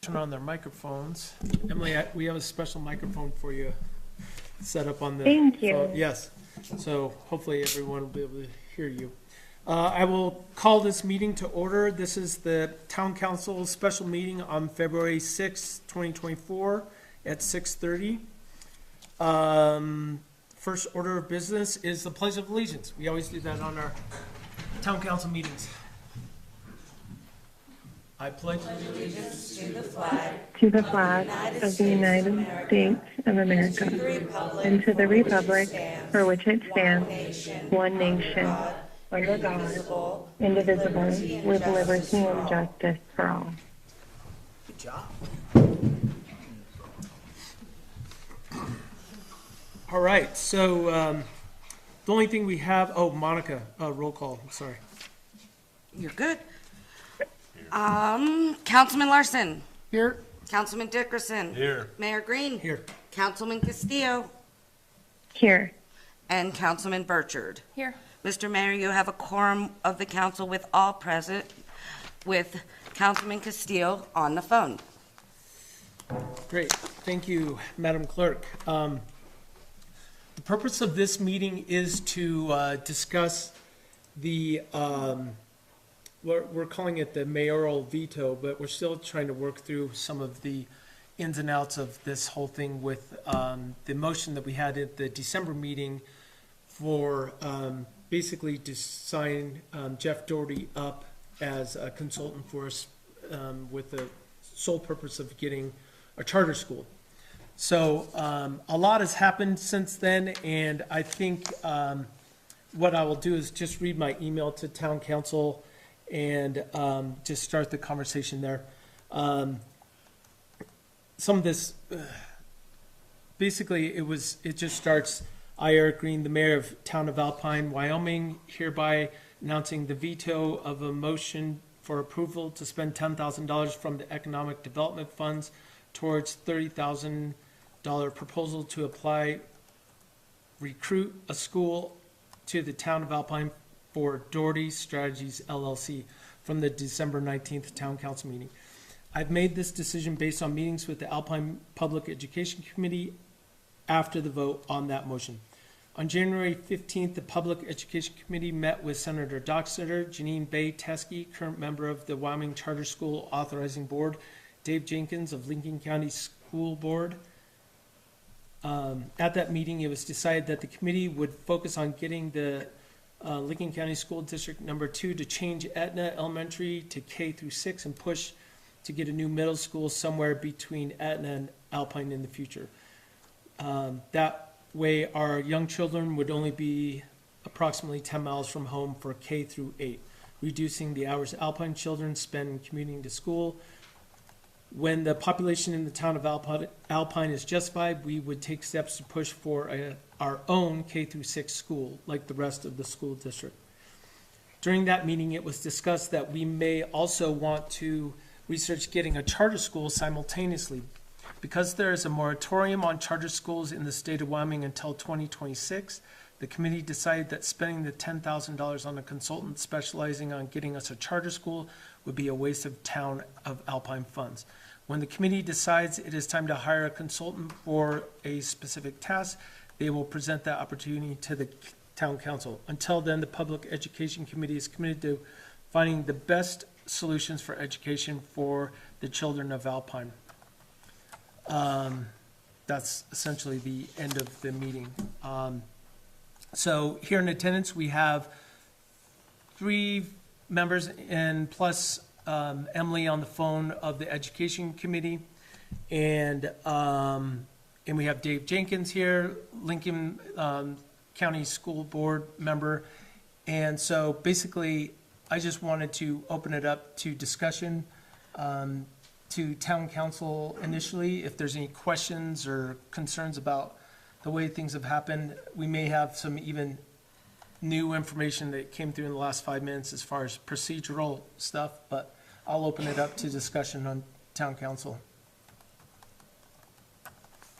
turn on their microphones. Emily, we have a special microphone for you set up on the Thank you. phone. Yes. So hopefully everyone will be able to hear you. I will call this meeting to order. This is the Town Council special meeting on February 6, 2024 at 6:30. First order of business is the Pledge of Allegiance. We always do that on our Town Council meetings. I pledge allegiance To the flag of the United States of America and to the republic for which it stands, one nation, under God, indivisible, with liberty and justice for all. Good job. All right, so the only thing we have, Monica, roll call, I'm sorry. You're good. Councilman Larson. Here. Councilman Dickerson. Here. Mayor Green. Here. Councilman Castillo. Here. And Councilman Burchard. Here. Mr. Mayor, you have a quorum of the council with all present, with Councilman Castillo on the phone. Great, thank you, Madam Clerk. The purpose of this meeting is to discuss the, we're calling it the mayoral veto, but we're still trying to work through some of the ins and outs of this whole thing with the motion that we had at the December meeting for basically to sign Jeff Doherty up as a consultant for us with the sole purpose of getting a charter school. So a lot has happened since then, and I think what I will do is just read my email to town council and just start the conversation there. Some of this, basically, it just starts. I, Eric Green, the mayor of town of Alpine, Wyoming, hereby announcing the veto of a motion for approval to spend $10,000 from the economic development funds towards $30,000 proposal to apply, recruit a school to the town of Alpine for Doherty Strategies LLC from the December 19th town council meeting. I've made this decision based on meetings with the Alpine Public Education Committee after the vote on that motion. On January 15th, the Public Education Committee met with Senator Dockstader, Janine Bay Teskey, current member of the Wyoming Charter School Authorizing Board, Dave Jenkins of Lincoln County School Board. At that meeting, it was decided that the committee would focus on getting the Lincoln County School District number 2 to change Etna Elementary to K through 6 and push to get a new middle school somewhere between Etna and Alpine in the future. That way our young children would only be approximately 10 miles from home for K through 8, reducing the hours Alpine children spend commuting to school. When the population in the town of Alpine is justified, we would take steps to push for our own K through 6 school, like the rest of the school district. During that meeting, it was discussed that we may also want to research getting a charter school simultaneously. Because there is a moratorium on charter schools in the state of Wyoming until 2026, the committee decided that spending the $10,000 on a consultant specializing on getting us a charter school would be a waste of town of Alpine funds. When the committee decides it is time to hire a consultant for a specific task, they will present that opportunity to the town council. Until then, the Public Education Committee is committed to finding the best solutions for education for the children of Alpine. That's essentially the end of the meeting. So here in attendance, we have 3 members and plus Emily on the phone of the Education Committee. And we have Dave Jenkins here, Lincoln County School Board member. And so basically, I just wanted to open it up to discussion to town council initially. If there's any questions or concerns about the way things have happened, we may have some even new information that came through in the last 5 minutes as far as procedural stuff, but I'll open it up to discussion on town council.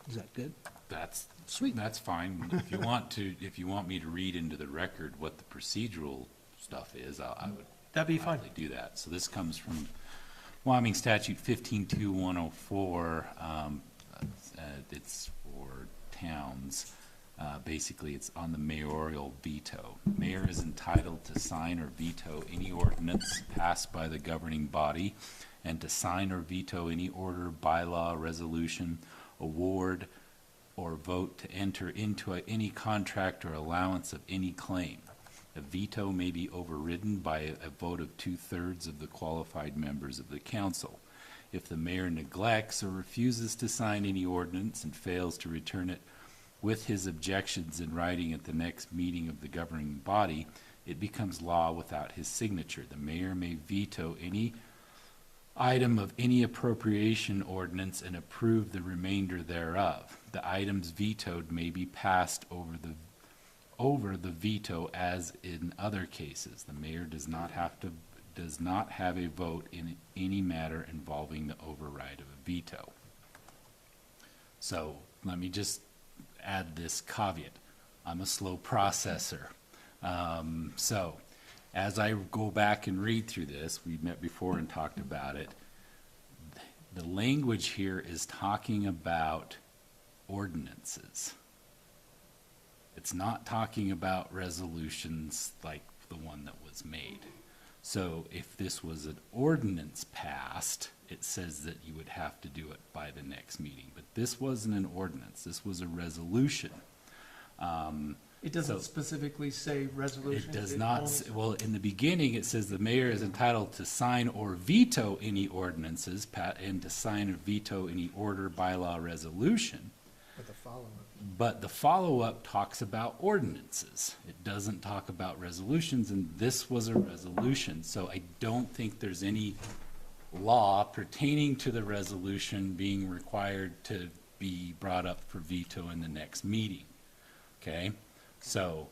Is that good? That's Sweet. That's fine. If you want me to read into the record what the procedural stuff is, I would That'd be fine. gladly do that. So this comes from Wyoming Statute 152104, it's for towns. Basically, it's on the mayoral veto. Mayor is entitled to sign or veto any ordinance passed by the governing body and to sign or veto any order, bylaw, resolution, award, or vote to enter into any contract or allowance of any claim. A veto may be overridden by a vote of 2/3 of the qualified members of the council. If the mayor neglects or refuses to sign any ordinance and fails to return it with his objections in writing at the next meeting of the governing body, it becomes law without his signature. The mayor may veto any item of any appropriation ordinance and approve the remainder thereof. The items vetoed may be passed over the veto as in other cases. The mayor does not have a vote in any matter involving the override of a veto. So let me just add this caveat. I'm a slow processor. So as I go back and read through this, we met before and talked about it. The language here is talking about ordinances. It's not talking about resolutions like the one that was made. So if this was an ordinance passed, it says that you would have to do it by the next meeting. But this wasn't an ordinance, this was a resolution. It doesn't So- specifically say resolution. It does not, well, in the beginning, it says the mayor is entitled to sign or veto any ordinances, and to sign or veto any order, bylaw, resolution. But the follow-up talks about ordinances. It doesn't talk about resolutions, and this was a resolution. So I don't think there's any law pertaining to the resolution being required to be brought up for veto in the next meeting. Okay? So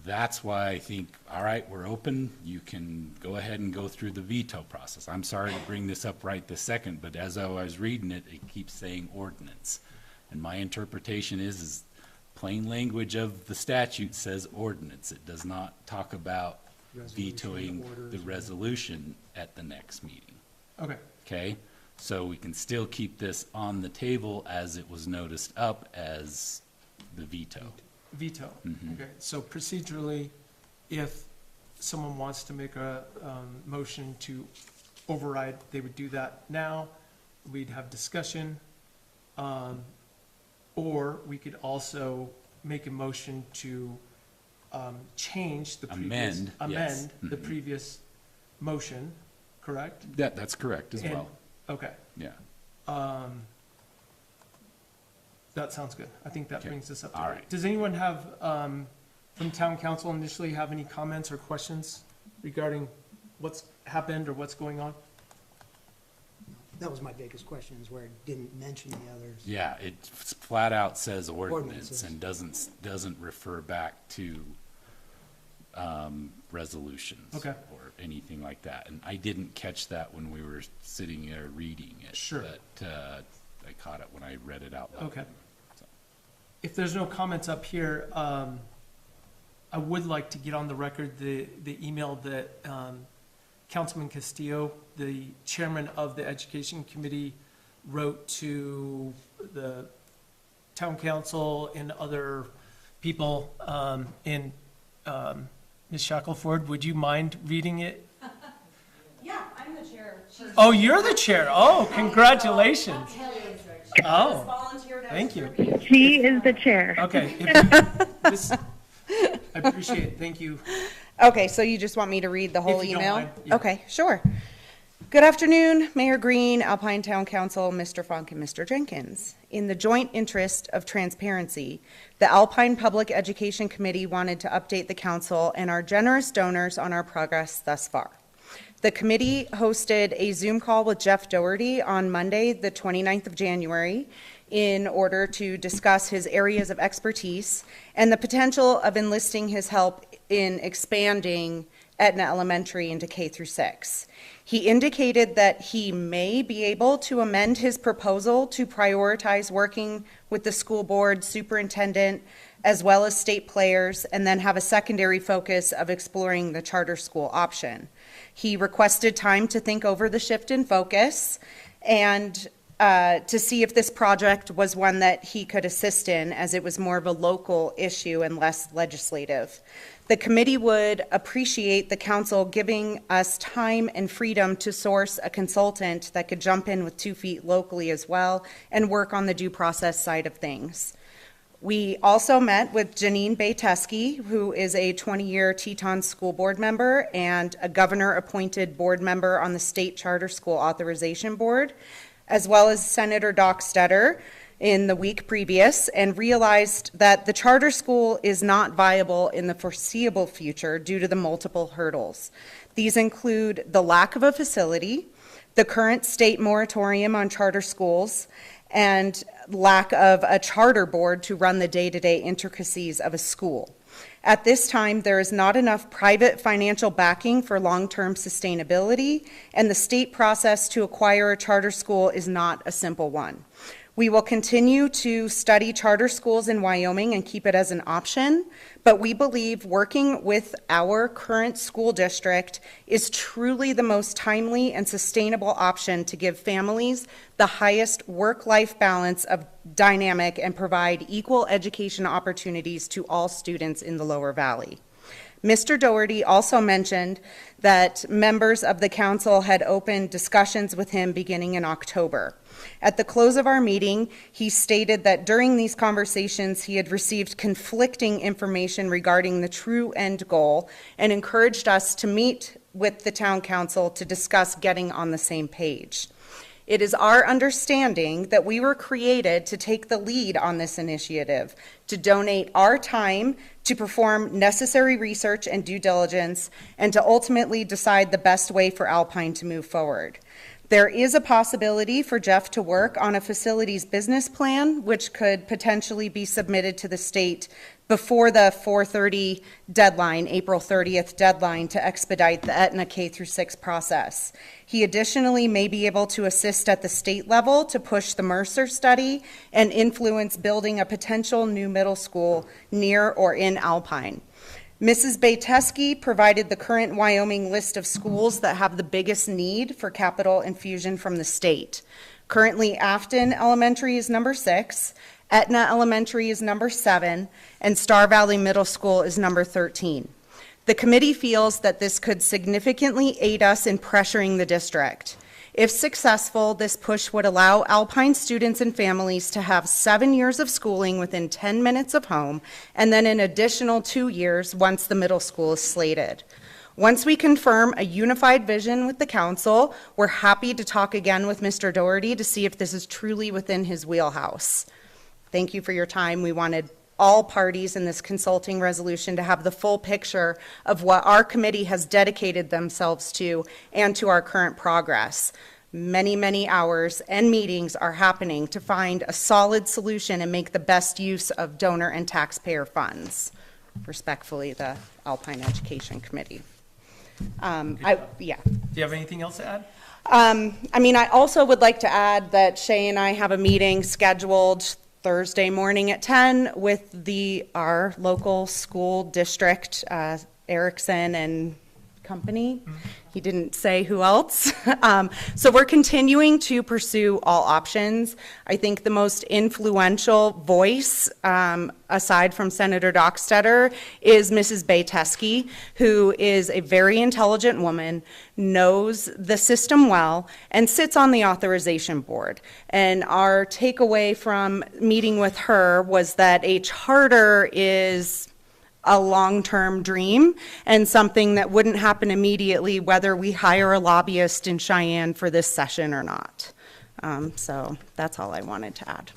that's why I think, all right, we're open. You can go ahead and go through the veto process. I'm sorry to bring this up right this second, but as I was reading it, it keeps saying ordinance. And my interpretation is plain language of the statute says ordinance. It does not talk about vetoing the resolution at the next meeting. Okay, Okay? So we can still keep this on the table as it was noticed up as the veto. veto. Mhm. Okay, so procedurally, if someone wants to make a motion to override, they would do that now. We'd have discussion. Or we could also make a motion to change the previous. Amend, yes. Amend the Mhm. previous motion, correct? That's correct as And- well. Okay, Yeah. that sounds good. I think that Okay. brings us up to All date. right. Does anyone have, from town council initially, have any comments or questions regarding what's happened or what's going on? That was my biggest question, is where it didn't mention the others. Yeah, it flat out says ordinance Ordinances. and doesn't refer back to resolutions. Okay. Or anything like that. And I didn't catch that when we were sitting there reading it. Sure. But I caught it when I read it out loud. Okay. So, If there's no comments up here, I would like to get on the record the email that Councilman Castillo, the chairman of the Education Committee, wrote to the town council and other people. And Ms. Shackelford, would you mind reading it? Yeah, I'm the chair. Oh, you're the chair. Oh, congratulations. Oh, Volunteered as thank you. She is the chair. Okay. I appreciate it. Thank you. Okay, so you just want me to read the whole If you don't email? mind, yeah. Okay, sure. Good afternoon, Mayor Green, Alpine Town Council, Mr. Funk, and Mr. Jenkins. In the joint interest of transparency, the Alpine Public Education Committee wanted to update the council and our generous donors on our progress thus far. The committee hosted a Zoom call with Jeff Doherty on Monday, the 29th of January, in order to discuss his areas of expertise and the potential of enlisting his help in expanding Etna Elementary into K through 6. He indicated that he may be able to amend his proposal to prioritize working with the school board superintendent as well as state players, and then have a secondary focus of exploring the charter school option. He requested time to think over the shift in focus and to see if this project was one that he could assist in, as it was more of a local issue and less legislative. The committee would appreciate the council giving us time and freedom to source a consultant that could jump in with 2 feet locally as well and work on the due process side of things. We also met with Janine Bayteski, who is a 20-year Teton School Board member and a governor-appointed board member on the State Charter School Authorization Board, as well as Senator Dockstetter in the week previous, and realized that the charter school is not viable in the foreseeable future due to the multiple hurdles. These include the lack of a facility, the current state moratorium on charter schools, and lack of a charter board to run the day-to-day intricacies of a school. At this time, there is not enough private financial backing for long-term sustainability, and the state process to acquire a charter school is not a simple one. We will continue to study charter schools in Wyoming and keep it as an option, but we believe working with our current school district is truly the most timely and sustainable option to give families the highest work-life balance of dynamic and provide equal education opportunities to all students in the Lower Valley. Mr. Doherty also mentioned that members of the council had opened discussions with him beginning in October. At the close of our meeting, he stated that during these conversations, he had received conflicting information regarding the true end goal and encouraged us to meet with the town council to discuss getting on the same page. It is our understanding that we were created to take the lead on this initiative, to donate our time to perform necessary research and due diligence, and to ultimately decide the best way for Alpine to move forward. There is a possibility for Jeff to work on a facilities business plan, which could potentially be submitted to the state before the 4/30 deadline, April 30th deadline, to expedite the Aetna K-6 process. He additionally may be able to assist at the state level to push the Mercer study and influence building a potential new middle school near or in Alpine. Mrs. Bayteski provided the current Wyoming list of schools that have the biggest need for capital infusion from the state. Currently, Afton Elementary is number 6, Etna Elementary is number 7, and Star Valley Middle School is number 13. The committee feels that this could significantly aid us in pressuring the district. If successful, this push would allow Alpine students and families to have 7 years of schooling within 10 minutes of home, and then an additional 2 years once the middle school is slated. Once we confirm a unified vision with the council, we're happy to talk again with Mr. Doherty to see if this is truly within his wheelhouse. Thank you for your time. We wanted all parties in this consulting resolution to have the full picture of what our committee has dedicated themselves to and to our current progress. Many, many hours and meetings are happening to find a solid solution and make the best use of donor and taxpayer funds. Respectfully, the Alpine Education Committee. Yeah. Do you have anything else to add? I also would like to add that Shay and I have a meeting scheduled Thursday morning at 10 with our local school district, Erickson and Company. He didn't say who else. So we're continuing to pursue all options. I think the most influential voice, aside from Senator Dockstetter, is Mrs. Bayteski, who is a very intelligent woman, knows the system well, and sits on the authorization board. And our takeaway from meeting with her was that a charter is a long-term dream and something that wouldn't happen immediately whether we hire a lobbyist in Cheyenne for this session or not. So that's all I wanted to add.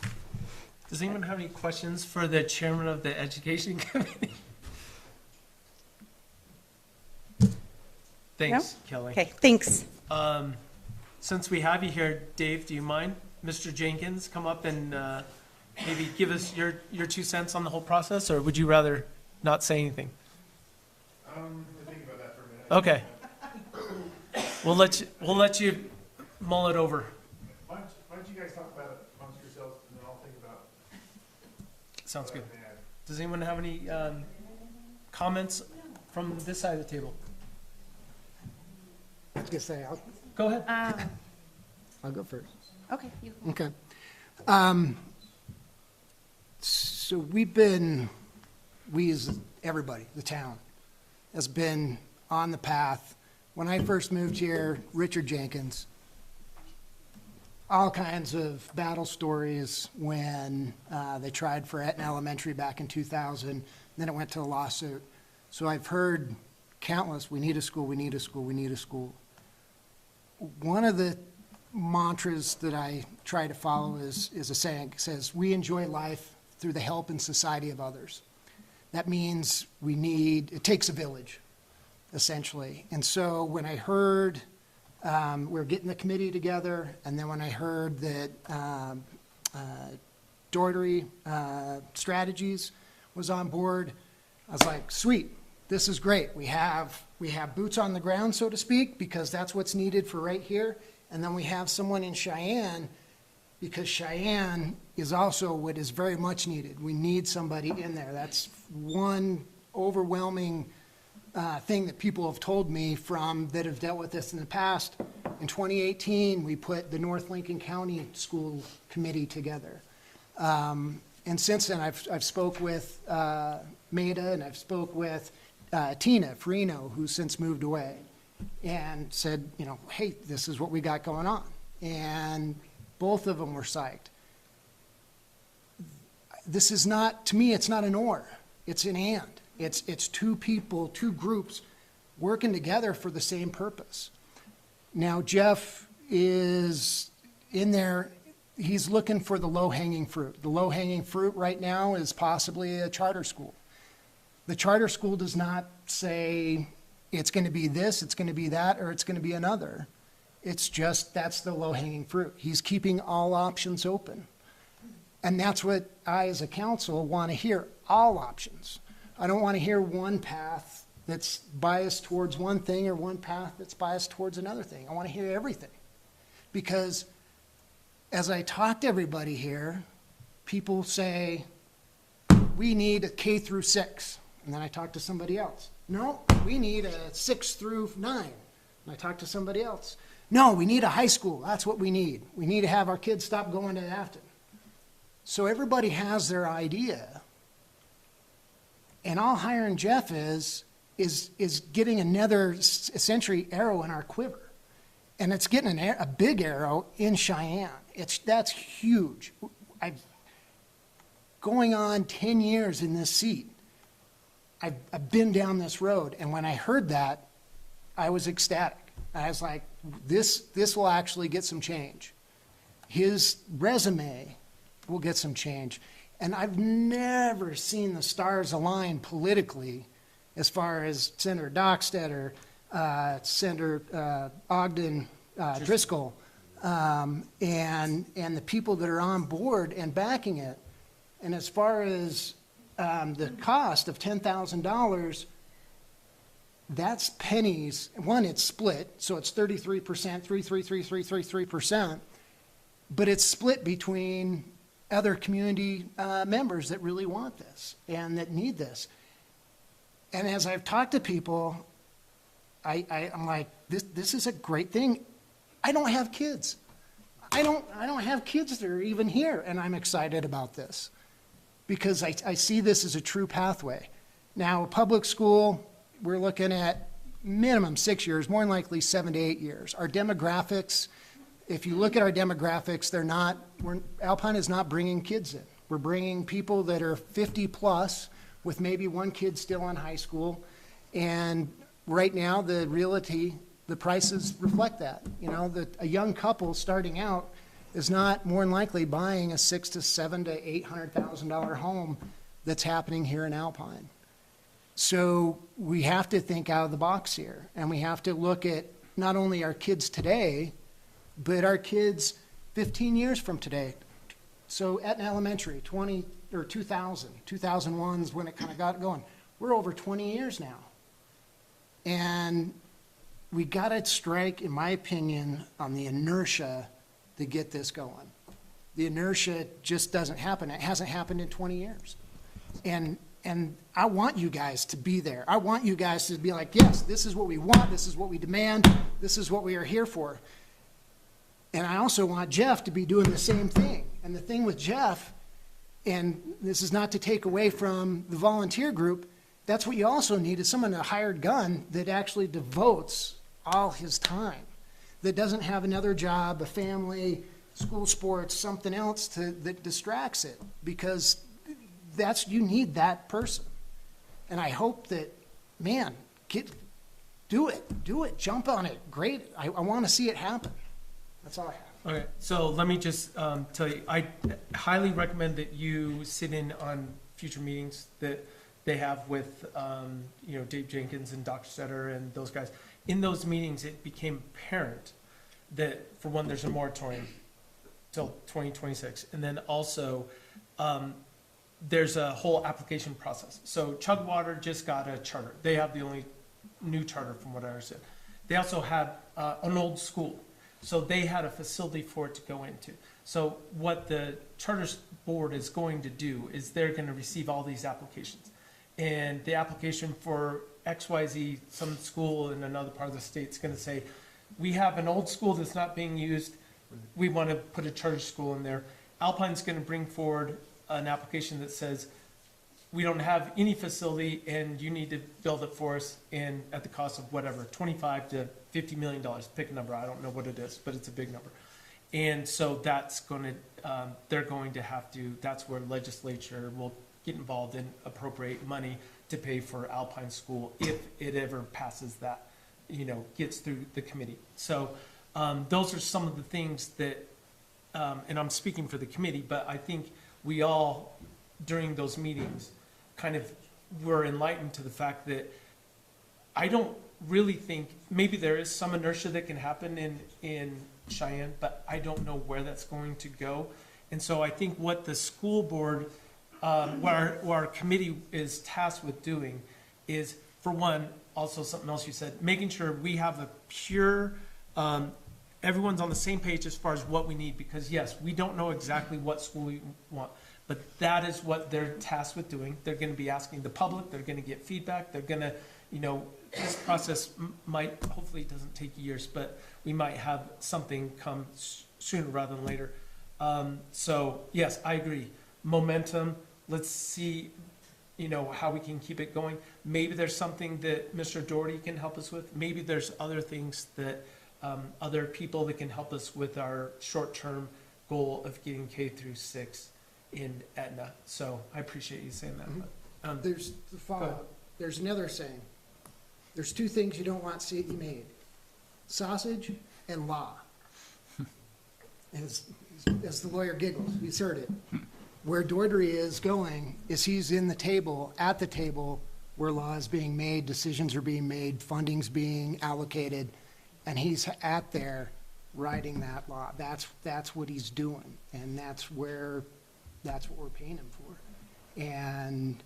Does anyone have any questions for the chairman of the Education Committee? Thanks, Kelly. Okay, thanks. Since we have you here, Dave, do you mind? Mr. Jenkins, come up and maybe give us your 2 cents on the whole process, or would you rather not say anything? I'm thinking about that for a minute. Okay. We'll let you mull it over. Why don't you guys talk about it amongst yourselves, and then I'll think about Sounds what good. I can add. Does anyone have any comments from this side of the table? was gonna say, Go ahead. I'll go first. Okay, you. Okay. So we as everybody, the town, has been on the path. When I first moved here, Richard Jenkins, all kinds of battle stories when they tried for Etna Elementary back in 2000, then it went to a lawsuit. So I've heard countless, we need a school, we need a school, we need a school. One of the mantras that I try to follow is a saying. It says, we enjoy life through the help and society of others. That means it takes a village, essentially. And so when I heard we're getting the committee together, and then when I heard that Doherty Strategies was on board, I was like, sweet, this is great. We have boots on the ground, so to speak, because that's what's needed for right here. And then we have someone in Cheyenne, because Cheyenne is also what is very much needed. We need somebody in there. That's one overwhelming thing that people have told me that have dealt with this in the past. In 2018, we put the North Lincoln County School Committee together. And since then, I've spoke with Maida, and I've spoke with Tina Farino, who's since moved away, and said, hey, this is what we got going on. And both of them were psyched. This is not, to me, it's not an or, it's an and. It's two people, two groups working together for the same purpose. Now, Jeff is in there, he's looking for the low-hanging fruit. The low-hanging fruit right now is possibly a charter school. The charter school does not say it's going to be this, it's going to be that, or it's going to be another. It's just that's the low-hanging fruit. He's keeping all options open. And that's what I, as a council, want to hear, all options. I don't want to hear one path that's biased towards one thing or one path that's biased towards another thing. I want to hear everything. Because as I talk to everybody here, people say, we need a K through 6. And then I talk to somebody else. No, we need a 6 through 9. And I talk to somebody else. No, we need a high school. That's what we need. We need to have our kids stop going to Afton. So everybody has their idea. And all hiring Jeff is getting another essentially arrow in our quiver. And it's getting a big arrow in Cheyenne. That's huge. Going on 10 years in this seat, I've been down this road. And when I heard that, I was ecstatic. I was like, this will actually get some change. His resume will get some change. And I've never seen the stars align politically as far as Senator Dockstader, Senator Ogden Driscoll, and the people that are on board and backing it. And as far as the cost of $10,000, that's pennies. One, it's split, so it's 33%, 33%, but it's split between other community members that really want this and that need this. And as I've talked to people, I'm like, this is a great thing. I don't have kids. I don't have kids that are even here, and I'm excited about this because I see this as a true pathway. Now, a public school, we're looking at minimum 6 years, more than likely 7 to 8 years. Our demographics, if you look at our demographics, Alpine is not bringing kids in. We're bringing people that are 50 plus with maybe one kid still in high school. And right now, the prices reflect that. A young couple starting out is not more than likely buying a $600,000 to $700,000 to $800,000 home that's happening here in Alpine. So we have to think out of the box here, and we have to look at not only our kids today, but our kids 15 years from today. So Etna Elementary, 2001's when it kind of got going. We're over 20 years now. And we got to strike, in my opinion, on the inertia to get this going. The inertia just doesn't happen. It hasn't happened in 20 years. And And I want you guys to be there. I want you guys to be like, yes, this is what we want, this is what we demand, this is what we are here for. And I also want Jeff to be doing the same thing. And the thing with Jeff, and this is not to take away from the volunteer group, that's what you also need, is someone, a hired gun, that actually devotes all his time, that doesn't have another job, a family, school sports, something else that distracts it, because you need that person. And I hope that, man, do it, jump on it, great, I want to see it happen. That's all I have. Okay, so let me just tell you, I highly recommend that you sit in on future meetings that they have with, Dave Jenkins and Dr. Setter and those guys. In those meetings, it became apparent that, for one, there's a moratorium till 2026. And then also, there's a whole application process. So Chugwater just got a charter. They have the only new charter from what I understand. They also had an old school. So they had a facility for it to go into. So what the charter board is going to do is they're going to receive all these applications. And the application for XYZ, some school in another part of the state is going to say, we have an old school that's not being used. We want to put a charter school in there. Alpine's going to bring forward an application that says, we don't have any facility and you need to build it for us in at the cost of whatever, $25 to $50 million. Pick a number. I don't know what it is, but it's a big number. And so that's going to, they're going to have to, that's where legislature will get involved and appropriate money to pay for Alpine School if it ever passes that, gets through the committee. So those are some of the things that, and I'm speaking for the committee, but I think we all, during those meetings, kind of were enlightened to the fact that I don't really think, maybe there is some inertia that can happen in Cheyenne, but I don't know where that's going to go. And so I think what the school board, what our committee is tasked with doing is, for one, also something else you said, making sure we have a pure, everyone's on the same page as far as what we need, because yes, we don't know exactly what school we want, but that is what they're tasked with doing. They're going to be asking the public, they're going to get feedback, they're going to, this process might, hopefully it doesn't take years, but we might have something come sooner rather than later. So yes, I agree. Momentum, let's see, how we can keep it going. Maybe there's something that Mr. Doherty can help us with. Maybe there's other things that, other people that can help us with our short-term goal of getting K through 6 in Etna. So I appreciate you saying that. But, There's the follow-up. There's another saying. There's two things you don't want city made: sausage and law. As the lawyer giggles, he's heard it. Where Doherty is going is he's at the table where law is being made, decisions are being made, funding's being allocated, and he's at there writing that law. That's what he's doing, and that's what we're paying him for. And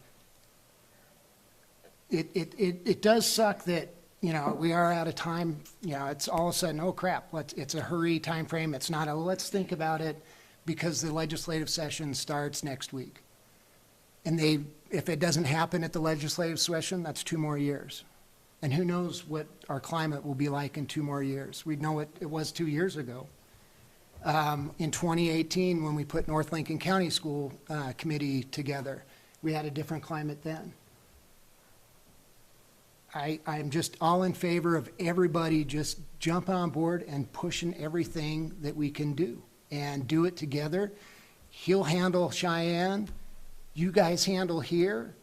it does suck that, we are out of time. It's all of a sudden, oh crap, it's a hurry time frame. It's not let's think about it, because the legislative session starts next week. And if it doesn't happen at the legislative session, that's 2 more years. And who knows what our climate will be like in 2 more years. We know what it was 2 years ago. In 2018, when we put North Lincoln County School Committee together, we had a different climate then. I'm just all in favor of everybody just jump on board and pushing everything that we can do, and do it together. He'll handle Cheyenne, you guys handle here,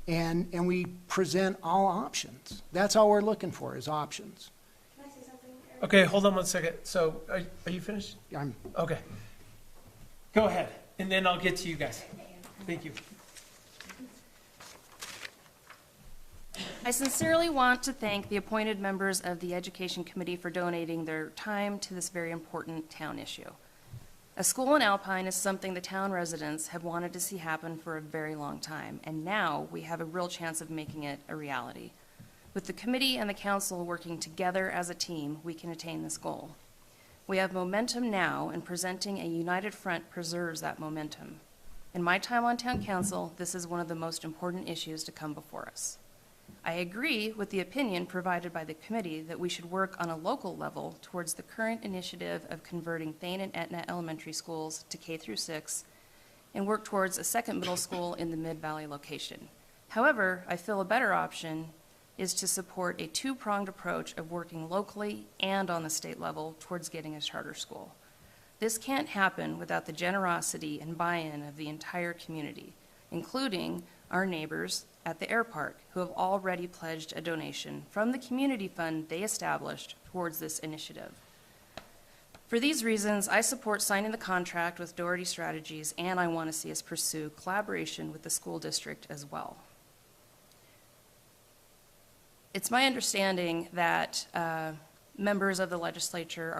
and we present all options. That's all we're looking for, is options. Can I say something? okay, hold on one second. So are you finished? Okay. Go ahead, and then I'll get to you guys. Thank you. I sincerely want to thank the appointed members of the Education Committee for donating their time to this very important town issue. A school in Alpine is something the town residents have wanted to see happen for a very long time, and now we have a real chance of making it a reality. With the committee and the council working together as a team, we can attain this goal. We have momentum now, and presenting a united front preserves that momentum. In my time on town council, this is one of the most important issues to come before us. I agree with the opinion provided by the committee that we should work on a local level towards the current initiative of converting Thane and Etna elementary schools to K through 6 and work towards a second middle school in the Mid-Valley location. However, I feel a better option is to support a two-pronged approach of working locally and on the state level towards getting a charter school. This can't happen without the generosity and buy-in of the entire community, including our neighbors at the air park, who have already pledged a donation from the community fund they established towards this initiative. For these reasons, I support signing the contract with Doherty Strategies, and I want to see us pursue collaboration with the school district as well. It's my understanding that members of the legislature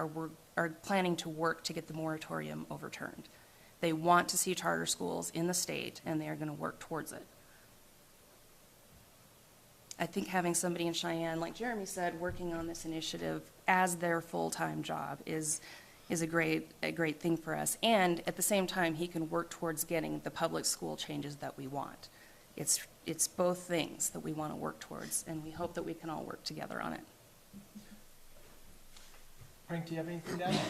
are planning to work to get the moratorium overturned. They want to see charter schools in the state, and they are going to work towards it. I think having somebody in Cheyenne, like Jeremy said, working on this initiative as their full-time job is a great thing for us. And at the same time, he can work towards getting the public school changes that we want. It's both things that we want to work towards, and we hope that we can all work together on it. Frank, do you have anything to add?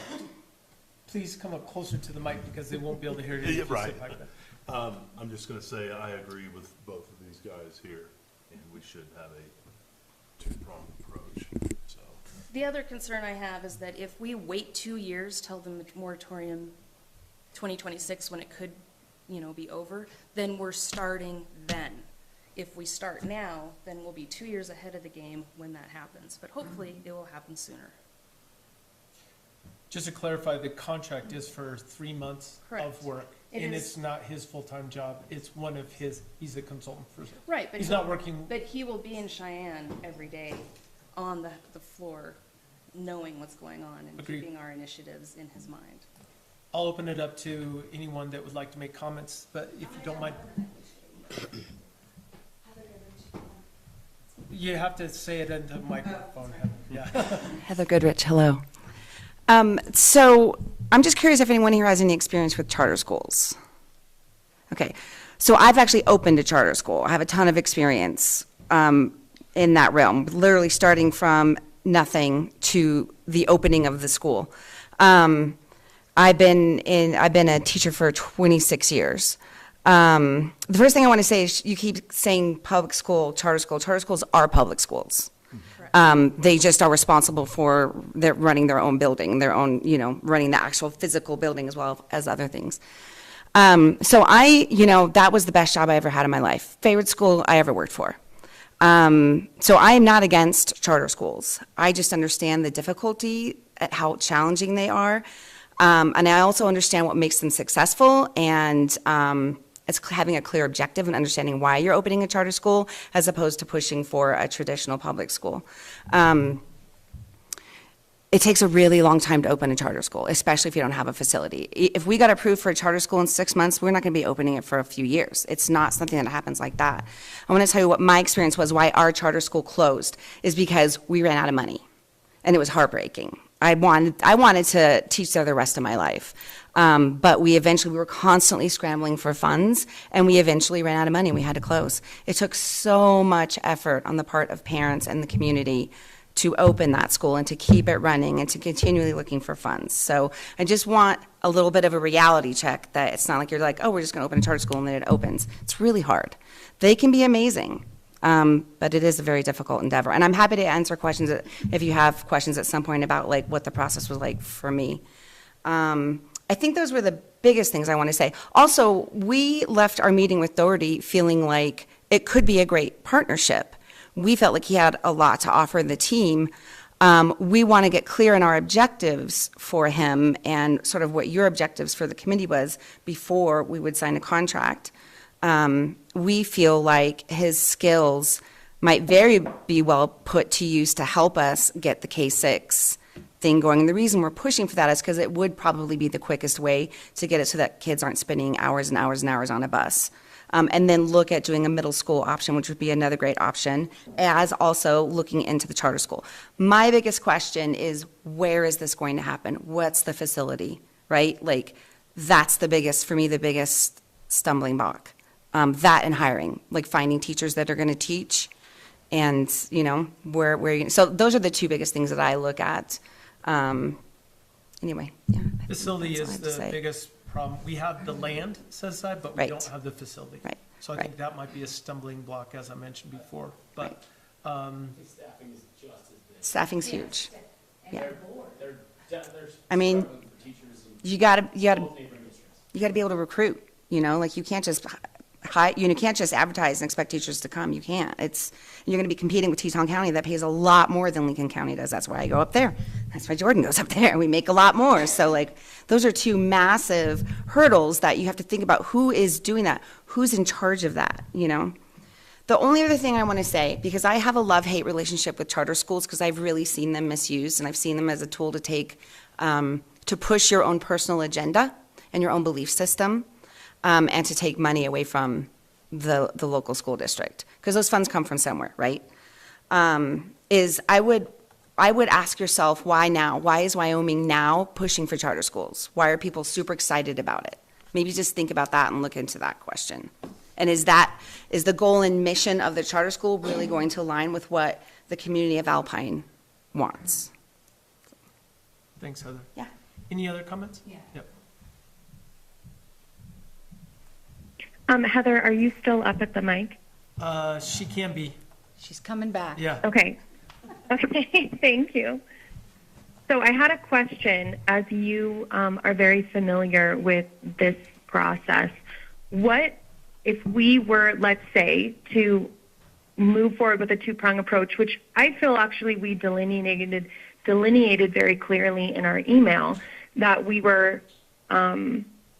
Please come up closer to the mic because they won't be able to hear you. Yeah, if you right. sit like that. I'm just gonna say I agree with both of these guys here, and we should have a two-pronged approach, so. The other concern I have is that if we wait 2 years till the moratorium 2026, when it could, be over, then we're starting then. If we start now, then we'll be 2 years ahead of the game when that happens, but hopefully it will happen sooner. Just to clarify, the contract is for 3 months Correct. of work. It And is- it's not his full-time job. It's one of his, he's a consultant for, Right, but he's not working, But he will be in Cheyenne every day on the floor, knowing what's going on and Agreed. keeping our initiatives in his mind. I'll open it up to anyone that would like to make comments, but if you don't mind. You have to say it into the microphone, yeah. Heather Goodrich, hello. So I'm just curious if anyone here has any experience with charter schools. Okay, so I've actually opened a charter school. I have a ton of experience in that realm, literally starting from nothing to the opening of the school. I've been a teacher for 26 years. The first thing I want to say is you keep saying public school, charter school. Charter schools are public schools. They just are responsible for running their own building, their own, running the actual physical building as well as other things. So that was the best job I ever had in my life. Favorite school I ever worked for. So I am not against charter schools. I just understand the difficulty at how challenging they are. And I also understand what makes them successful, and it's having a clear objective and understanding why you're opening a charter school as opposed to pushing for a traditional public school. It takes a really long time to open a charter school, especially if you don't have a facility. If we got approved for a charter school in 6 months, we're not going to be opening it for a few years. It's not something that happens like that. I want to tell you what my experience was, why our charter school closed, is because we ran out of money, and it was heartbreaking. I wanted to teach there the rest of my life. But we were constantly scrambling for funds, and we eventually ran out of money and we had to close. It took so much effort on the part of parents and the community to open that school and to keep it running and to continually looking for funds. So I just want a little bit of a reality check that it's not like you're like, oh, we're just gonna open a charter school and then it opens. It's really hard. They can be amazing. But it is a very difficult endeavor. And I'm happy to answer questions if you have questions at some point about like what the process was like for me. I think those were the biggest things I want to say. Also, we left our meeting with Doherty feeling like it could be a great partnership. We felt like he had a lot to offer the team. We want to get clear in our objectives for him and sort of what your objectives for the committee was before we would sign a contract. We feel like his skills might be well put to use to help us get the K-6 thing going. And the reason we're pushing for that is because it would probably be the quickest way to get it so that kids aren't spending hours and hours and hours on a bus. And then look at doing a middle school option, which would be another great option, as also looking into the charter school. My biggest question is, where is this going to happen? What's the facility, right? Like, that's the biggest, for me, the biggest stumbling block. That and hiring, like finding teachers that are going to teach and, you know, where you can, so those are the two biggest things that I look at. Anyway, yeah. I think Facility that's all I is have to the say. biggest problem. We have the land set aside, but we Right. don't have the facility. Right, So I right. think that might be a stumbling block, as I mentioned before. But, Staffing's huge. Yeah. I mean, you gotta be able to recruit, you know, like you can't just you can't just advertise and expect teachers to come. You can't. You're gonna be competing with Teton County that pays a lot more than Lincoln County does. That's why I go up there. That's why Jordan goes up there. We make a lot more. So like, those are two massive hurdles that you have to think about. Who is doing that? Who's in charge of that, you know? The only other thing I want to say, because I have a love-hate relationship with charter schools, because I've really seen them misused, and I've seen them as a tool to take, to push your own personal agenda and your own belief system, and to take money away from the local school district, because those funds come from somewhere, right? I would ask yourself, why now? Why is Wyoming now pushing for charter schools? Why are people super excited about it? Maybe just think about that and look into that question. And is the goal and mission of the charter school really going to align with what the community of Alpine wants? thanks, Heather. Yeah. Any other comments? Yeah. Yep. Heather, are you still up at the mic? She can be, She's coming back. yeah. Okay. Okay, thank you. So I had a question. As you are very familiar with this process, what if we were, let's say, to move forward with a two-prong approach, which I feel actually we delineated very clearly in our email, that we were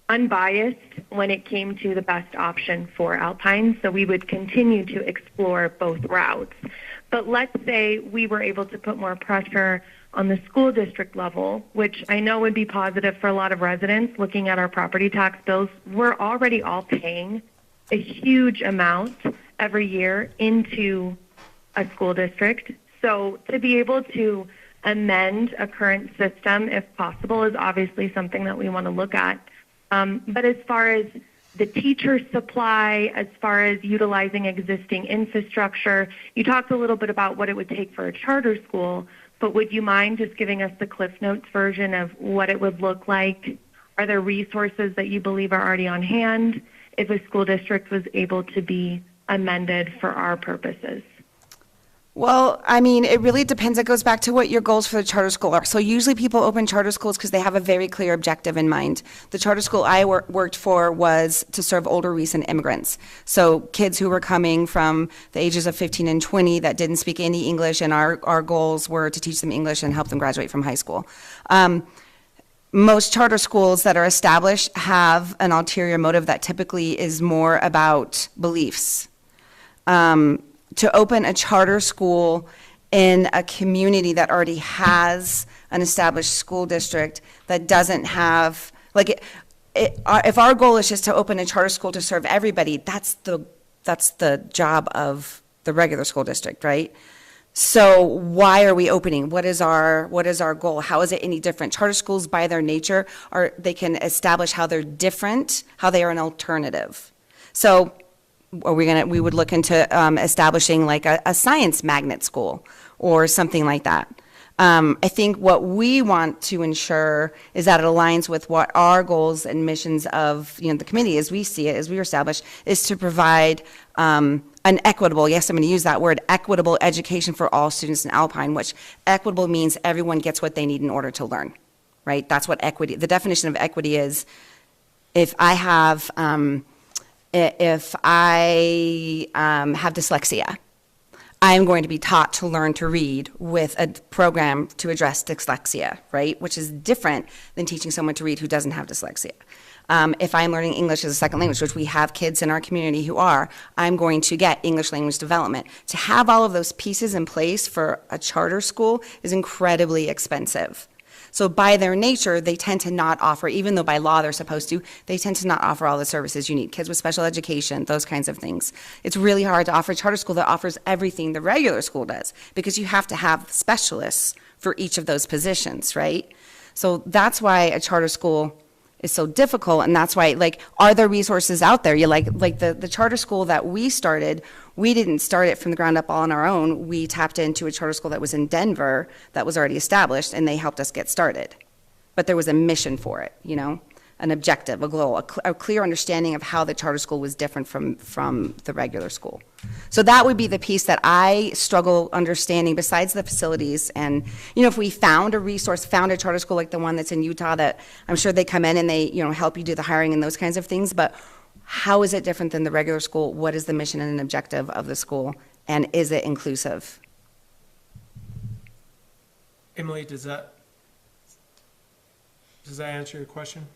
unbiased when it came to the best option for Alpine, so we would continue to explore both routes. But let's say we were able to put more pressure on the school district level, which I know would be positive for a lot of residents looking at our property tax bills. We're already all paying a huge amount every year into a school district. So to be able to amend a current system, if possible, is obviously something that we want to look at. But as far as the teacher supply, as far as utilizing existing infrastructure, you talked a little bit about what it would take for a charter school, but would you mind just giving us the Cliff Notes version of what it would look like? Are there resources that you believe are already on hand if a school district was able to be amended for our purposes? Well, I mean, it really depends. It goes back to what your goals for the charter school are. So usually people open charter schools because they have a very clear objective in mind. The charter school I worked for was to serve older recent immigrants. So kids who were coming from the ages of 15 and 20 that didn't speak any English, and our goals were to teach them English and help them graduate from high school. Most charter schools that are established have an ulterior motive that typically is more about beliefs. To open a charter school in a community that already has an established school district that doesn't have, like, if our goal is just to open a charter school to serve everybody, that's the job of the regular school district, right? So why are we opening? What is our goal? How is it any different? Charter schools, by their nature, they can establish how they're different, how they are an alternative. So we would look into establishing like a science magnet school or something like that. I think what we want to ensure is that it aligns with what our goals and missions of, the committee, as we see it, as we establish, is to provide an equitable, yes, I'm going to use that word, equitable education for all students in Alpine, which equitable means everyone gets what they need in order to learn, right? That's what equity, the definition of equity is. If I have dyslexia, I'm going to be taught to learn to read with a program to address dyslexia, right? Which is different than teaching someone to read who doesn't have dyslexia. If I'm learning English as a second language, which we have kids in our community who are, I'm going to get English language development. To have all of those pieces in place for a charter school is incredibly expensive. So by their nature, they tend to not offer, even though by law they're supposed to, they tend to not offer all the services you need. Kids with special education, those kinds of things. It's really hard to offer a charter school that offers everything the regular school does, because you have to have specialists for each of those positions, right? So that's why a charter school is so difficult, and that's why, like, are there resources out there? You like the charter school that we started, we didn't start it from the ground up all on our own. We tapped into a charter school that was in Denver that was already established, and they helped us get started. But there was a mission for it, you know, an objective, a goal, a clear understanding of how the charter school was different from the regular school. So that would be the piece that I struggle understanding, besides the facilities. And, you know, if we found a resource, found a charter school like the one that's in Utah, that I'm sure they come in and they, you know, help you do the hiring and those kinds of things, but how is it different than the regular school? What is the mission and objective of the school? And is it inclusive? Emily, does that answer your question?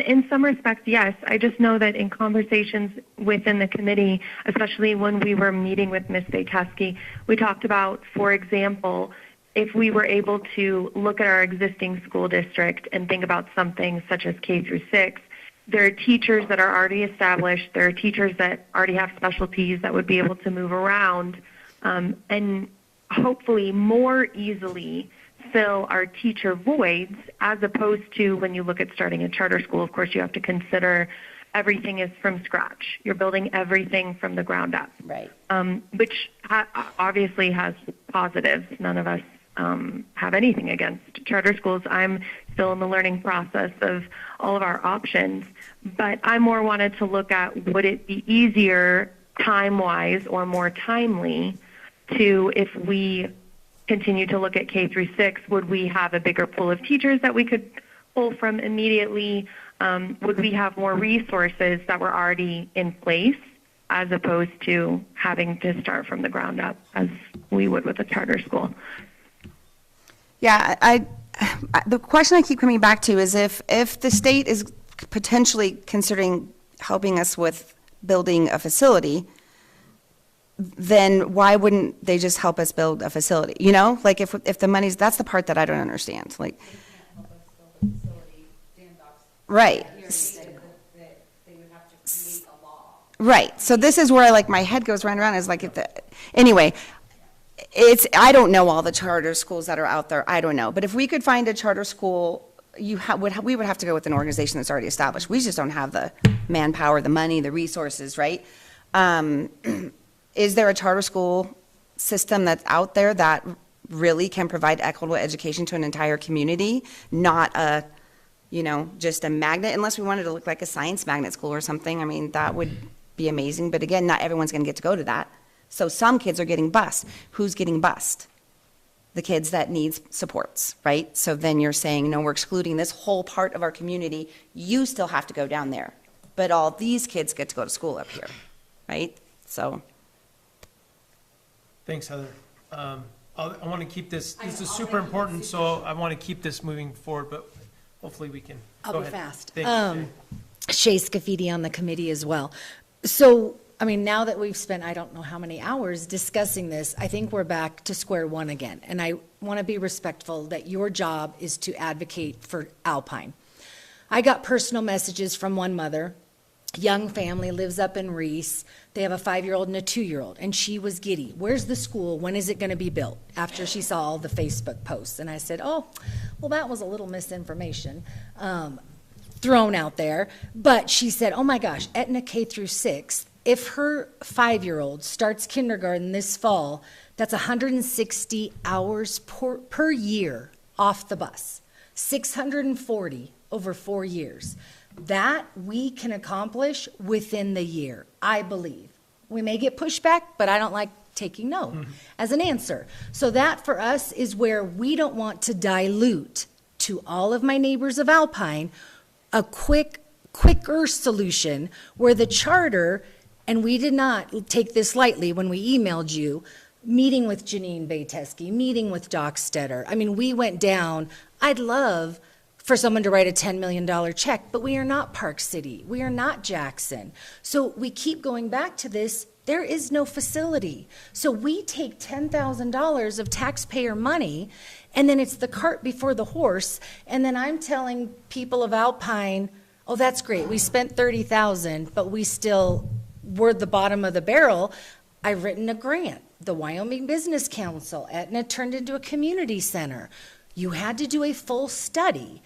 In some respects, yes. I just know that in conversations within the committee, especially when we were meeting with Ms. Bayteski, we talked about, for example, if we were able to look at our existing school district and think about something such as K through 6, there are teachers that are already established. There are teachers that already have specialties that would be able to move around and hopefully more easily fill our teacher voids, as opposed to when you look at starting a charter school. Of course, you have to consider everything is from scratch. You're building everything from the ground up, Right. Which obviously has positives. None of us have anything against charter schools. I'm still in the learning process of all of our options, but I more wanted to look at, would it be easier time-wise or more timely to, if we continue to look at K through 6, would we have a bigger pool of teachers that we could pull from immediately? Would we have more resources that were already in place, as opposed to having to start from the ground up as we would with a charter school? Yeah, I the question I keep coming back to is if the state is potentially considering helping us with building a facility, then why wouldn't they just help us build a facility? You know, like if the money's, that's the part that I don't understand. Like, right. Right. So this is where like my head goes round and round, is like, anyway, I don't know all the charter schools that are out there. I don't know. But if we could find a charter school, we would have to go with an organization that's already established. We just don't have the manpower, the money, the resources, right? Is there a charter school system that's out there that really can provide equitable education to an entire community, not a, you know, just a magnet, unless we wanted to look like a science magnet school or something? I mean, that would be amazing. But again, not everyone's going to get to go to that. So some kids are getting bused. Who's getting bused? The kids that need supports, right? So then you're saying, no, we're excluding this whole part of our community. You still have to go down there. But all these kids get to go to school up here, right? So. Thanks, Heather. I want to keep this is super important, so I want to keep this moving forward, but hopefully we can. I'll Go be ahead. fast. Thank you. Shay Scafidi on the committee as well. So, I mean, now that we've spent, I don't know how many hours discussing this, I think we're back to square one again. And I want to be respectful that your job is to advocate for Alpine. I got personal messages from one mother, young family, lives up in Reese. They have a 5-year-old and a 2-year-old, and she was giddy. Where's the school? When is it going to be built? After she saw all the Facebook posts. And I said, oh, well, that was a little misinformation thrown out there. But she said, oh my gosh, Etna K through 6, if her 5-year-old starts kindergarten this fall, that's 160 hours per year off the bus, 640 over 4 years. That we can accomplish within the year, I believe. We may get pushback, but I don't like taking no as an answer. So that for us is where we don't want to dilute to all of my neighbors of Alpine a quicker solution where the charter, and we did not take this lightly when we emailed you, meeting with Janine Bayteski, meeting with Doc Stetter. I mean, we went down. I'd love for someone to write a $10 million check, but we are not Park City. We are not Jackson. So we keep going back to this. There is no facility. So we take $10,000 of taxpayer money, and then it's the cart before the horse. And then I'm telling people of Alpine, oh, that's great. We spent $30,000, but we're the bottom of the barrel. I've written a grant. The Wyoming Business Council, Etna turned into a community center. You had to do a full study.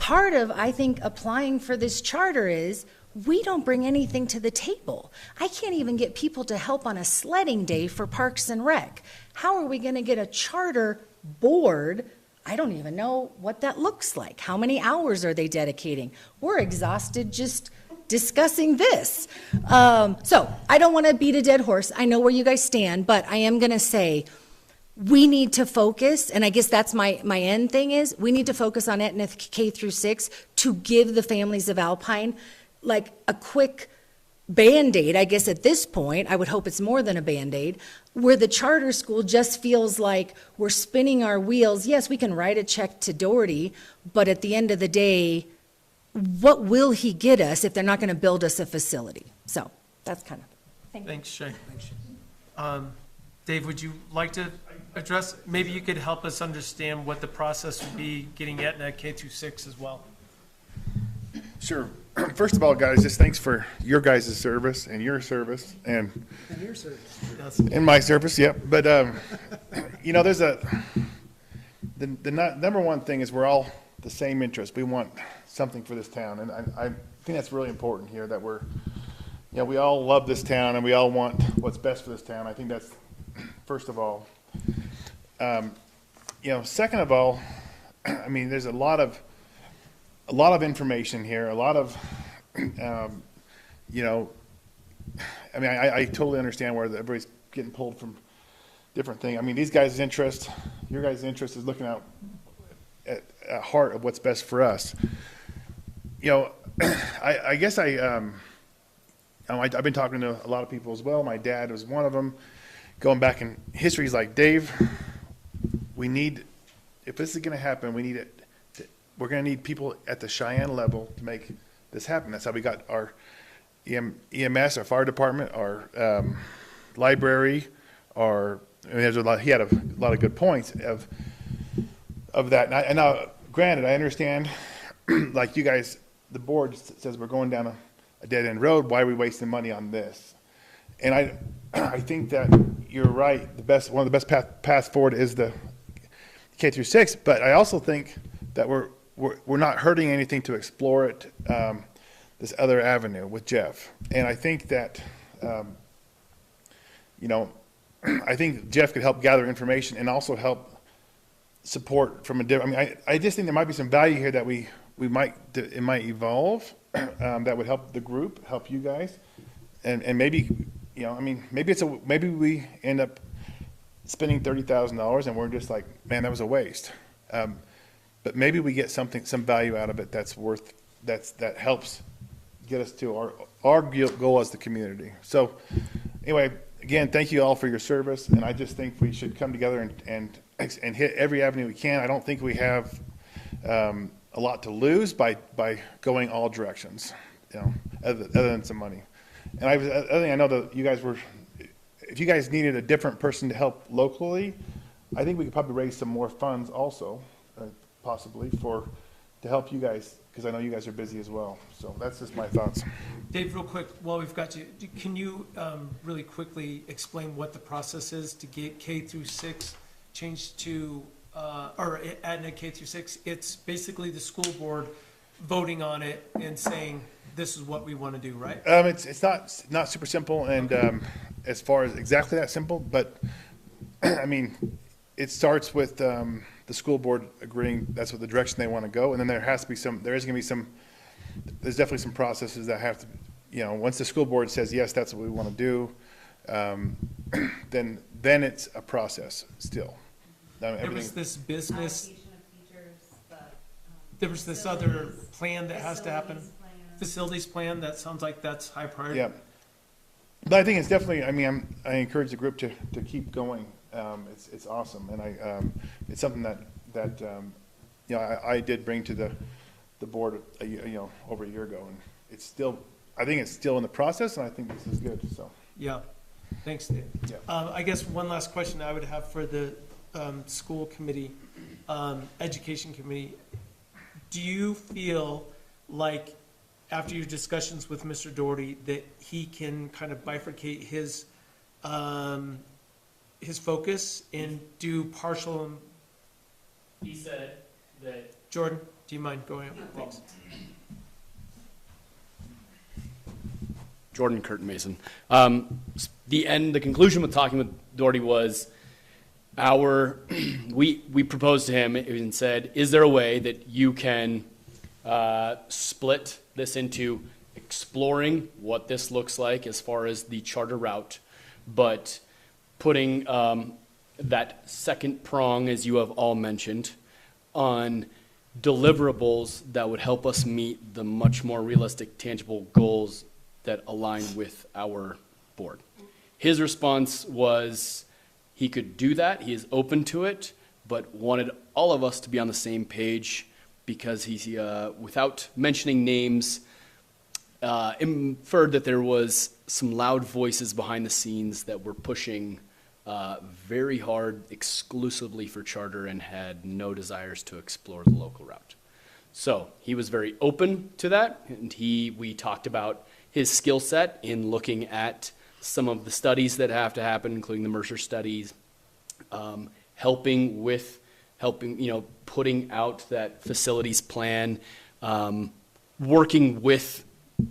part of, I think, applying for this charter is we don't bring anything to the table. I can't even get people to help on a sledding day for Parks and Rec. How are we going to get a charter board? I don't even know what that looks like. How many hours are they dedicating? We're exhausted just discussing this. So I don't want to beat a dead horse. I know where you guys stand, but I am going to say we need to focus, and I guess that's my end thing is, we need to focus on Etna K through 6 to give the families of Alpine like a quick Band-Aid, I guess at this point, I would hope it's more than a Band-Aid, where the charter school just feels like we're spinning our wheels. Yes, we can write a check to Doherty, but at the end of the day, what will he get us if they're not going to build us a facility? So that's kind of. Thanks, Shay. Dave, would you like to address, maybe you could help us understand what the process would be getting Etna K through 6 as well? Sure. First of all, guys, just thanks for your guys' service and your service and in my service, yep. But, you know, there's the number one thing is we're all the same interest. We want something for this town. And I think that's really important here that we're, you know, we all love this town and we all want what's best for this town. I think that's first of all. You know, second of all, I mean, there's a lot of information here, a lot of, you know, I mean, I totally understand where everybody's getting pulled from different things. I mean, these guys' interest, your guys' interest is looking out at heart of what's best for us. You know, I guess I've been talking to a lot of people as well. My dad was one of them. Going back in history, he's like, Dave, we need, if this is going to happen, we need it. We're going to need people at the Cheyenne level to make this happen. That's how we got our EMS, our fire department, our library, our. I mean, there's a lot. He had a lot of good points of that. And now, granted, I understand. Like you guys, the board says we're going down a dead end road. Why are we wasting money on this? And I think that you're right. One of the best paths forward is the K through 6. But I also think that we're not hurting anything to explore it, this other avenue with Jeff. And I think that, you know, I think Jeff could help gather information and also help support from a different. I mean, I just think there might be some value here that it might evolve that would help the group, help you guys, and maybe. You know, I mean, maybe we end up spending $30,000 and we're just like, man, that was a waste. But maybe we get some value out of it that helps get us to our goal as the community. So anyway, again, thank you all for your service. And I just think we should come together and hit every avenue we can. I don't think we have a lot to lose by going all directions, you know, other than some money. And other thing I know that you guys if you guys needed a different person to help locally, I think we could probably raise some more funds also, possibly to help you guys, because I know you guys are busy as well. So that's just my thoughts. Dave, real quick, while we've got you, can you really quickly explain what the process is to get K through 6 changed to, or Etna K through 6? It's basically the school board voting on it and saying, this is what we want to do, right? It's not super simple, and as far as exactly that simple, but I mean, it starts with the school board agreeing that's what the direction they want to go, and then there's definitely some processes that have to, you know, once the school board says yes, that's what we want to do, then it's a process still. There was this business. There was this other plan that has to happen. Facilities plan, that sounds like that's high priority. Yeah. But I think it's definitely, I mean, I encourage the group to keep going. It's awesome. And it's something that you know, I did bring to the board, over a year ago. And it's still, I think it's still in the process, and I think this is good, so. Yeah. Thanks, Dave. Yeah. I guess one last question I would have for the school committee, education committee. Do you feel like after your discussions with Mr. Doherty that he can kind of bifurcate his focus and do partial? He said that. Jordan, Do you mind going? Thanks. Jordan Curtin Mason. The conclusion with talking with Doherty was we proposed to him and said, is there a way that you can split this into exploring what this looks like as far as the charter route, but putting that second prong, as you have all mentioned, on deliverables that would help us meet the much more realistic, tangible goals that align with our board. His response was he could do that, he is open to it, but wanted all of us to be on the same page because he, without mentioning names, inferred that there was some loud voices behind the scenes that were pushing very hard exclusively for charter and had no desires to explore the local route. So he was very open to that, and we talked about his skill set in looking at some of the studies that have to happen, including the Mercer studies, helping, putting out that facilities plan, working with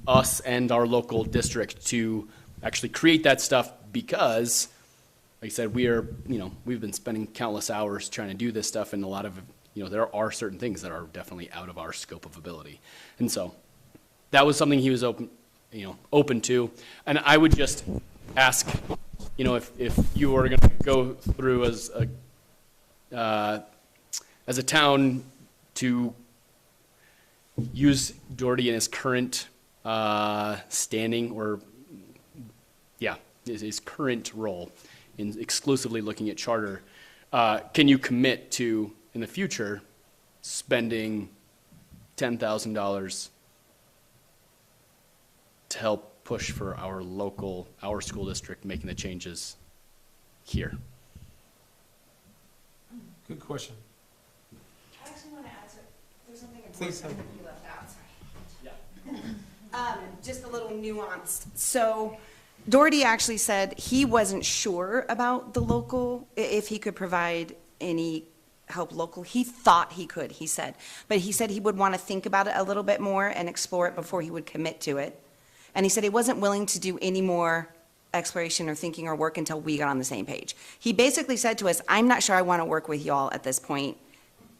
us and our local district to actually create that stuff because, like I said, we've been spending countless hours trying to do this stuff, and a lot of, there are certain things that are definitely out of our scope of ability. And so that was something he was open to. And I would just ask, if you were going to go through as a town to use Doherty in his current standing, or his current role in exclusively looking at charter, can you commit to, in the future, spending $10,000 to help push for our school district making the changes here? Good question. I actually want to answer, there's something Please. important that you left out, sorry. Just a little nuanced. So Doherty actually said he wasn't sure about the local, if he could provide any help local. He thought he could, he said. But he said he would want to think about it a little bit more and explore it before he would commit to it. And he said he wasn't willing to do any more exploration or thinking or work until we got on the same page. He basically said to us, I'm not sure I want to work with y'all at this point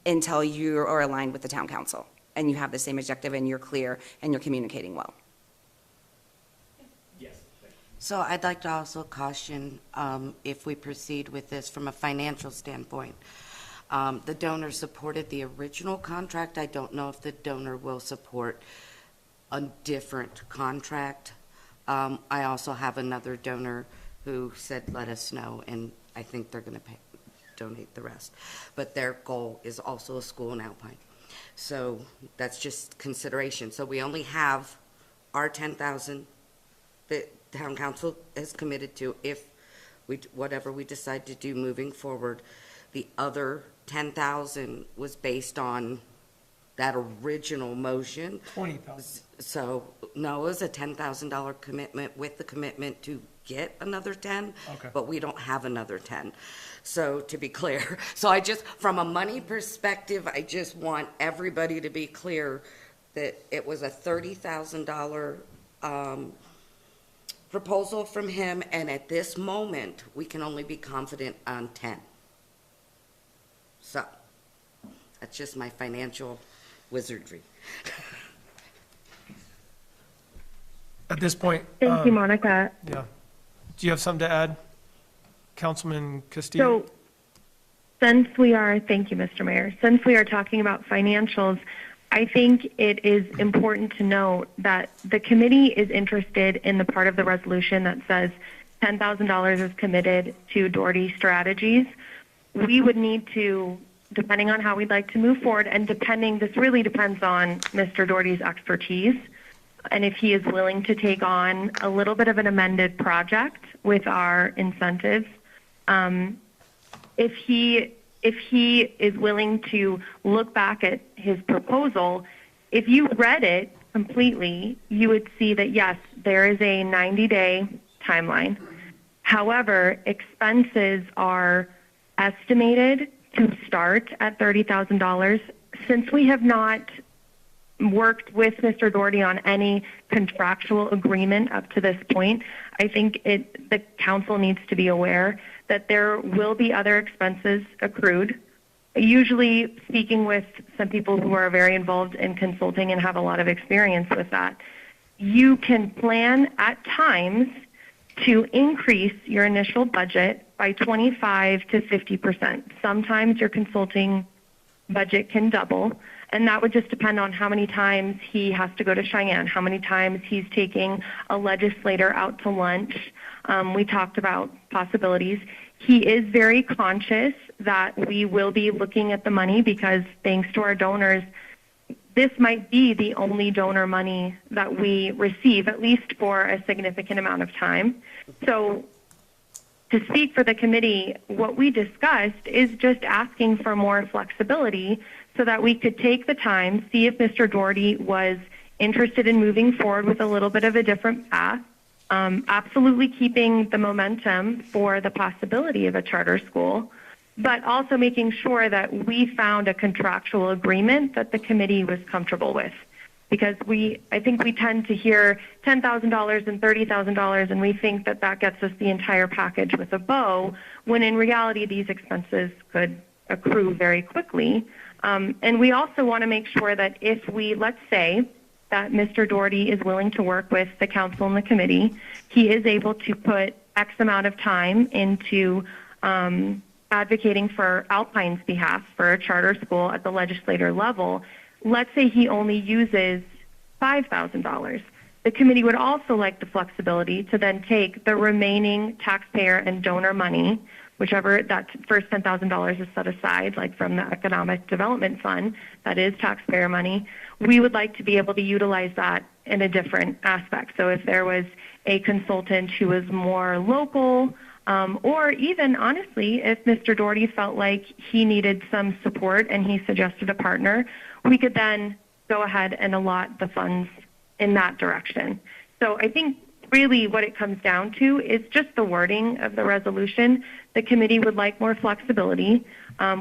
until you are aligned with the town council and you have the same objective and you're clear and you're communicating well. So I'd like to also caution, if we proceed with this from a financial standpoint, the donor supported the original contract. I don't know if the donor will support a different contract. I also have another donor who said, let us know, and I think they're going to donate the rest. But their goal is also a school in Alpine. So that's just consideration. So we only have our 10,000 that town council is committed to whatever we decide to do moving forward. The other 10,000 was based on that original motion. 20,000. So, no, it was a $10,000 commitment with the commitment to get another 10, Okay. but we don't have another 10. So, to be clear, so from a money perspective, I just want everybody to be clear that it was a $30,000 proposal from him, and at this moment, we can only be confident on 10. So, that's just my financial wizardry. At this point. Thank you, Monica. Yeah. Do you have something to add, Councilman Castillo? So, thank you, Mr. Mayor. Since we are talking about financials, I think it is important to note that the committee is interested in the part of the resolution that says $10,000 is committed to Doherty Strategies. We would need to, depending on how we'd like to move forward, and this really depends on Mr. Doherty's expertise, and if he is willing to take on a little bit of an amended project with our incentives. If he is willing to look back at his proposal, if you read it completely, you would see that, yes, there is a 90-day timeline. However, expenses are estimated to start at $30,000, Since we have not worked with Mr. Doherty on any contractual agreement up to this point, I think the council needs to be aware that there will be other expenses accrued. Usually, speaking with some people who are very involved in consulting and have a lot of experience with that, you can plan at times to increase your initial budget by 25 to 50%. Sometimes your consulting budget can double, and that would just depend on how many times he has to go to Cheyenne, how many times he's taking a legislator out to lunch. We talked about possibilities. He is very conscious that we will be looking at the money because thanks to our donors, this might be the only donor money that we receive, at least for a significant amount of time. So to speak for the committee, what we discussed is just asking for more flexibility so that we could take the time, see if Mr. Doherty was interested in moving forward with a little bit of a different path, absolutely keeping the momentum for the possibility of a charter school, but also making sure that we found a contractual agreement that the committee was comfortable with. Because I think we tend to hear $10,000 and $30,000, and we think that that gets us the entire package with a bow, when in reality these expenses could accrue very quickly. And we also want to make sure that if let's say that Mr. Doherty is willing to work with the council and the committee, he is able to put X amount of time into advocating for Alpine's behalf for a charter school at the legislator level. Let's say he only uses $5,000. The committee would also like the flexibility to then take the remaining taxpayer and donor money, whichever that first $10,000 is set aside, like from the Economic Development Fund, that is taxpayer money. We would like to be able to utilize that in a different aspect. So if there was a consultant who was more local, or even, honestly, if Mr. Doherty felt like he needed some support and he suggested a partner, we could then go ahead and allot the funds in that direction. So I think really what it comes down to is just the wording of the resolution. The committee would like more flexibility.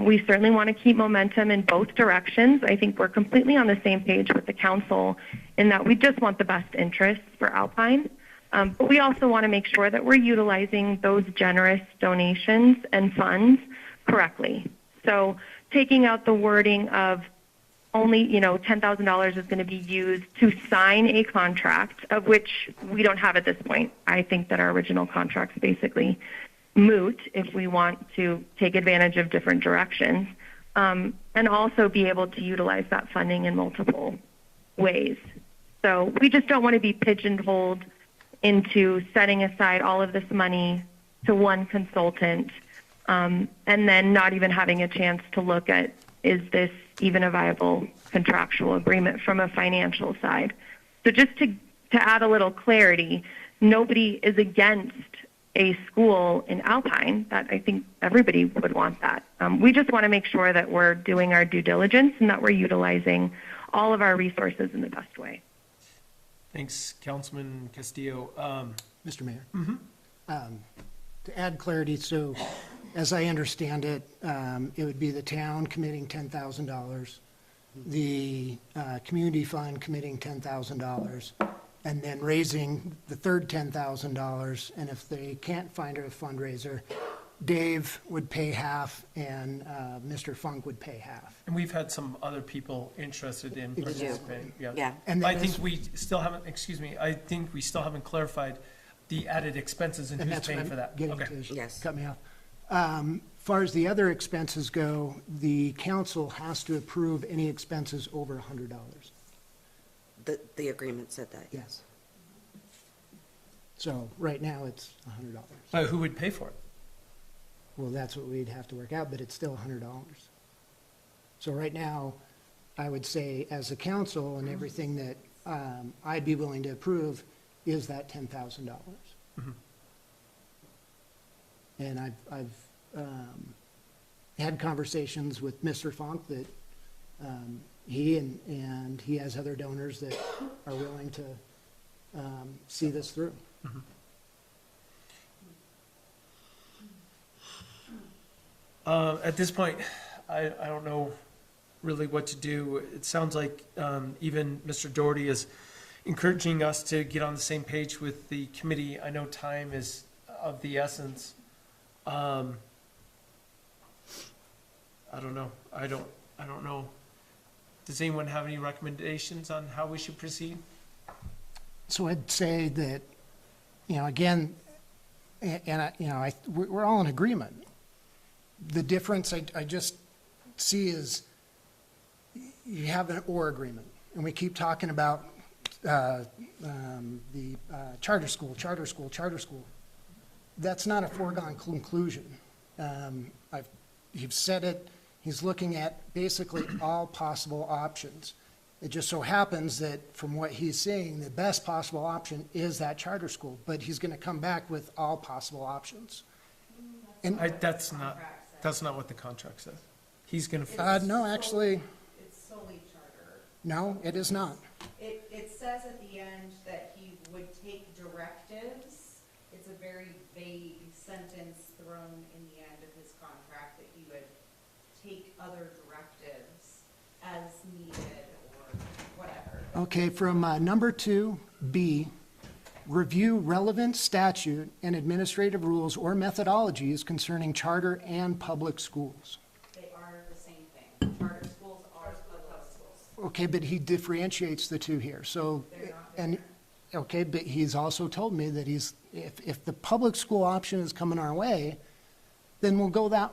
We certainly want to keep momentum in both directions. I think we're completely on the same page with the council in that we just want the best interests for Alpine. But we also want to make sure that we're utilizing those generous donations and funds correctly. So taking out the wording of only, $10,000 is going to be used to sign a contract, of which we don't have at this point. I think that our original contract's basically moot if we want to take advantage of different directions, and also be able to utilize that funding in multiple ways. So we just don't want to be pigeonholed into setting aside all of this money to one consultant, and then not even having a chance to look at, is this even a viable contractual agreement from a financial side? So just to add a little clarity, nobody is against a school in Alpine. That I think everybody would want that. We just want to make sure that we're doing our due diligence and that we're utilizing all of our resources in the best way. Thanks, Councilman Castillo. Mr. Mayor? To add clarity, so as I understand it, it would be the town committing $10,000, the community fund committing $10,000, and then raising the third $10,000. And if they can't find a fundraiser, Dave would pay half and Mr. Funk would pay half. And we've had some other people interested in participating. Yeah. And I then think we still haven't, I think we still haven't clarified the added expenses and who's that's what paying I'm for that. getting Okay. to. Yes. Cut me off. Far as the other expenses go, the council has to approve any expenses over $100. The agreement said that. Yes. So right now it's $100. But who would pay for it? Well, that's what we'd have to work out, but it's still $100. So right now, I would say as a council and everything that I'd be willing to approve is that $10,000. Mhm. And I've had conversations with Mr. Funk that he and he has other donors that are willing to see this through. At this point, I don't know really what to do. It sounds like even Mr. Doherty is encouraging us to get on the same page with the committee. I know time is of the essence. I don't know. I don't know. Does anyone have any recommendations on how we should proceed? So I'd say that, again, we're all in agreement. The difference I just see is you have an or agreement, and we keep talking about the charter school. That's not a foregone conclusion. You've said it. He's looking at basically all possible options. It just so happens that from what he's saying, the best possible option is that charter school, but he's going to come back with all possible options. And That's not what the contract says. He's going to. no, actually, It's solely charter. no, it is not. It says at the end that he would take directives. It's a very vague sentence thrown in the end of his contract that he would take other directives as needed or whatever. Okay, from number 2B, review relevant statute and administrative rules or methodologies concerning charter and public schools. They are the same thing. Charter schools are public schools. Okay, but he differentiates the two here, so, okay, but he's also told me that if the public school option is coming our way, then we'll go that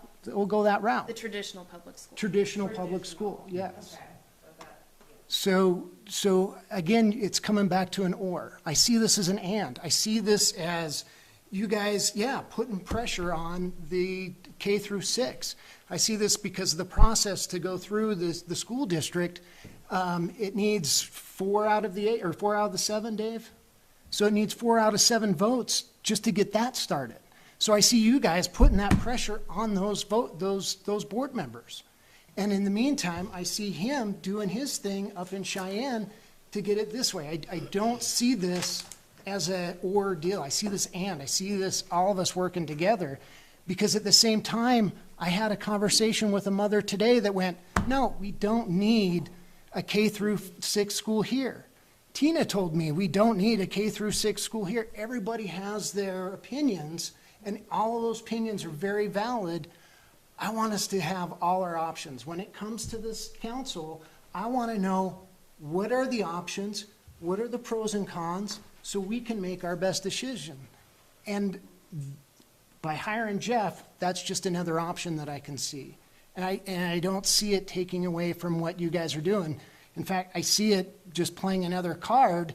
route. The traditional public school. Traditional public school, yes. So again, it's coming back to an or. I see this as an and. I see this as you guys, putting pressure on the K through 6. I see this because of the process to go through the school district. It needs 4 out of the 8 or 4 out of the 7, Dave. So it needs 4 out of 7 votes just to get that started. So I see you guys putting that pressure on those board members. And in the meantime, I see him doing his thing up in Cheyenne to get it this way. I don't see this as a or deal. I see this and. I see this, all of us working together. Because at the same time, I had a conversation with a mother today that went, no, we don't need a K through 6 school here. Tina told me we don't need a K through 6 school here. Everybody has their opinions, and all of those opinions are very valid. I want us to have all our options. When it comes to this council, I want to know what are the options, what are the pros and cons, so we can make our best decision. And by hiring Jeff, that's just another option that I can see. And I don't see it taking away from what you guys are doing. In fact, I see it just playing another card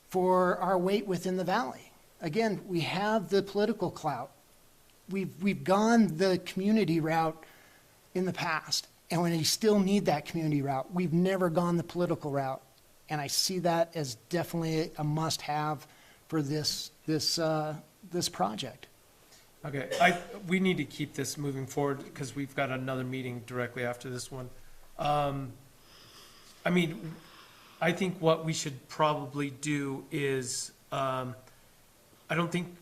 for our weight within the valley. Again, we have the political clout. We've gone the community route in the past, and we still need that community route. We've never gone the political route, and I see that as definitely a must-have for this project. Okay, we need to keep this moving forward because we've got another meeting directly after this one. I mean, I think what we should probably do is, I don't think,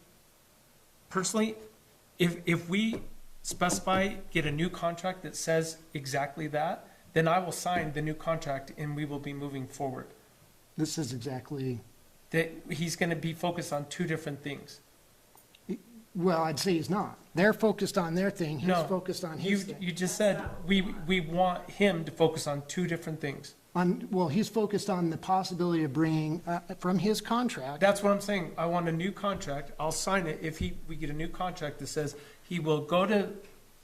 personally, if we specify, get a new contract that says exactly that, then I will sign the new contract and we will be moving forward. This is exactly, That he's gonna be focused on 2 different things. well, I'd say he's not. They're focused on their thing, he's No, focused on his thing. You just said, we want him to focus on 2 different things. Well, he's focused on the possibility of bringing, from his contract, That's what I'm saying. I want a new contract. I'll sign it if we get a new contract that says he will go to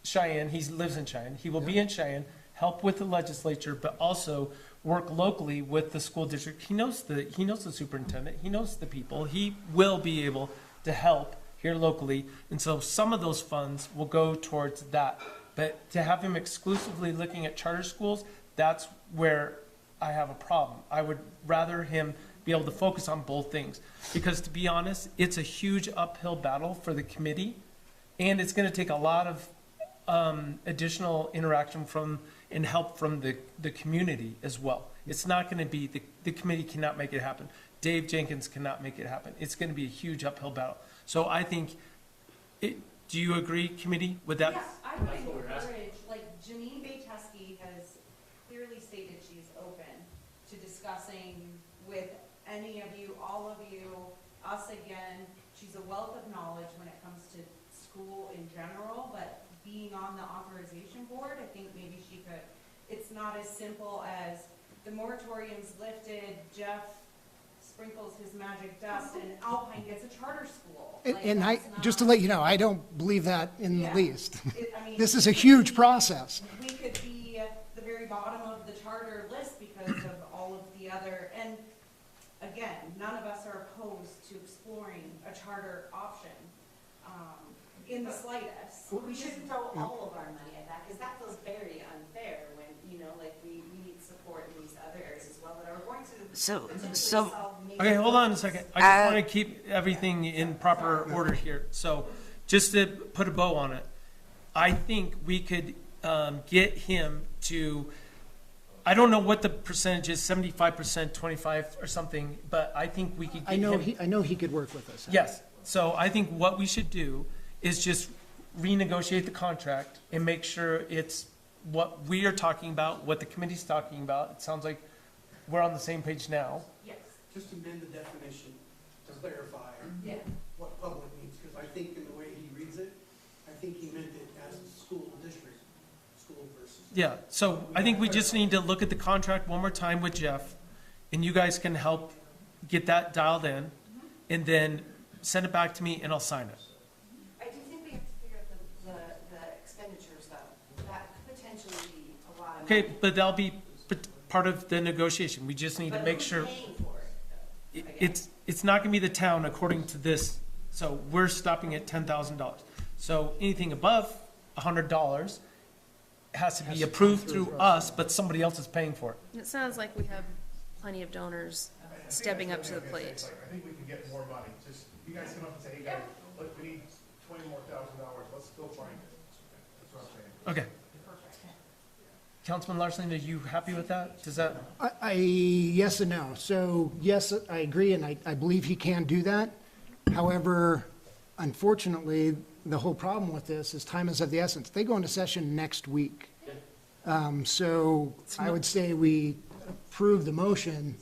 Cheyenne, he lives in Cheyenne, he will be in Cheyenne, help with the legislature, but also work locally with the school district. He knows the superintendent, he knows the people. He will be able to help here locally. And so some of those funds will go towards that. But to have him exclusively looking at charter schools, that's where I have a problem. I would rather him be able to focus on both things. Because to be honest, it's a huge uphill battle for the committee, and it's gonna take a lot of additional interaction from and help from the community as well. It's not gonna be, the committee cannot make it happen. Dave Jenkins cannot make it happen. It's gonna be a huge uphill battle. So I think, do you agree, committee, with that? Yes, I would encourage, like Janine Bayteski has clearly any of you, all of you, us again. She's a wealth of knowledge when it comes to school in general, but being on the authorization board, I think maybe she could, it's not as simple as the moratorium's lifted, Jeff sprinkles his magic dust, and Alpine gets a charter school. Like, And I, that's just to not- let you know, I don't believe that in the Yeah. least. I mean, This is a huge process. we could be at the very bottom of the charter list because of all of the other, and again, none of us are opposed to exploring a charter option, in the slightest. We shouldn't throw all of our money at that, because that feels very unfair when, you know, like, we need support in these other areas as well that are going to So, potentially so, solve major Okay, hold on a second. I just want to keep everything in proper order here. So just to put a bow on it, I think we could get him to, I don't know what the percentage is, 75%, 25 or something, but I think we could get him. I know he could work with us. Yes, so I think what we should do is just renegotiate the contract and make sure it's what we are talking about, what the committee's talking about. It sounds like we're on the same page now. Yes, Just amend the definition to clarify yeah. what public means, because I think in the way he reads it, I think he meant it as a school district, school versus. Yeah, so I think we just need to look at the contract one more time with Jeff, and you guys can help get that dialed in, and then send it back to me and I'll sign it. I do think we have to figure out the expenditures though. That could potentially be a lot of money. Okay, but that'll be part of the negotiation. We just need to But make who's sure. paying for it, though? It's not gonna be the town according to this, so we're stopping at $10,000. So anything above $100 has to be approved through us, but somebody else is paying for it. It sounds like we have plenty of donors stepping up to the plate. I think we can get more money, just, you guys come up and say, hey guys, look, we need $20,000 more, let's go find it. That's what I'm saying. Okay. Councilman Larson, are you happy with that? Does that, Yes and no. So, yes, I agree, and I believe he can do that. However, unfortunately, the whole problem with this is time is of the essence. They go into session next week. So I would say we approve the motion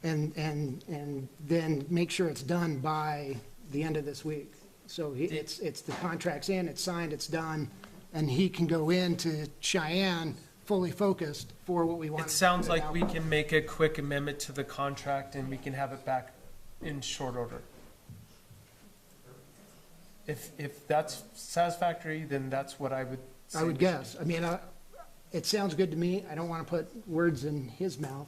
and then make sure it's done by the end of this week. So it's the contract's in, it's signed, it's done, and he can go into Cheyenne fully focused for what we want. it sounds like we can make a quick amendment to the contract and we can have it back in short order. If that's satisfactory, then that's what I would say. I would guess. I mean, it sounds good to me. I don't want to put words in his mouth,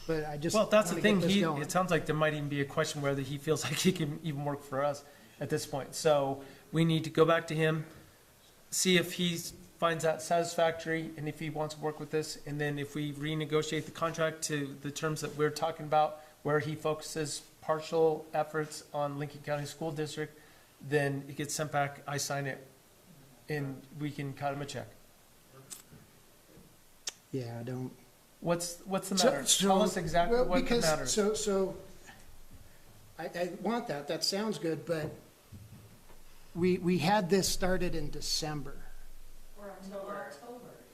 but I just Well, that's the want to thing, get this going. it sounds like there might even be a question whether he feels like he can even work for us at this point. So we need to go back to him, see if he finds that satisfactory, and if he wants to work with this, and then if we renegotiate the contract to the terms that we're talking about, where he focuses partial efforts on Lincoln County School District, then it gets sent back, I sign it, and we can cut him a check. Yeah, I don't. What's the So- matter? so- Tell us exactly well, what because- matters. So, I want that, that sounds good, but we had this started in December. Or October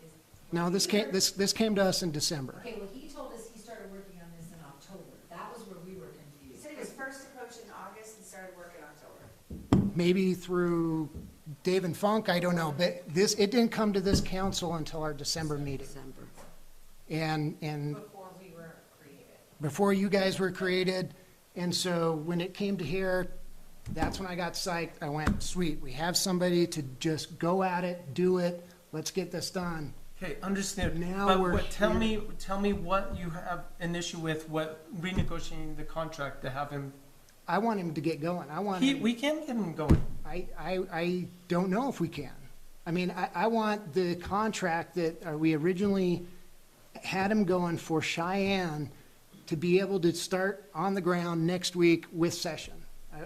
is. No, this came to us in December. Okay, well, he told us he started working on this in October. That was where we were He confused. said he was first approached in August and started work in October. Maybe through Dave and Funk, I don't know, but it didn't come to this council until our December meeting. December. And Before we were created. before you guys were created. And so when it came to here, that's when I got psyched. I went, sweet, we have somebody to just go at it, do it, let's get this done. Okay, understand. Now But we're tell me what you have an issue with, what renegotiating the contract to have him, I want him to get going. I want him, we can get him going. I don't know if we can. I mean, I want the contract that we originally had him going for Cheyenne to be able to start on the ground next week with session.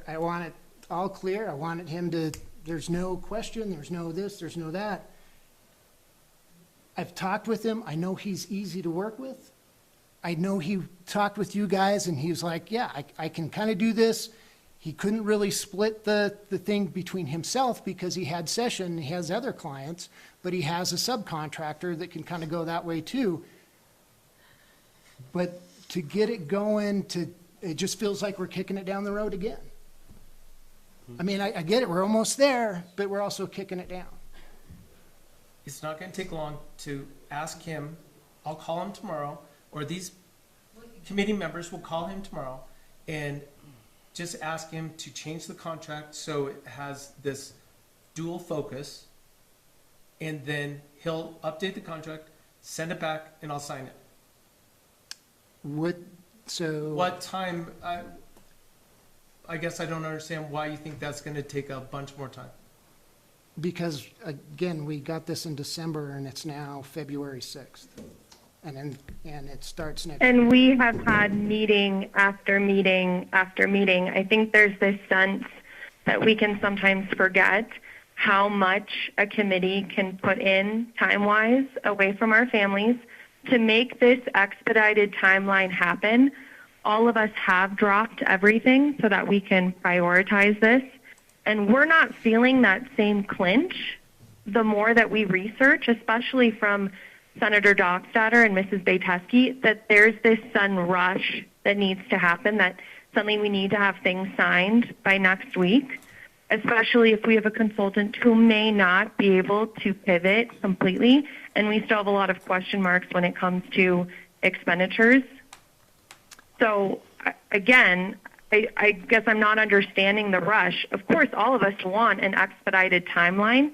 I want it all clear. I wanted him to, there's no question, there's no this, there's no that. I've talked with him. I know he's easy to work with. I know he talked with you guys and he was like, yeah, I can kind of do this. He couldn't really split the thing between himself because he had session, he has other clients, but he has a subcontractor that can kind of go that way too. But to get it going, to it just feels like we're kicking it down the road again. I mean, I get it, we're almost there, but we're also kicking it down. It's not gonna take long to ask him, I'll call him tomorrow, or these committee members will call him tomorrow, and just ask him to change the contract so it has this dual focus, and then he'll update the contract, send it back, and I'll sign it. So. What time, I guess I don't understand why you think that's gonna take a bunch more time. Because, again, we got this in December, and it's now February 6th. And it starts next. And we have had meeting after meeting after meeting. I think there's this sense that we can sometimes forget how much a committee can put in time-wise away from our families to make this expedited timeline happen. All of us have dropped everything so that we can prioritize this. And we're not feeling that same clinch the more that we research, especially from Senator Dockstader and Mrs. Bayteski, that there's this sudden rush that needs to happen, that suddenly we need to have things signed by next week, especially if we have a consultant who may not be able to pivot completely, and we still have a lot of question marks when it comes to expenditures. So, again, I guess I'm not understanding the rush. Of course, all of us want an expedited timeline,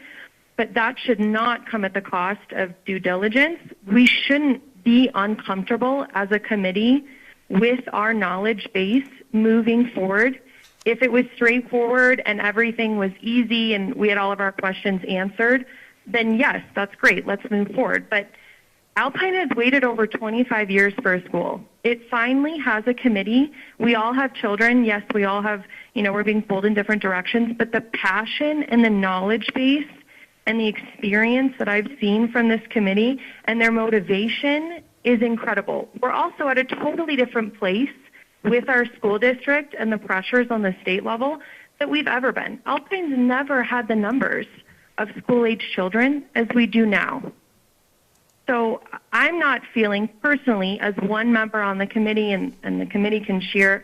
but that should not come at the cost of due diligence. We shouldn't be uncomfortable as a committee with our knowledge base moving forward. If it was straightforward and everything was easy and we had all of our questions answered, then yes, that's great. Let's move forward. But Alpine has waited over 25 years for a school. It finally has a committee. We all have children. Yes, we all have, we're being pulled in different directions, but the passion and the knowledge base and the experience that I've seen from this committee and their motivation is incredible. We're also at a totally different place with our school district and the pressures on the state level that we've ever been. Alpine's never had the numbers of school-age children as we do now. So I'm not feeling personally, as one member on the committee, and the committee can share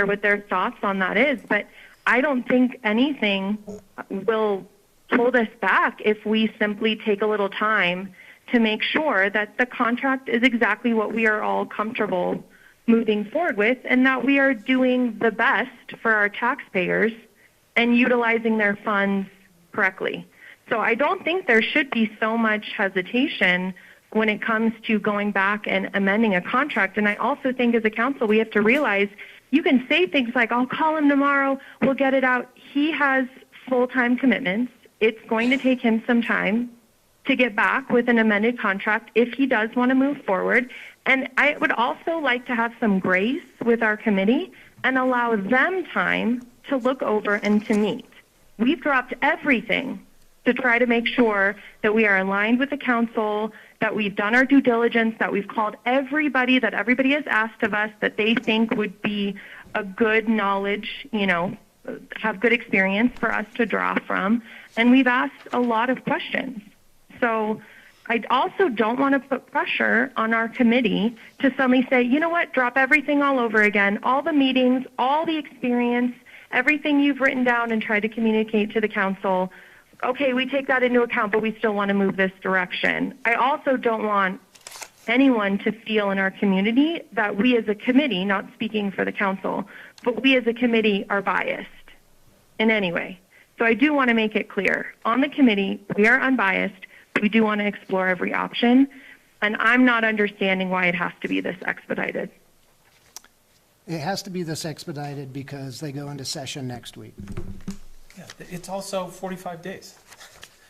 what their thoughts on that is, but I don't think anything will hold us back if we simply take a little time to make sure that the contract is exactly what we are all comfortable moving forward with, and that we are doing the best for our taxpayers and utilizing their funds correctly. So I don't think there should be so much hesitation when it comes to going back and amending a contract. And I also think as a council, we have to realize you can say things like, I'll call him tomorrow, we'll get it out. He has full-time commitments. It's going to take him some time to get back with an amended contract if he does want to move forward. And I would also like to have some grace with our committee and allow them time to look over and to meet. We've dropped everything to try to make sure that we are aligned with the council, that we've done our due diligence, that we've called everybody that everybody has asked of us that they think would be a good knowledge, have good experience for us to draw from. And we've asked a lot of questions. So I also don't want to put pressure on our committee to suddenly say, you know what, drop everything all over again, all the meetings, all the experience, everything you've written down and tried to communicate to the council. Okay, we take that into account, but we still want to move this direction. I also don't want anyone to feel in our community that we as a committee, not speaking for the council, but we as a committee are biased in any way. So I do want to make it clear. On the committee, we are unbiased. We do want to explore every option, and I'm not understanding why it has to be this expedited. It has to be this expedited because they go into session next week. Yeah, it's also 45 days.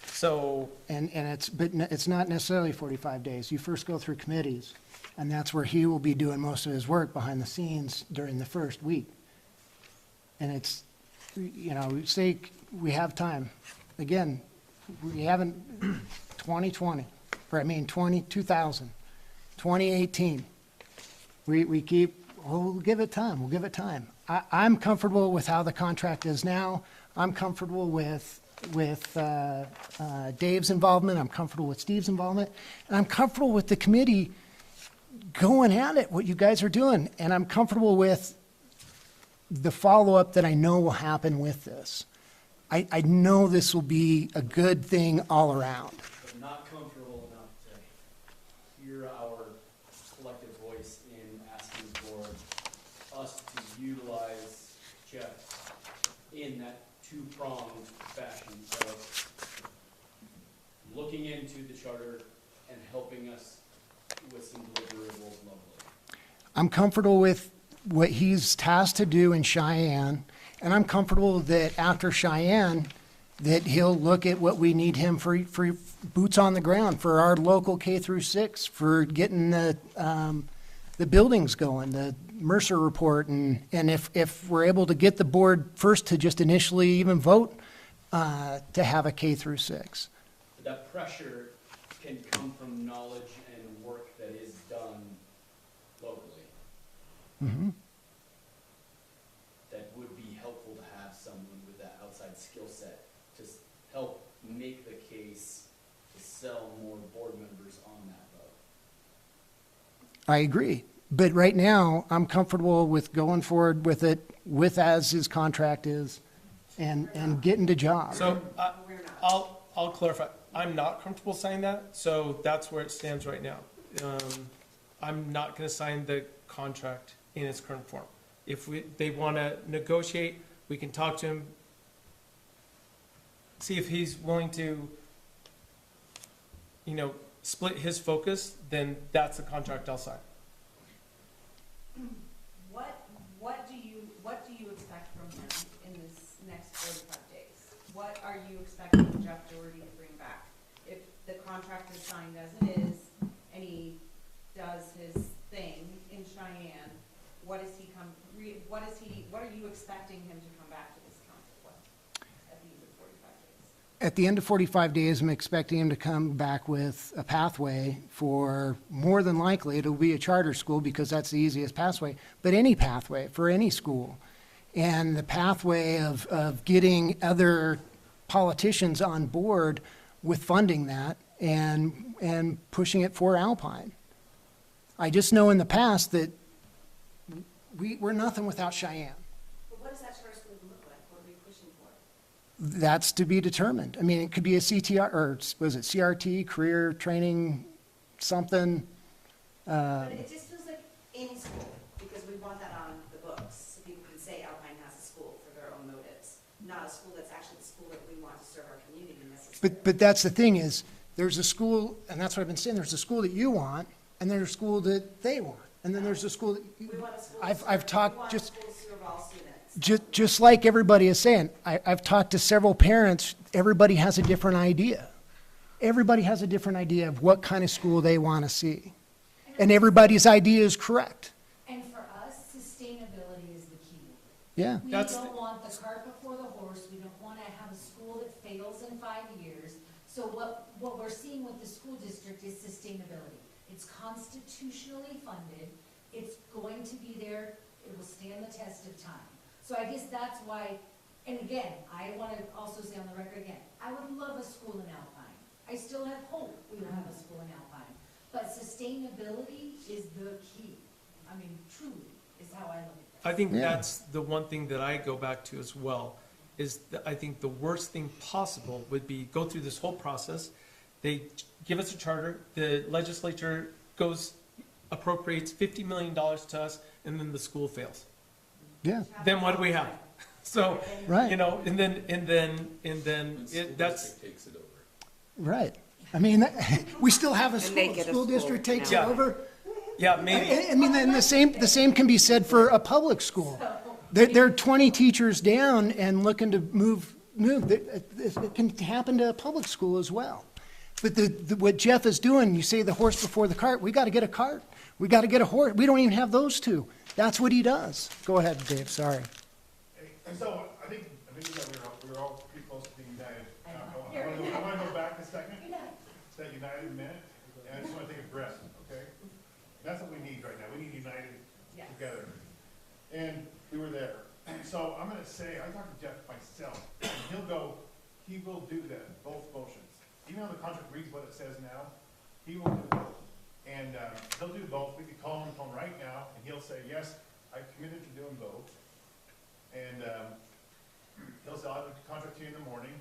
So. But it's not necessarily 45 days. You first go through committees, and that's where he will be doing most of his work behind the scenes during the first week. And it's, say we have time. Again, we haven't, 2020, 2018. We keep, we'll give it time. I'm comfortable with how the contract is now. I'm comfortable with Dave's involvement. I'm comfortable with Steve's involvement. And I'm comfortable with the committee going at it, what you guys are doing. And I'm comfortable with the follow-up that I know will happen with this. I know this will be a good thing all around. But not comfortable enough to hear our collective voice in asking for us to utilize Jeff in that two-pronged fashion of looking into the charter and helping us with some deliverables locally. I'm comfortable with what he's tasked to do in Cheyenne, and I'm comfortable that after Cheyenne, that he'll look at what we need him for boots on the ground, for our local K through 6, for getting the buildings going, the Mercer report, and if we're able to get the board first to just initially even vote to have a K through 6. But that pressure can come from knowledge and work that is done locally. Mm-hmm. That would be helpful to have someone with that outside skill set to help make the case to sell more board members on that vote. I agree. But right now, I'm comfortable with going forward with it, with as his contract is, and getting the job. So I'll clarify. I'm not comfortable signing that, so that's where it stands right now. I'm not going to sign the contract in its current form. If they want to negotiate, we can talk to him, see if he's willing to, split his focus, then that's the contract I'll sign. What do you expect from him in this next 45 days? What are you expecting Jeff Doherty to bring back? If the contract is signed as it is, and he does his thing in Cheyenne, what are you expecting him to come back to this council with at the end of 45 days? At the end of 45 days, I'm expecting him to come back with a pathway for, more than likely, it'll be a charter school because that's the easiest pathway, but any pathway for any school. And the pathway of getting other politicians on board with funding that and pushing it for Alpine. I just know in the past that we're nothing without Cheyenne. But what does that charter school look like? What are we pushing for? That's to be determined. I mean, it could be a CTR, or was it CRT, career training, something. But it just feels like any school, because we want that on the books, so people can say Alpine has a school for their own motives, not a school that's actually the school that we want to serve our community necessarily. But that's the thing is, there's a school, and that's what I've been saying, there's a school that you want, and there's a school that they want. And then there's a school that, We want a school. I've talked just, We want a school to serve all students. just like everybody is saying, I've talked to several parents, everybody has a different idea. Everybody has a different idea of what kind of school they want to see. And everybody's idea is correct. And for us, sustainability is the key. Yeah. We don't want the cart before the horse. We don't want to have a school that fails in 5 years. So what we're seeing with the school district is sustainability. It's constitutionally funded. It's going to be there. It will stand the test of time. So I guess that's why, and again, I want to also say on the record again, I would love a school in Alpine. I still have hope we will have a school in Alpine. But sustainability is the key. I mean, truly, is how I look at that. I think Yeah. that's the one thing that I go back to as well, is that I think the worst thing possible would be go through this whole process. They give us a charter, the legislature appropriates $50 million to us, and then the school fails. Yeah. Then what do we have? So, Right. and then that's, Takes it over. Right. I mean, we still have a they school, get a school school, district takes it yeah. over. yeah, maybe. I mean, then the same can be said for a public school. They're 20 teachers down and looking to move. It can happen to a public school as well. But what Jeff is doing, you say the horse before the cart, we got to get a cart. We got to get a horse. We don't even have those two. That's what he does. Go ahead, Dave, sorry. And so I think we were all pretty close to being united. I want to go back a second, to that united minute, and I just want to take a breath, okay? That's what we need right now. We need united together. And we were there. So I'm going to say, I talked to Jeff myself, and he will do that, both motions. Even though the contract reads what it says now, he will do both. And he'll do both. We could call him on the phone right now, and he'll say, yes, I committed to doing both. And, he'll say, I'll contact you in the morning,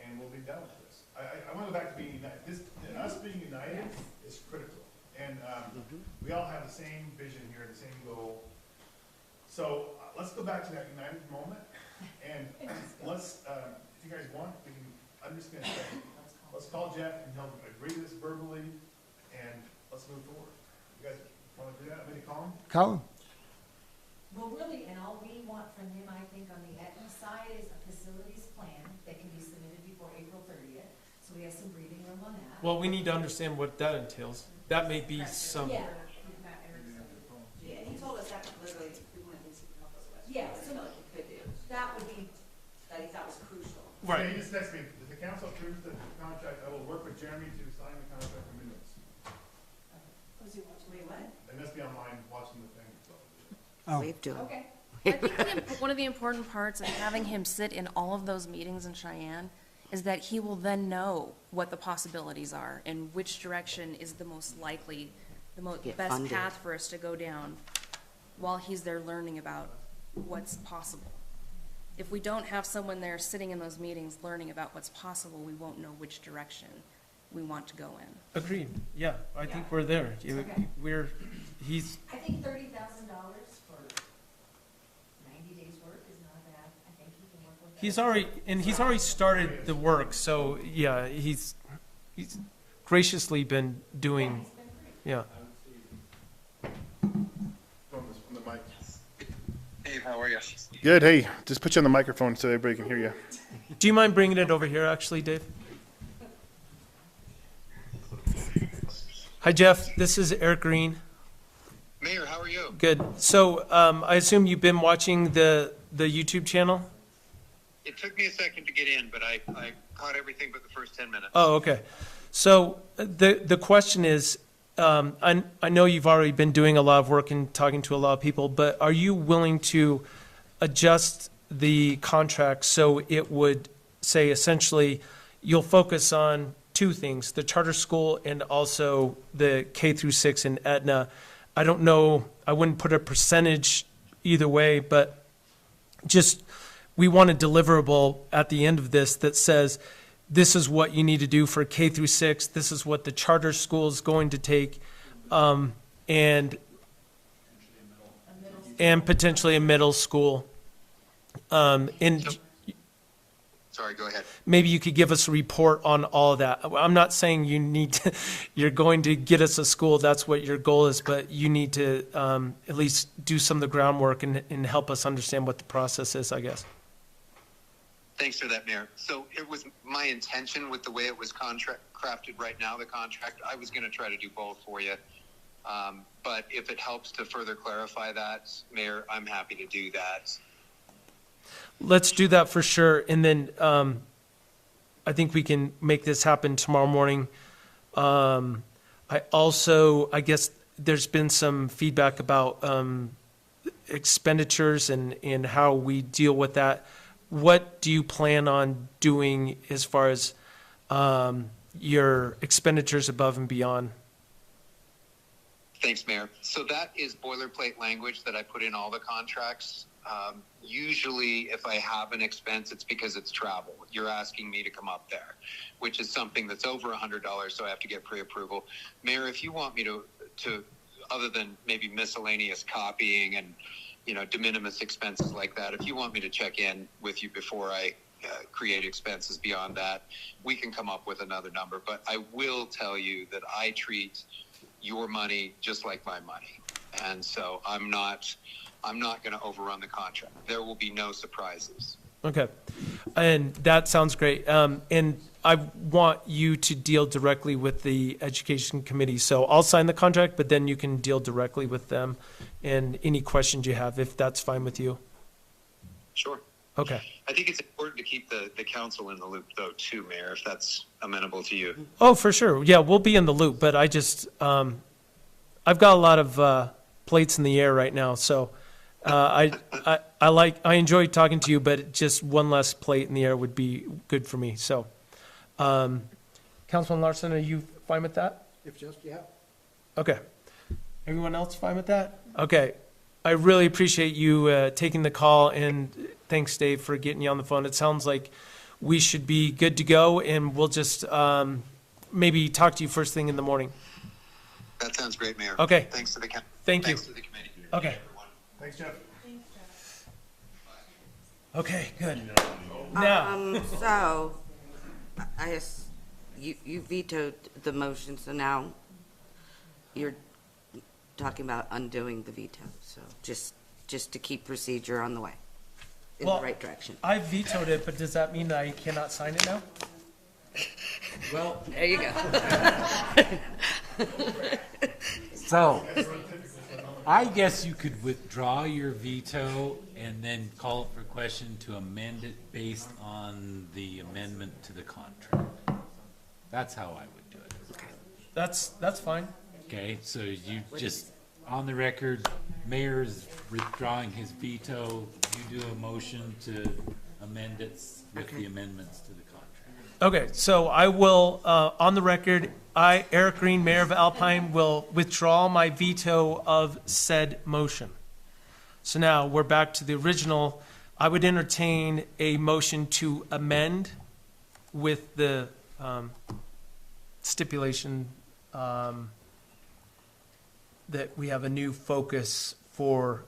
and we'll be done with this. I want to go back to being united. Us being united is critical. And, we all have the same vision here, the same goal. So, let's go back to that united moment, and let's, if you guys want, I'm just gonna say, let's call Jeff, and he'll agree to this verbally, and let's move forward. You guys wanna do that? Maybe call him? Colin? Well, really, and all we want from him, I think, on the Aetna side is a facilities plan that can be submitted before April 30th, so we have some breathing room on that. Well, we need to understand what that entails. That may be some, Yeah. Yeah, he told us that literally, one of the things he could help us with. Yeah, so Like he could do. that would be, That he thought was crucial. Yeah, he just texted me, if the council approves the contract, I will work with Jeremy to sign the contract amendments. Wait, what? They must be online watching the thing. Wave to him. okay. I think one of the important parts of having him sit in all of those meetings in Cheyenne is that he will then know what the possibilities are and which direction is the most likely, the Get best funded. path for us to go down while he's there learning about what's possible. If we don't have someone there sitting in those meetings learning about what's possible, we won't know which direction we want to go in. agreed, yeah, I think we're there. Okay. He's, I think $30,000 for 90 days' work is not bad. I think he can work with that. he's already started the work, so, yeah, he's graciously been doing, yeah. On the mic. Hey, how are you? Good, hey, just put you on the microphone so everybody can hear you. Do you mind bringing it over here, actually, Dave? Hi, Jeff, this is Eric Green. Mayor, how are you? Good. So, I assume you've been watching the YouTube channel? It took me a second to get in, but I caught everything but the first 10 minutes. Oh, okay. So the question is, I know you've already been doing a lot of work and talking to a lot of people, but are you willing to adjust the contract so it would say essentially you'll focus on two things, the charter school and also the K through 6 in Etna? I don't know, I wouldn't put a percentage either way, but just, we want a deliverable at the end of this that says, this is what you need to do for K through 6, this is what the charter school is going to take, and potentially a middle school. And Sorry, go ahead. maybe you could give us a report on all of that. I'm not saying you need to, you're going to get us a school, that's what your goal is, but you need to at least do some of the groundwork and help us understand what the process is, I guess. Thanks for that, Mayor. So it was my intention with the way it was crafted right now, the contract, I was going to try to do both for you. But if it helps to further clarify that, Mayor, I'm happy to do that. Let's do that for sure, and then I think we can make this happen tomorrow morning. I guess there's been some feedback about expenditures and how we deal with that. What do you plan on doing as far as your expenditures above and beyond? Thanks, Mayor. So that is boilerplate language that I put in all the contracts. Usually, if I have an expense, it's because it's travel. You're asking me to come up there, which is something that's over $100, so I have to get pre-approval. Mayor, if you want me to other than maybe miscellaneous copying and, de minimis expenses like that, if you want me to check in with you before I create expenses beyond that, we can come up with another number. But I will tell you that I treat your money just like my money. And so I'm not going to overrun the contract. There will be no surprises. Okay, and that sounds great. And I want you to deal directly with the education committee. So I'll sign the contract, but then you can deal directly with them and any questions you have, if that's fine with you. Sure. Okay. I think it's important to keep the council in the loop, though, too, Mayor, if that's amenable to you. Oh, for sure. Yeah, we'll be in the loop, but I just, I've got a lot of plates in the air right now, so I enjoy talking to you, but just one less plate in the air would be good for me. So, Councilman Larson, are you fine with that? If just, yeah. Okay. Everyone else fine with that? Okay. I really appreciate you taking the call, and thanks, Dave, for getting you on the phone. It sounds like we should be good to go, and we'll just maybe talk to you first thing in the morning. That sounds great, Mayor. Okay. Thanks to the Thank you. Thanks to the committee. Okay. Thanks, Jeff. Okay, good. Now, So, I guess you vetoed the motion, so now you're talking about undoing the veto. So just to keep procedure on the way, in the Well, right direction. I vetoed it, but does that mean that I cannot sign it now? Well, There you go. so, I guess you could withdraw your veto and then call for question to amend it based on the amendment to the contract. That's how I would do it. That's fine. Okay, so you just, on the record, mayor's withdrawing his veto, you do a motion to amend it with the amendments to the contract. Okay, so I will, on the record, I, Eric Green, Mayor of Alpine, will withdraw my veto of said motion. So now we're back to the original. I would entertain a motion to amend with the stipulation that we have a new focus for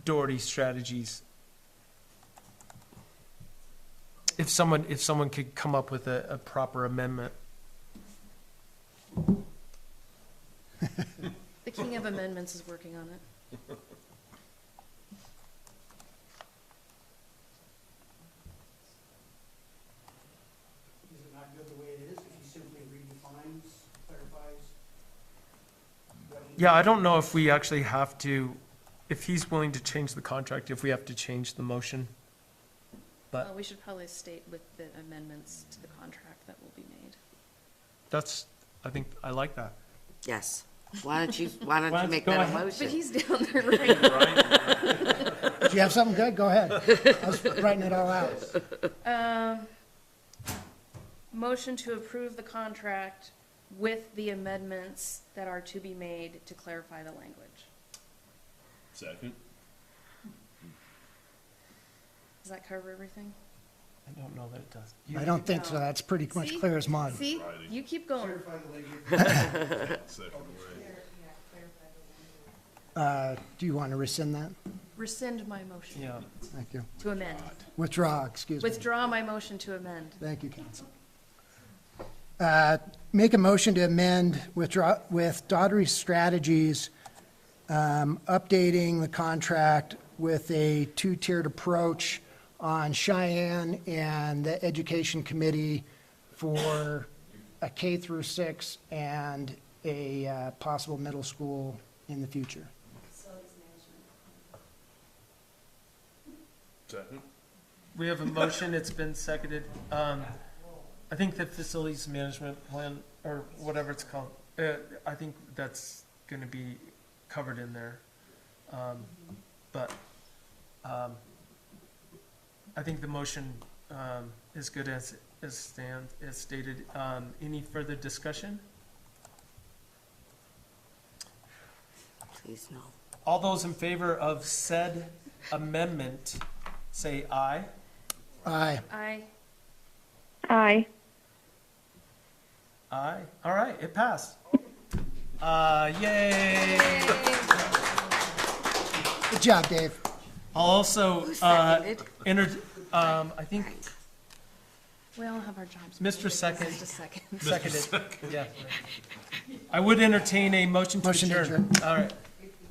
Doherty Strategies. If someone could come up with a proper amendment. The king of amendments is working on it. Is it not good the way it is, if he simply redefines, clarifies? Yeah, I don't know if we actually have to, if he's willing to change the contract, if we have to change the motion. But Well, we should probably state with the amendments to the contract that will be made. that's, I think, I like that. Yes. Why don't you don't make go that a ahead. motion? But he's down there right now. Do you have something good? Go ahead. I was writing it all out. Motion to approve the contract with the amendments that are to be made to clarify the language. Second? Does that cover everything? I don't know that it does. I don't think so. That's pretty much See? clear as mud. See, you keep going. Clarify the language. Second way. Do you want to rescind that? Rescind my motion Yeah. Thank you. to amend. Withdraw, excuse me. Withdraw my motion to amend. Thank you, council. Make a motion to amend with Daugherty Strategies, updating the contract with a two-tiered approach on Cheyenne and the Education Committee for a K through 6 and a possible middle school in the future. Second? We have a motion, it's been seconded. I think the facilities management plan, or whatever it's called, I think that's gonna be covered in there. But I think the motion is good as stated. Any further discussion? Please no. All those in favor of said amendment, say aye. Aye. Aye. Aye. Aye. All right, it passed. Yay! Good job, Dave. I'll also, Who seconded? I think We all have our jobs. Mr. Second Just a second. seconded, yeah. I would entertain a motion to Motion to adjourn. All right.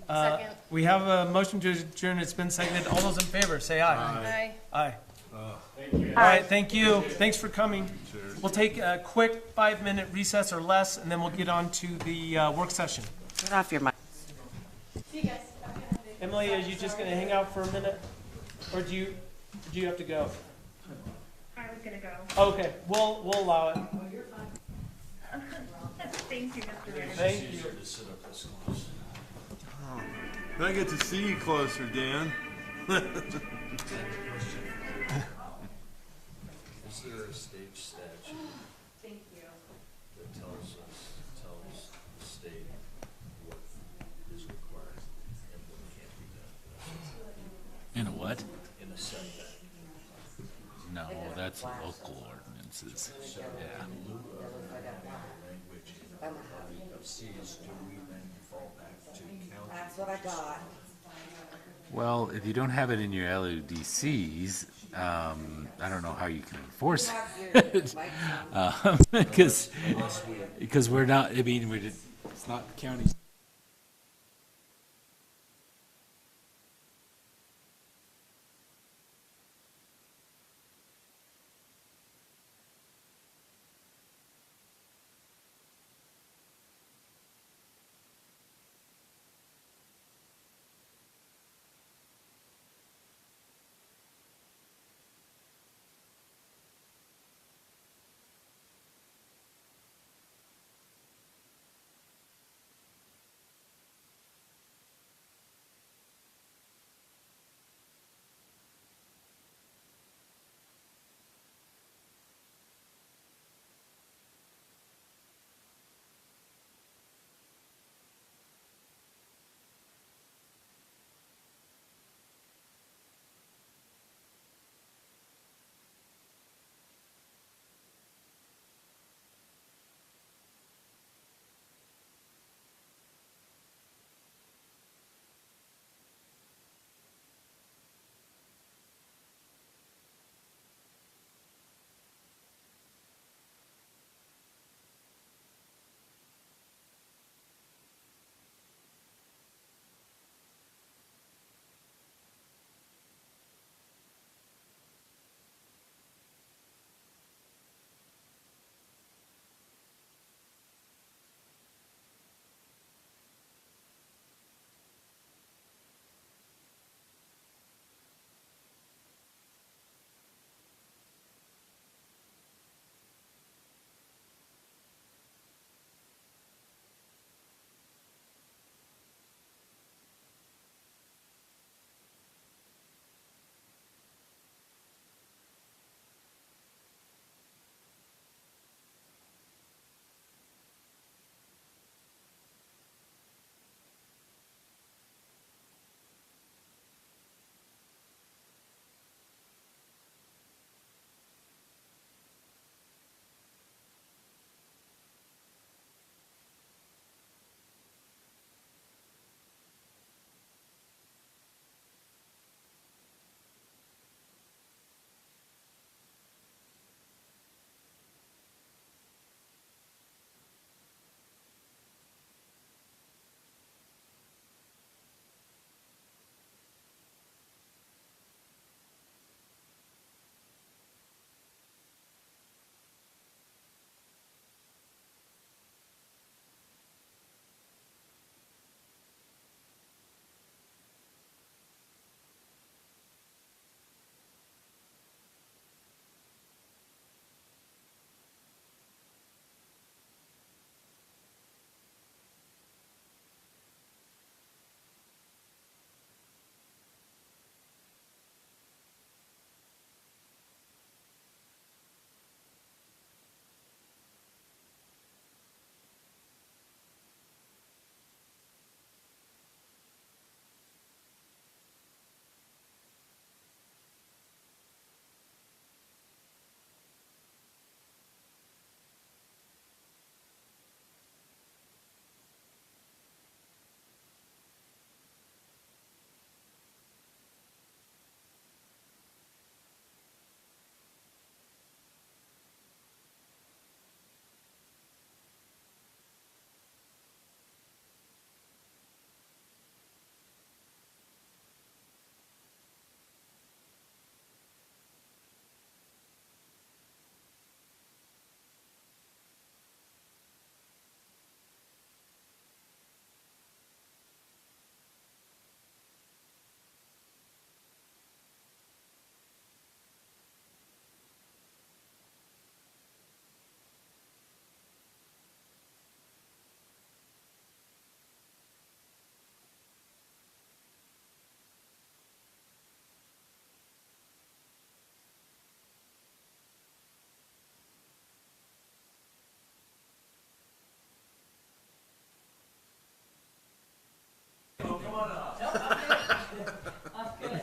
Second. We have a motion to adjourn, it's been seconded. All those in favor, say aye. Aye. Aye. All right, thank you. Thanks for coming. We'll take a quick 5-minute recess or less, and then we'll get on to the work session. Get off your mic. Emily, are you just gonna hang out for a minute? Or do you have to go? I was gonna go. Okay, we'll allow it. Thank you, Mr. Mayor. Thank you. I get to see you closer, Dan. Is there a state statute that tells the state what is required and what can't be gonna say that. No, that's local ordinances, yeah. Language of C's, do we then fall back to county? That's what I got. Well, if you don't have it in your LUDCs, I don't know how you can enforce it. Because we're not, I mean, it's not county.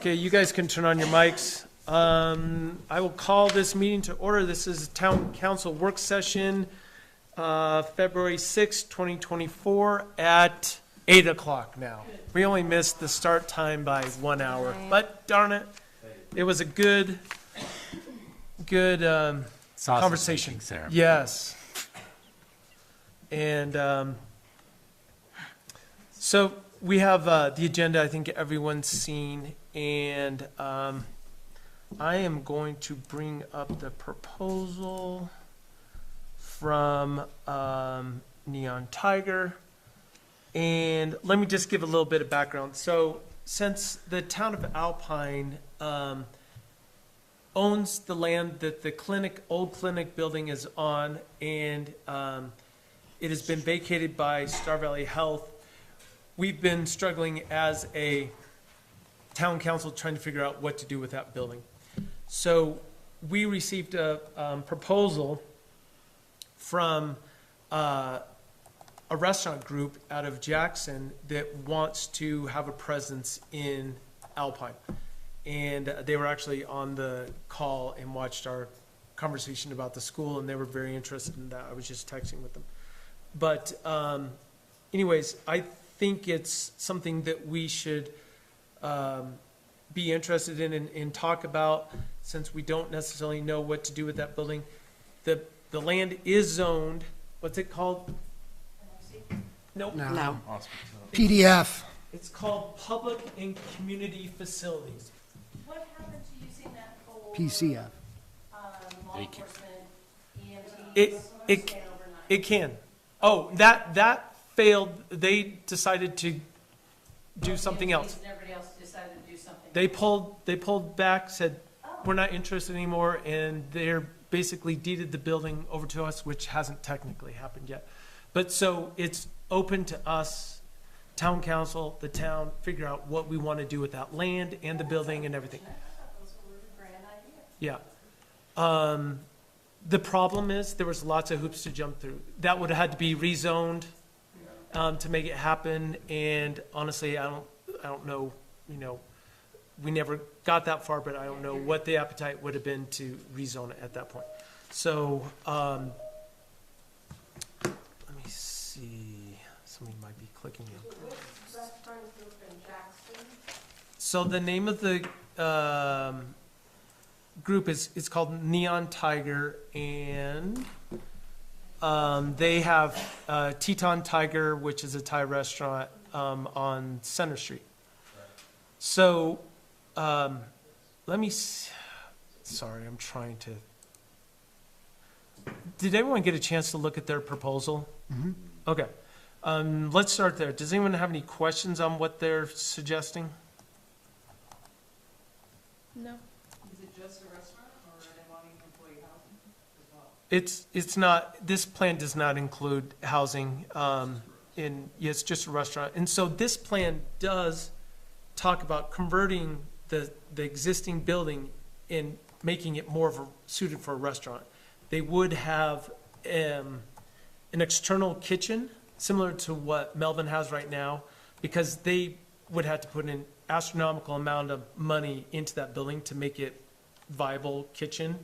Okay, you guys can turn on your mics. I will call this meeting to order. This is Town Council Work Session, February 6, 2024 at 8 o'clock now. We only missed the start time by 1 hour, but darn it, it was a good Sausage conversation. making ceremony. Yes. And so we have the agenda I think everyone's seen, and I am going to bring up the proposal from Neon Tiger. And let me just give a little bit of background. So since the town of Alpine owns the land that the old clinic building is on, and it has been vacated by Star Valley Health, we've been struggling as a town council trying to figure out what to do with that building. So we received a proposal from a restaurant group out of Jackson that wants to have a presence in Alpine. And they were actually on the call and watched our conversation about the school, and they were very interested in that. I was just texting with them. But anyways, I think it's something that we should be interested in and talk about, since we don't necessarily know what to do with that building. The land is zoned, what's it called? Nope. No. PDF. It's called Public and Community Facilities. What happened to using that for, PCF. law Thank you. enforcement, It it can. Oh, that failed. They decided to do something else. And everybody else decided to do something. They pulled back, said, we're not interested anymore, and they're basically deeded the building over to us, which hasn't technically happened yet. But so it's open to us, town council, the town, figure out what we want to do with that land and the building and everything. Those were a grand idea. Yeah. The problem is there was lots of hoops to jump through. That would have had to be rezoned to make it happen. And honestly, I don't know, we never got that far, but I don't know what the appetite would have been to rezone it at that point. So, let me see, somebody might be clicking in. So the name of the, group is called Neon Tiger, and they have Teton Tiger, which is a Thai restaurant on Center Street. So let me sorry, I'm trying to. Did everyone get a chance to look at their proposal? Mhm. Okay, let's start there. Does anyone have any questions on what they're suggesting? No. Is it just a restaurant, or are they wanting employee housing as well? It's not, this plan does not include housing, it's just a restaurant. And so this plan does talk about converting the existing building and making it more suited for a restaurant. They would have an external kitchen, similar to what Melvin has right now, because they would have to put an astronomical amount of money into that building to make it viable kitchen.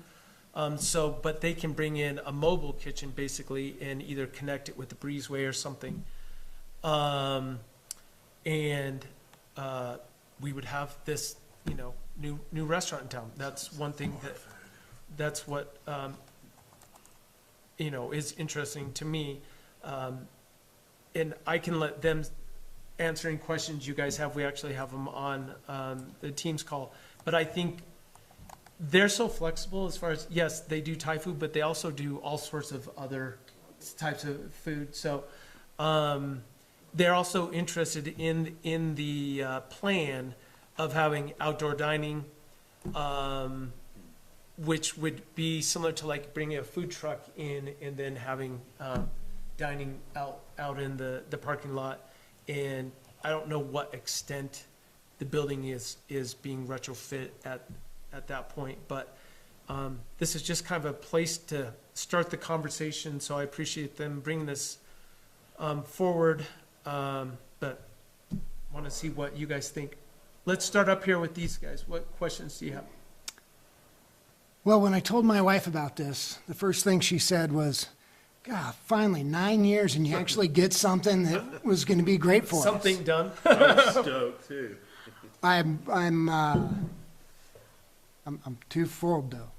But they can bring in a mobile kitchen basically and either connect it with the breezeway or something. We would have this, new restaurant in town. That's one thing that's what, is interesting to me. And I can let them answer any questions you guys have. We actually have them on the Teams call. But I think they're so flexible as far as, yes, they do Thai food, but they also do all sorts of other types of food. So they're also interested in the plan of having outdoor dining, which would be similar to like bringing a food truck in and then having dining out in the parking lot. And I don't know what extent the building is being retrofit at that point, but this is just kind of a place to start the conversation, so I appreciate them bringing this forward, but want to see what you guys think let's start up here with these guys. What questions do you have? Well, when I told my wife about this, the first thing she said was, God, finally 9 years and you actually get something that was going to be great for us. Something done? I'm stoked too. I'm too full though.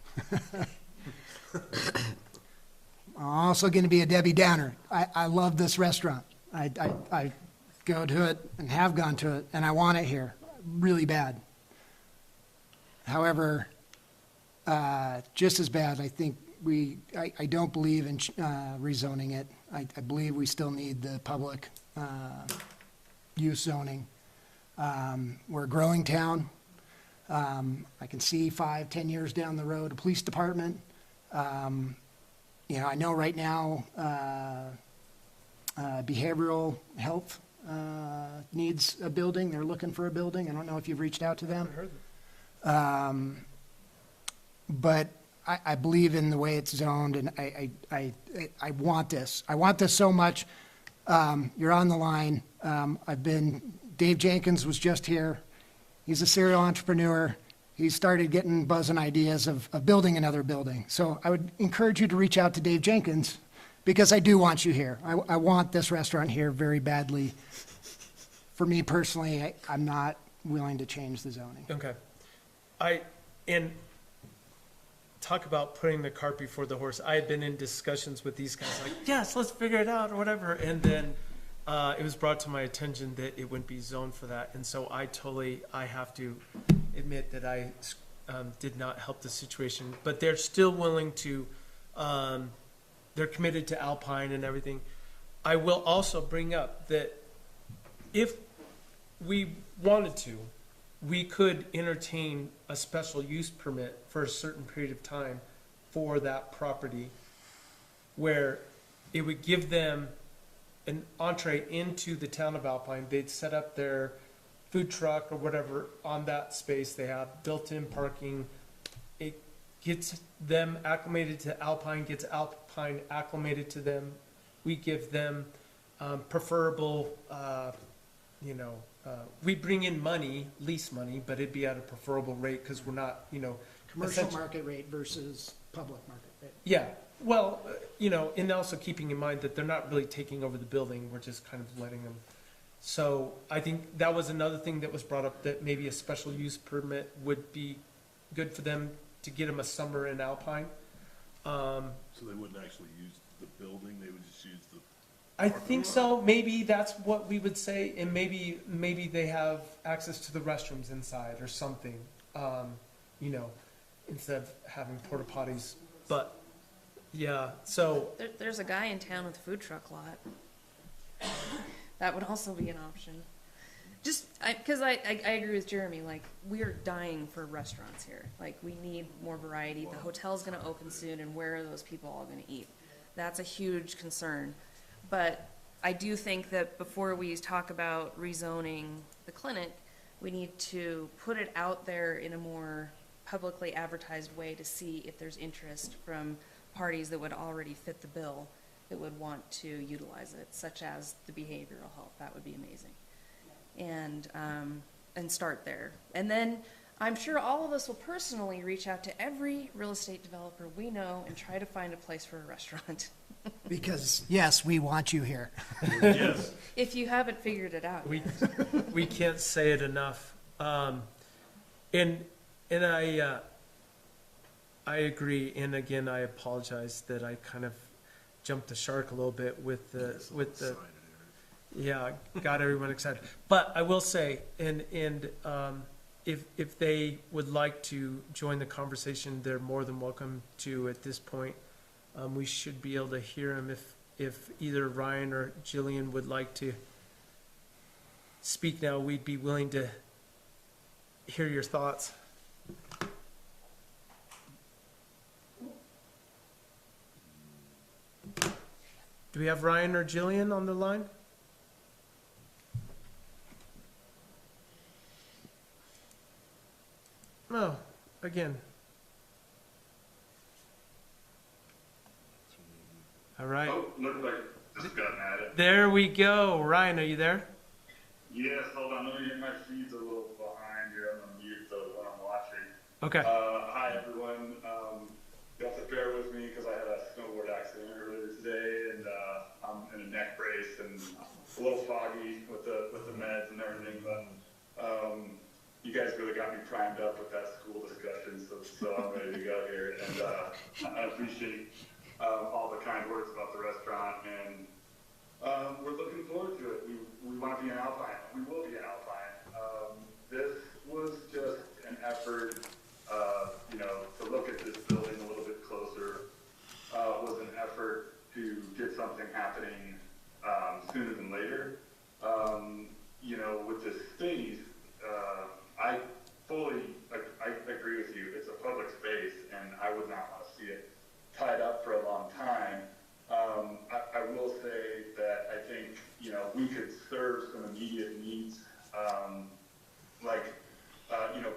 I'm also going to be a Debbie Downer. I love this restaurant. I go to it and have gone to it, and I want it here really bad. However, just as bad, I think I don't believe in rezoning it. I believe we still need the public use zoning. We're a growing town. I can see 5-10 years down the road, a police department. I know right now behavioral health needs a building. They're looking for a building. I don't know if you've reached out to them. But I believe in the way it's zoned, and I want this. I want this so much. You're on the line. Dave Jenkins was just here. He's a serial entrepreneur. He started getting buzzing ideas of building another building. So I would encourage you to reach out to Dave Jenkins, because I do want you here. I want this restaurant here very badly. For me personally, I'm not willing to change the zoning. Okay. And talk about putting the cart before the horse. I had been in discussions with these guys, like, yes, let's figure it out or whatever. And then it was brought to my attention that it wouldn't be zoned for that. And so I have to admit that I did not help the situation. But they're still willing to, they're committed to Alpine and everything. I will also bring up that if we wanted to, we could entertain a special use permit for a certain period of time for that property, where it would give them an entree into the town of Alpine. They'd set up their food truck or whatever on that space. They have built-in parking. It gets them acclimated to Alpine, gets Alpine acclimated to them. We give them preferable, we bring in money, lease money, but it'd be at a preferable rate because we're not, Commercial market rate versus public market rate. Yeah, well, and also keeping in mind that they're not really taking over the building, we're just kind of letting them. So I think that was another thing that was brought up, that maybe a special use permit would be good for them to get them a summer in Alpine. So they wouldn't actually use the building, they would just use the. I think so, maybe that's what we would say, and maybe they have access to the restrooms inside or something, instead of having porta potties, but, yeah, so. There's a guy in town with a food truck lot. That would also be an option. Just, because I agree with Jeremy, like, we're dying for restaurants here. Like, we need more variety. The hotel's gonna open soon, and where are those people all gonna eat? That's a huge concern. But I do think that before we talk about rezoning the clinic, we need to put it out there in a more publicly advertised way to see if there's interest from parties that would already fit the bill, that would want to utilize it, such as the behavioral health. That would be amazing. And start there. And then I'm sure all of us will personally reach out to every real estate developer we know and try to find a place for a restaurant. Because, yes, we want you here. Yes. If you haven't figured it out yet. We can't say it enough. And I agree, and again, I apologize that I kind of jumped the shark a little bit with the yeah, got everyone excited. But I will say, and if they would like to join the conversation, they're more than welcome to at this point. We should be able to hear them if either Ryan or Jillian would like to speak now. We'd be willing to hear your thoughts. Do we have Ryan or Jillian on the line? No, again. All right. Oh, looks like just got added. There we go. Ryan, are you there? Yes, hold on. Let me get my feeds a little behind. Okay. Hi, everyone. You have to bear with me because I had a snowboard accident earlier today, and I'm in a neck brace and a little foggy with the meds and everything. But you guys really got me primed up with that school discussion, so I'm ready to go here. And I appreciate all the kind words about the restaurant, and we're looking forward to it. We want to be an Alpine. We will be an Alpine. This was just an effort, to look at this building a little bit closer. Was an effort to get something happening sooner than later. With this space, I agree with you. It's a public space, and I would not want to see it tied up for a long time. I will say that I think, we could serve some immediate needs,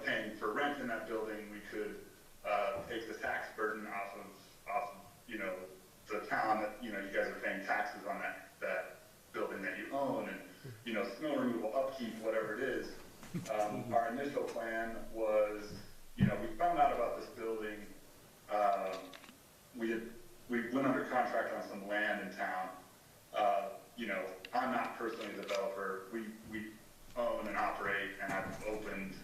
paying for rent in that building. We could take the tax burden off of the town that, you guys are paying taxes on that building that you own, and, snow removal, upkeep, whatever it is. Our initial plan was, we found out about this building. We went under contract on some land in town. I'm not personally a developer. We own and operate, and I've opened,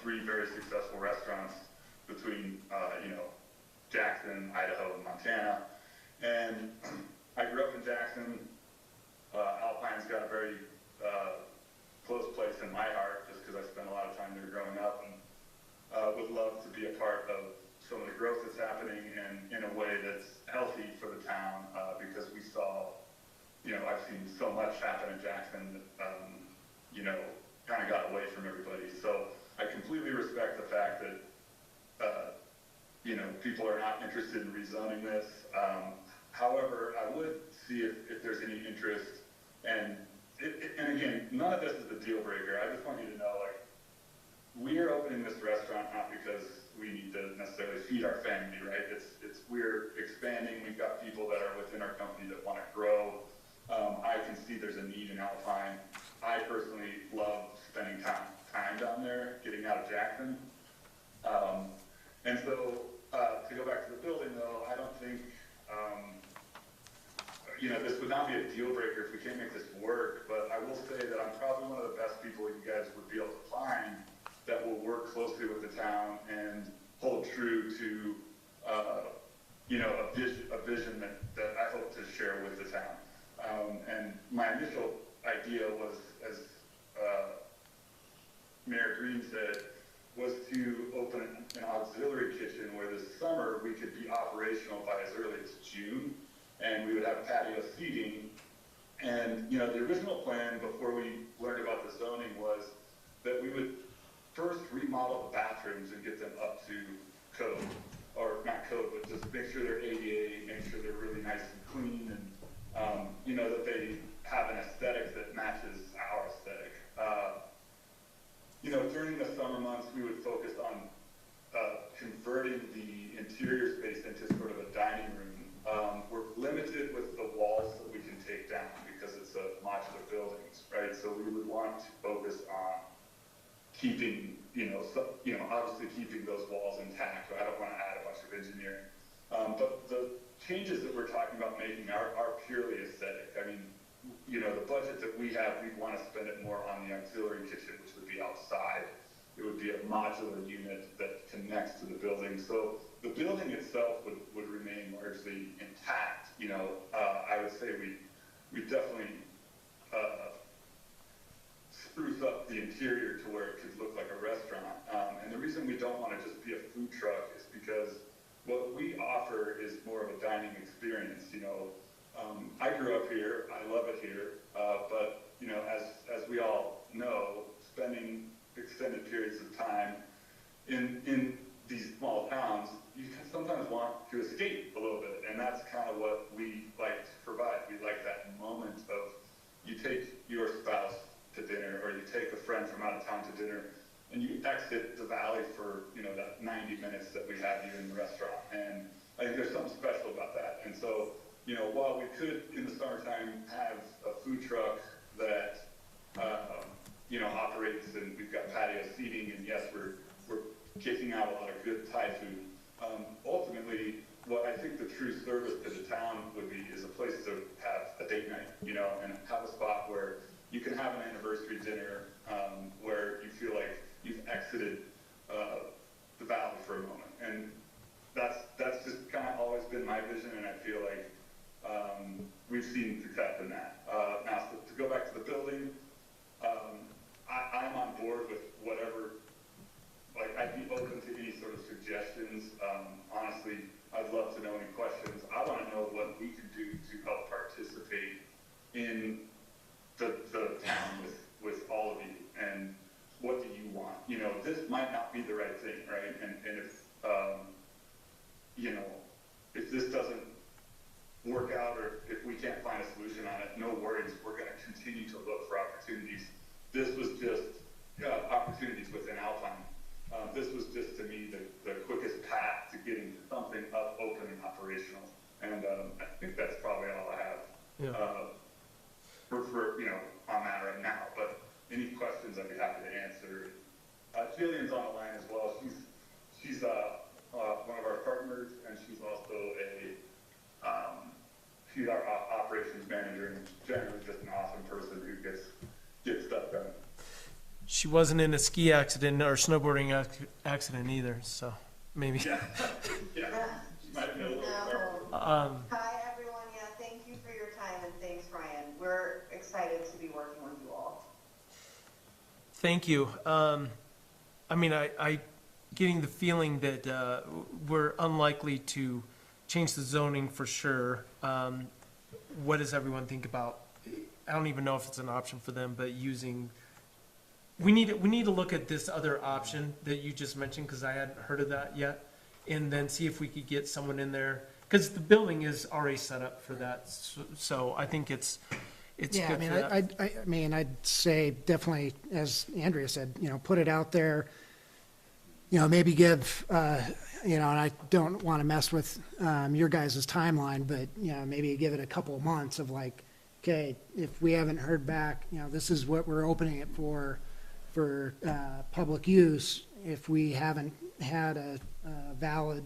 3 very successful restaurants between, Jackson, Idaho, and Montana. And I grew up in Jackson. Alpine's got a very close place in my heart, just because I spent a lot of time there growing up, and would love to be a part of some of the growth that's happening, and in a way that's healthy for the town, because we saw, I've seen so much happen in Jackson that, kind of got away from everybody. So I completely respect the fact that, people are not interested in rezoning this. However, I would see if there's any interest, and again, none of this is a deal breaker. I just want you to know, we are opening this restaurant not because we need to necessarily feed our family, right? We're expanding. We've got people that are within our company that want to grow. I can see there's a need in Alpine. I personally love spending time down there, getting out of Jackson. And so, to go back to the building though, I don't think, this would not be a deal breaker if we can't make this work, but I will say that I'm probably one of the best people you guys would be able to find that will work closely with the town and hold true to, a vision that I hope to share with the town. And my initial idea was, as Mayor Green said, was to open an auxiliary kitchen where this summer we could be operational by as early as June, and we would have patio seating. And, the original plan before we learned about the zoning was that we would first remodel the bathrooms and get them up to code, or not code, but just make sure they're ADA, make sure they're really nice and clean, and, that they have an aesthetic that matches our aesthetic. During the summer months, we would focus on converting the interior space into sort of a dining room. We're limited with the walls that we can take down because it's a modular buildings, right? So we would want to focus on keeping, obviously keeping those walls intact. I don't want to add a bunch of engineering. But the changes that we're talking about making are purely aesthetic. I mean, the budget that we have, we'd want to spend it more on the auxiliary kitchen, which would be outside. It would be a modular unit that connects to the building. So the building itself would remain largely intact. I would say we definitely spruce up the interior to where it could look like a restaurant. And the reason we don't want to just be a food truck is because what we offer is more of a dining experience. I grew up here, I love it here, but as we all know, spending extended periods of time in these small towns, you can sometimes want to escape a little bit, and that's kind of what we like to provide. We like that moment of you take your spouse to dinner, or you take a friend from out of town to dinner, and you exit the valley for that 90 minutes that we have you in the restaurant. And I think there's something special about that. And so, while we could in the summertime have a food truck that operates, and we've got patio seating, and yes, we're kicking out a lot of good Thai food. Ultimately, what I think the true service to the town would be is a place to have a date night, you know, and have a spot where you can have an anniversary dinner, where you feel like you've exited the valley for a moment. And that's just kind of always been my vision, and I feel like we've seen success in that. Now, to go back to the building, I'm on board with whatever. Like, I'd be open to any sort of suggestions. Honestly, I'd love to know any questions. I want to know what we can do to help participate in the town with all of you, and what do you want? You know, this might not be the right thing, right? And if, you know, if this doesn't work out, or if we can't find a solution on it, no worries. We're going to continue to look for opportunities. This was just opportunities within Alpine. This was just, to me, the quickest path to getting something up, open, and operational. And I think that's probably all I have for, you know, on that right now. But any questions, I'd be happy to answer. Jillian's on the line as well. She's one of our partners, and she's also she's our operations manager, and generally just an awesome person who gets stuff done. She wasn't in a ski accident or snowboarding accident either, so maybe. Yeah. Yeah. She might be a little Hi, everyone. Yeah, thank you for your time, and thanks, Ryan. We're excited to be working with you all. Thank you. I mean, I getting the feeling that we're unlikely to change the zoning for sure. What does everyone think about? I don't even know if it's an option for them, but using. We need to look at this other option that you just mentioned, because I hadn't heard of that yet, and then see if we could get someone in there, because the building is already set up for that. So I think it's Yeah, good I mean, for that. I mean, I'd say definitely, as Andrea said, you know, put it out there. You know, maybe give, you know, and I don't want to mess with your guys' timeline, but, you know, maybe give it a couple of months of like, okay, if we haven't heard back, you know, this is what we're opening it for public use. If we haven't had a valid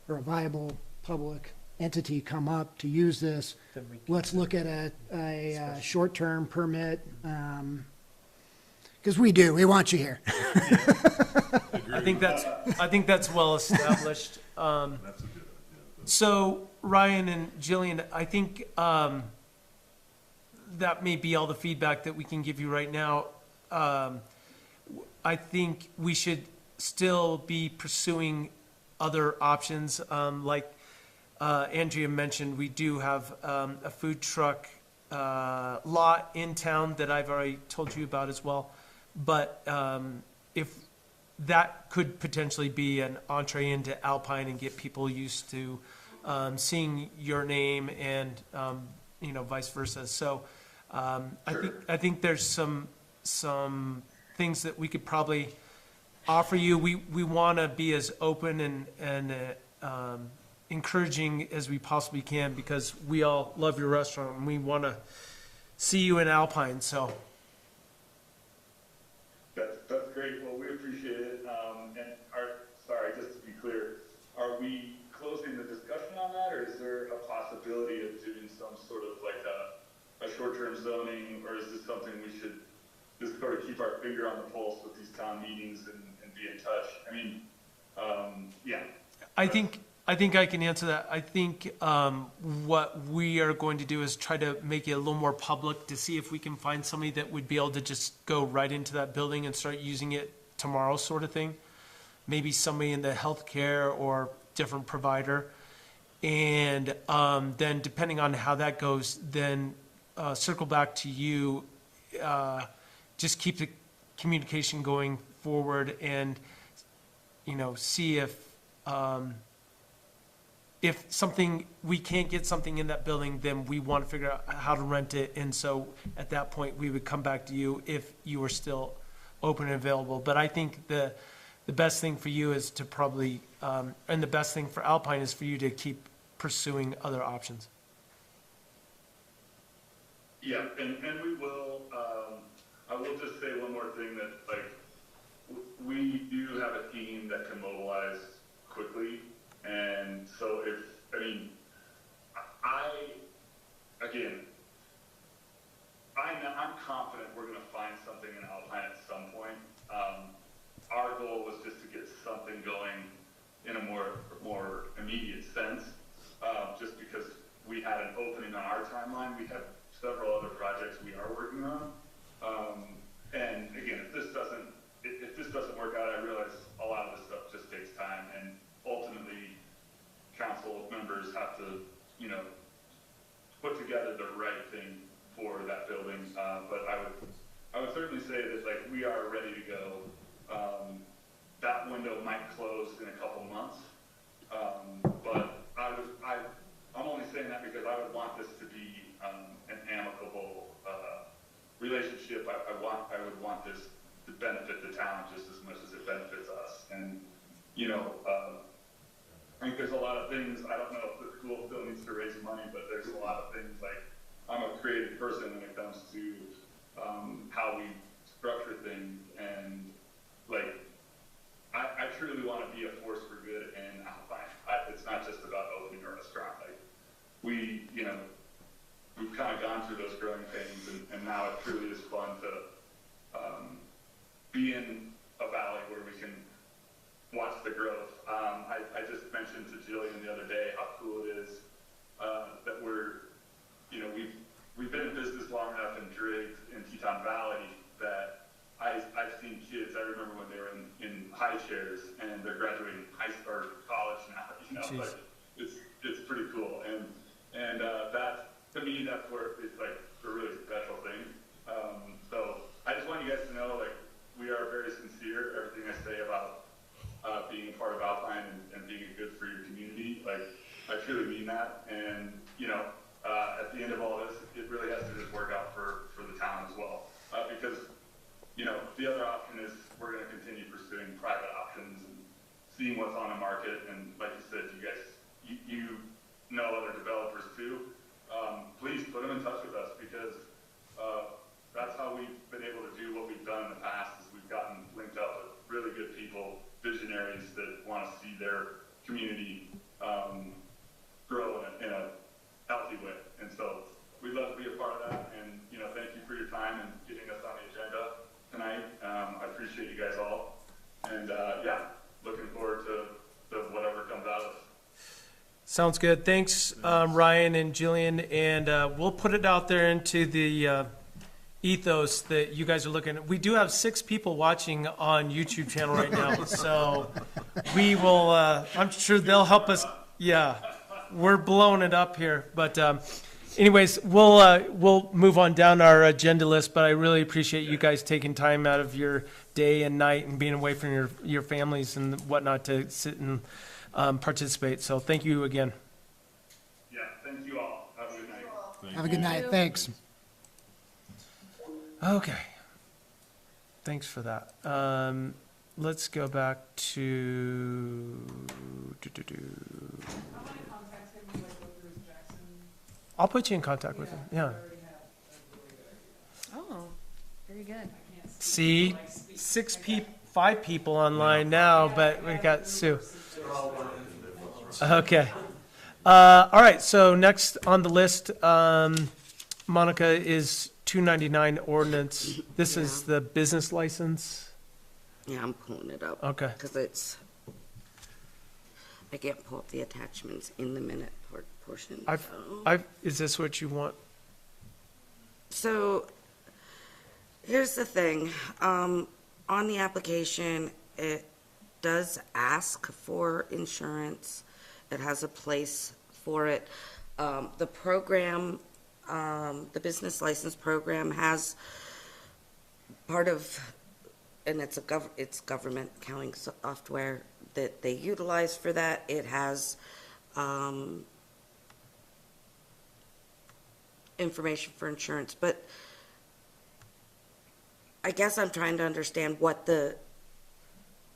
or a viable public entity come up to use this, let's look at a short-term permit, because we want you here. I think that's well established. So Ryan and Jillian, I think that may be all the feedback that we can give you right now. I think we should still be pursuing other options. Like Andrea mentioned, we do have a food truck lot in town that I've already told you about as well. But if that could potentially be an entree into Alpine and get people used to seeing your name, and you know, vice versa. So I think there's some things that we could probably offer you. We want to be as open and encouraging as we possibly can, because we all love your restaurant and we want to see you in Alpine. So that's great. Well, we appreciate it. And sorry, just to be clear, are we closing the discussion on that, or is there a possibility of doing some sort of like a short-term zoning, or is this something we should just sort of keep our finger on the pulse with these town meetings and be in touch? I mean, yeah. I think I can answer that. I think what we are going to do is try to make it a little more public, to see if we can find somebody that would be able to just go right into that building and start using it tomorrow, sort of thing. Maybe somebody in the healthcare or different provider. And then depending on how that goes, then circle back to you. Just keep the communication going forward, and, you know, see if we can't get something in that building, then we want to figure out how to rent it. And so at that point, we would come back to you if you were still open and available. But I think the best thing for you is to probably, and the best thing for Alpine is for you to keep pursuing other options. Yeah, and we will. I will just say one more thing, that like we do have a team that can mobilize quickly, and so I'm confident we're gonna find something in Alpine at some point. Our goal was just to get something going in a more immediate sense, just because we had an opening on our timeline. We have several other projects we are working on. And again, if this doesn't work out, I realize a lot of this stuff just takes time, and ultimately, council members have to, put together the right thing for that building. But I would certainly say that we are ready to go. That window might close in a couple months, but I'm only saying that because I would want this to be an amicable relationship. I would want this to benefit the town just as much as it benefits us. And I think there's a lot of things. I don't know if the school still needs to raise money, but there's a lot of things I'm a creative person when it comes to how we structure things, and I truly want to be a force for good in Alpine. It's not just about opening a restaurant. We've kind of gone through those growing pains, and now it truly is fun to be in a valley where we can watch the growth. I just mentioned to Jillian the other day how cool it is that we've been in business long enough in Driggs in Teton Valley that I've seen kids. I remember when they were in high chairs and they're graduating high school or college now. But it's pretty cool, and that to me that's where it's a really special thing. So I just want you guys to know we are very sincere. Everything I say about being a part of Alpine and being good for your community, I truly mean that. And at the end of all this, it really has to just work out for the town as well, because the other option is we're going to continue pursuing private options and seeing what's on the market. And like you said, you guys, you know other developers too. Please put them in touch with us, because that's how we've been able to do what we've done in the past. Is we've gotten linked up with really good people, visionaries that want to see their community grow in a healthy way. And so we'd love to be a part of that. And thank you for your time and getting us on the agenda tonight. I appreciate you guys all, and looking forward to whatever comes out of it. Sounds good. Thanks, Ryan and Jillian, and we'll put it out there into the ethos that you guys are looking at. We do have 6 people watching on YouTube channel right now, so we will, I'm sure they'll help us. Yeah, we're blowing it up here. But anyways, we'll move on down our agenda list, but I really appreciate you guys taking time out of your day and night and being away from your families and whatnot to sit and participate. So thank you again. Yeah, thank you all. Have a good night. Have a good night. Thanks. Okay. Thanks for that. Let's go back to. I'll put you in contact with him. Yeah. Oh, very good. See, 5 people online now, but we got Sue. Okay. All right. So next on the list, Monica, is 299 ordinance. This is the business license. Yeah, I'm pulling it up. Okay. Because I can't pull up the attachments in the minute portion. Is this what you want? So, here's the thing. On the application, it does ask for insurance. It has a place for it. The program, the business license program has part of, and it's government accounting software that they utilize for that. It has information for insurance, but I guess I'm trying to understand what the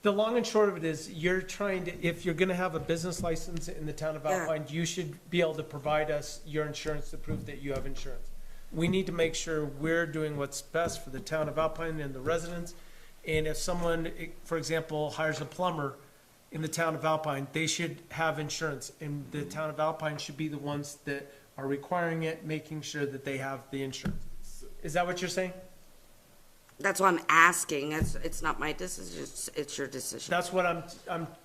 long and short of it is, you're trying to, if you're going to have a business license in the town of Alpine, you should be able to provide us your insurance to prove that you have insurance. We need to make sure we're doing what's best for the town of Alpine and the residents, And if someone, for example, hires a plumber in the town of Alpine, they should have insurance. And the town of Alpine should be the ones that are requiring it, making sure that they have the insurance. Is that what you're saying? That's why I'm asking. It's not my decision, it's your decision. That's what I'm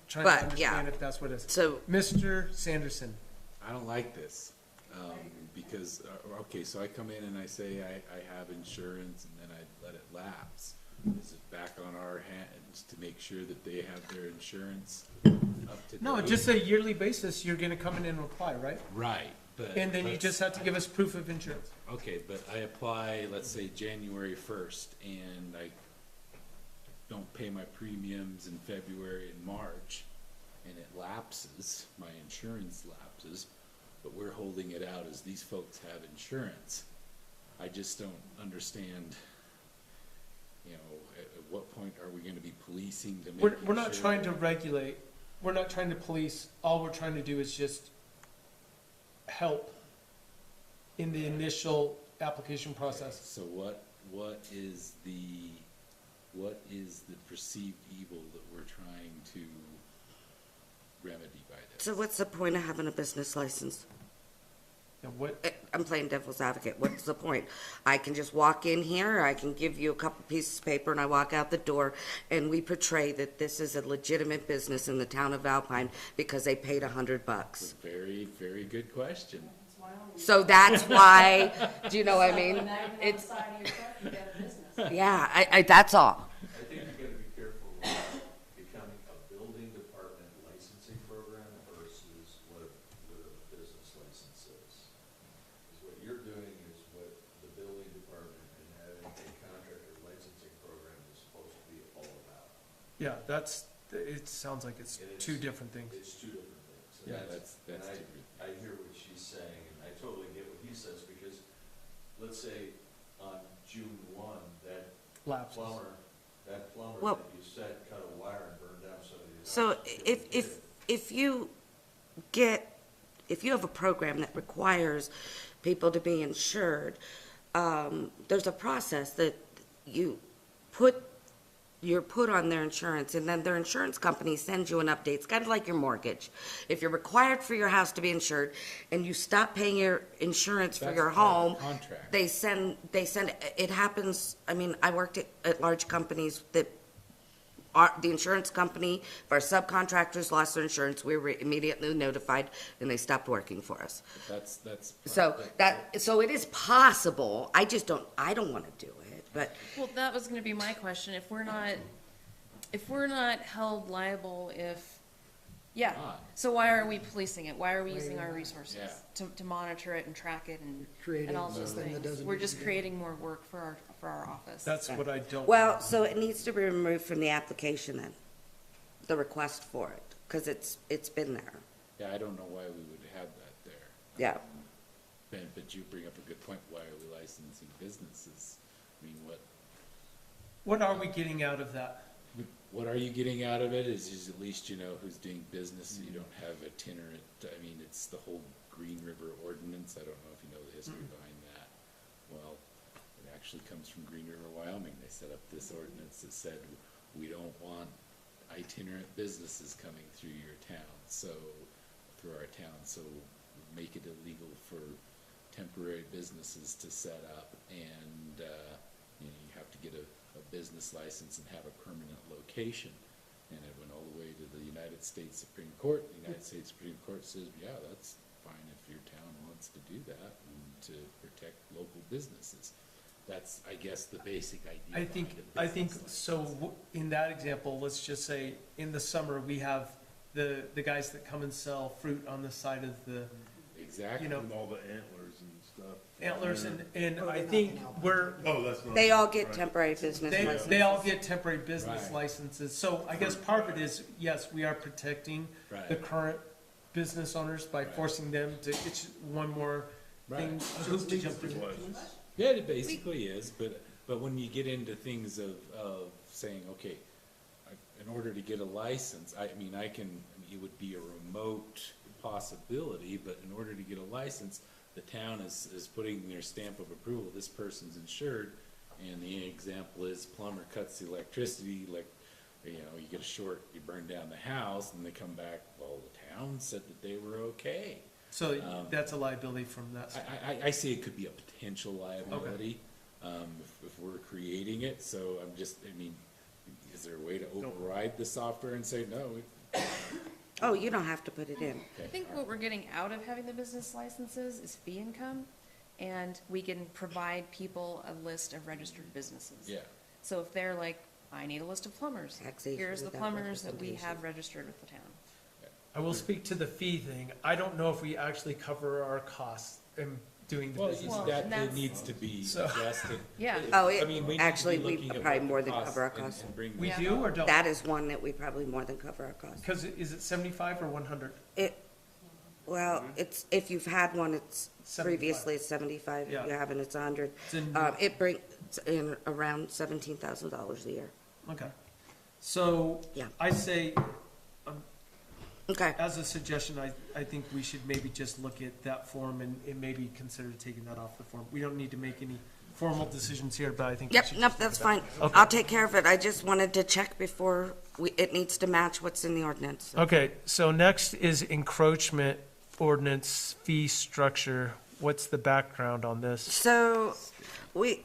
trying But, to understand yeah. if that's what it is. So- Mr. Sanderson, I don't like this, because, okay, so I come in and I say I have insurance, and then I let it lapse. Is it back on our hands to make sure that they have their insurance up to date? no, just a yearly basis, you're gonna come in and apply, right? Right, but. And then you but- just have to give us proof of insurance. Okay, but I apply, let's say, January 1st, and I don't pay my premiums in February and March, and it lapses, my insurance lapses, but we're holding it out as these folks have insurance. I just don't understand, you know, at what point are we gonna be policing to make We're not sure- trying to regulate, we're not trying to police, all we're trying to do is just help in the initial application process. So what is the perceived evil that we're trying to remedy by this? So what's the point of having a business license? And what, I'm playing devil's advocate. What's the point? I can just walk in here, I can give you a couple pieces of paper, and I walk out the door, and we portray that this is a legitimate business in the town of Alpine because they paid $100. Very, very good question. So that's why, do you know what I mean? It's, yeah, I that's all. I think you gotta be careful with becoming a building department licensing program versus what a business license is. Because what you're doing is what the building department and having a contractor licensing program is supposed to be all about. yeah, it sounds like it's two different things. It's two different things. And Yeah, that's and different. I hear what she's saying, and I totally get what he says, because let's say on June 1, that Lapses. plumber Well- that you said cut a wire and burned down somebody's house. So if you have a program that requires people to be insured, there's a process that you're put on their insurance, and then their insurance company sends you an update. It's kind of like your mortgage. If you're required for your house to be insured and you stop paying your insurance for That's your part of the home, contract. they send, it happens, I mean, I worked at large companies that the insurance company, if our subcontractors lost their insurance, we were immediately notified and they stopped working for us. That's. So so it is possible. I don't want to do it, but Well, that was gonna be my question. If we're not held liable yeah, Not. so why are we policing it? Why are we using our resources Yeah. to monitor it and track it and Creating all those something that things? doesn't We're need to just be done. creating more work for our office. That's what I don't. well, so it needs to be removed from the application then, the request for it, because it's been there. Yeah, I don't know why we would have that there. Yeah. But you bring up a good point. Why are we licensing businesses? I mean, What are we getting out of that? what are you getting out of it is at least you know who's doing business. You don't have itinerant, I mean, it's the whole Green River ordinance. I don't know if you know the history behind that. Well, it actually comes from Green River, Wyoming. They set up this ordinance that said, we don't want itinerant businesses coming through your town, so, through our town, so make it illegal for temporary businesses to set up, and, you know, you have to get a business license and have a permanent location. And it went all the way to the United States Supreme Court. The United States Supreme Court says, yeah, that's fine if your town wants to do that and to protect local businesses. That's, I guess, the basic idea. I think, in that example, let's just say, in the summer, we have the guys that come and sell fruit on the side of the, Exactly. you know, And all the antlers and stuff. antlers, and I think Oh, that's not. They all get right. temporary business licenses. they all get temporary business Right. licenses. So I guess part of it is, yes, we are protecting Right. the current business owners by forcing them to, it's one more thing to jump through. Yeah, it basically is, but when you get into things of saying, okay, in order to get a license, it would be a remote possibility, but in order to get a license, the town is putting their stamp of approval, this person's insured, And the example is plumber cuts the electricity, like, you know, you get a short, you burn down the house, and they come back, well, the town said that they were okay. So that's a liability from that. I see it could be a potential liability, if we're creating it, so I'm just, I mean, is there a way to override the software and say, no? Oh, you don't have to put it in. I think what we're getting out of having the business licenses is fee income, and we can provide people a list of registered businesses. Yeah. So if they're like, I need a list of plumbers, Taxation here's the without plumbers that we representation. have registered with the town. I will speak to the fee thing. I don't know if we actually cover our costs in doing the Well, business. that needs to be So- adjusted. Yeah. Oh, I mean, we need to be actually, we looking at probably what more the than cover our and- costs. and bring We that do up. or don't? That is one that we probably more than cover our costs. Because is it 75 or 100? Well, it's, if you've had one, it's 75. previously it's 75, if Yeah. you haven't, it's 100. It's in- It brings in around $17,000 a year. Okay. So Yeah. I say, Okay. as a suggestion, I think we should maybe just look at that form and maybe consider taking that off the form. We don't need to make any formal decisions here, but I think. we Yep, should nope, just that's look at fine. that. Okay. I'll take care of it. I just wanted to check before it needs to match what's in the ordinance. Okay, so next is encroachment ordinance fee structure. What's the background on this? So, we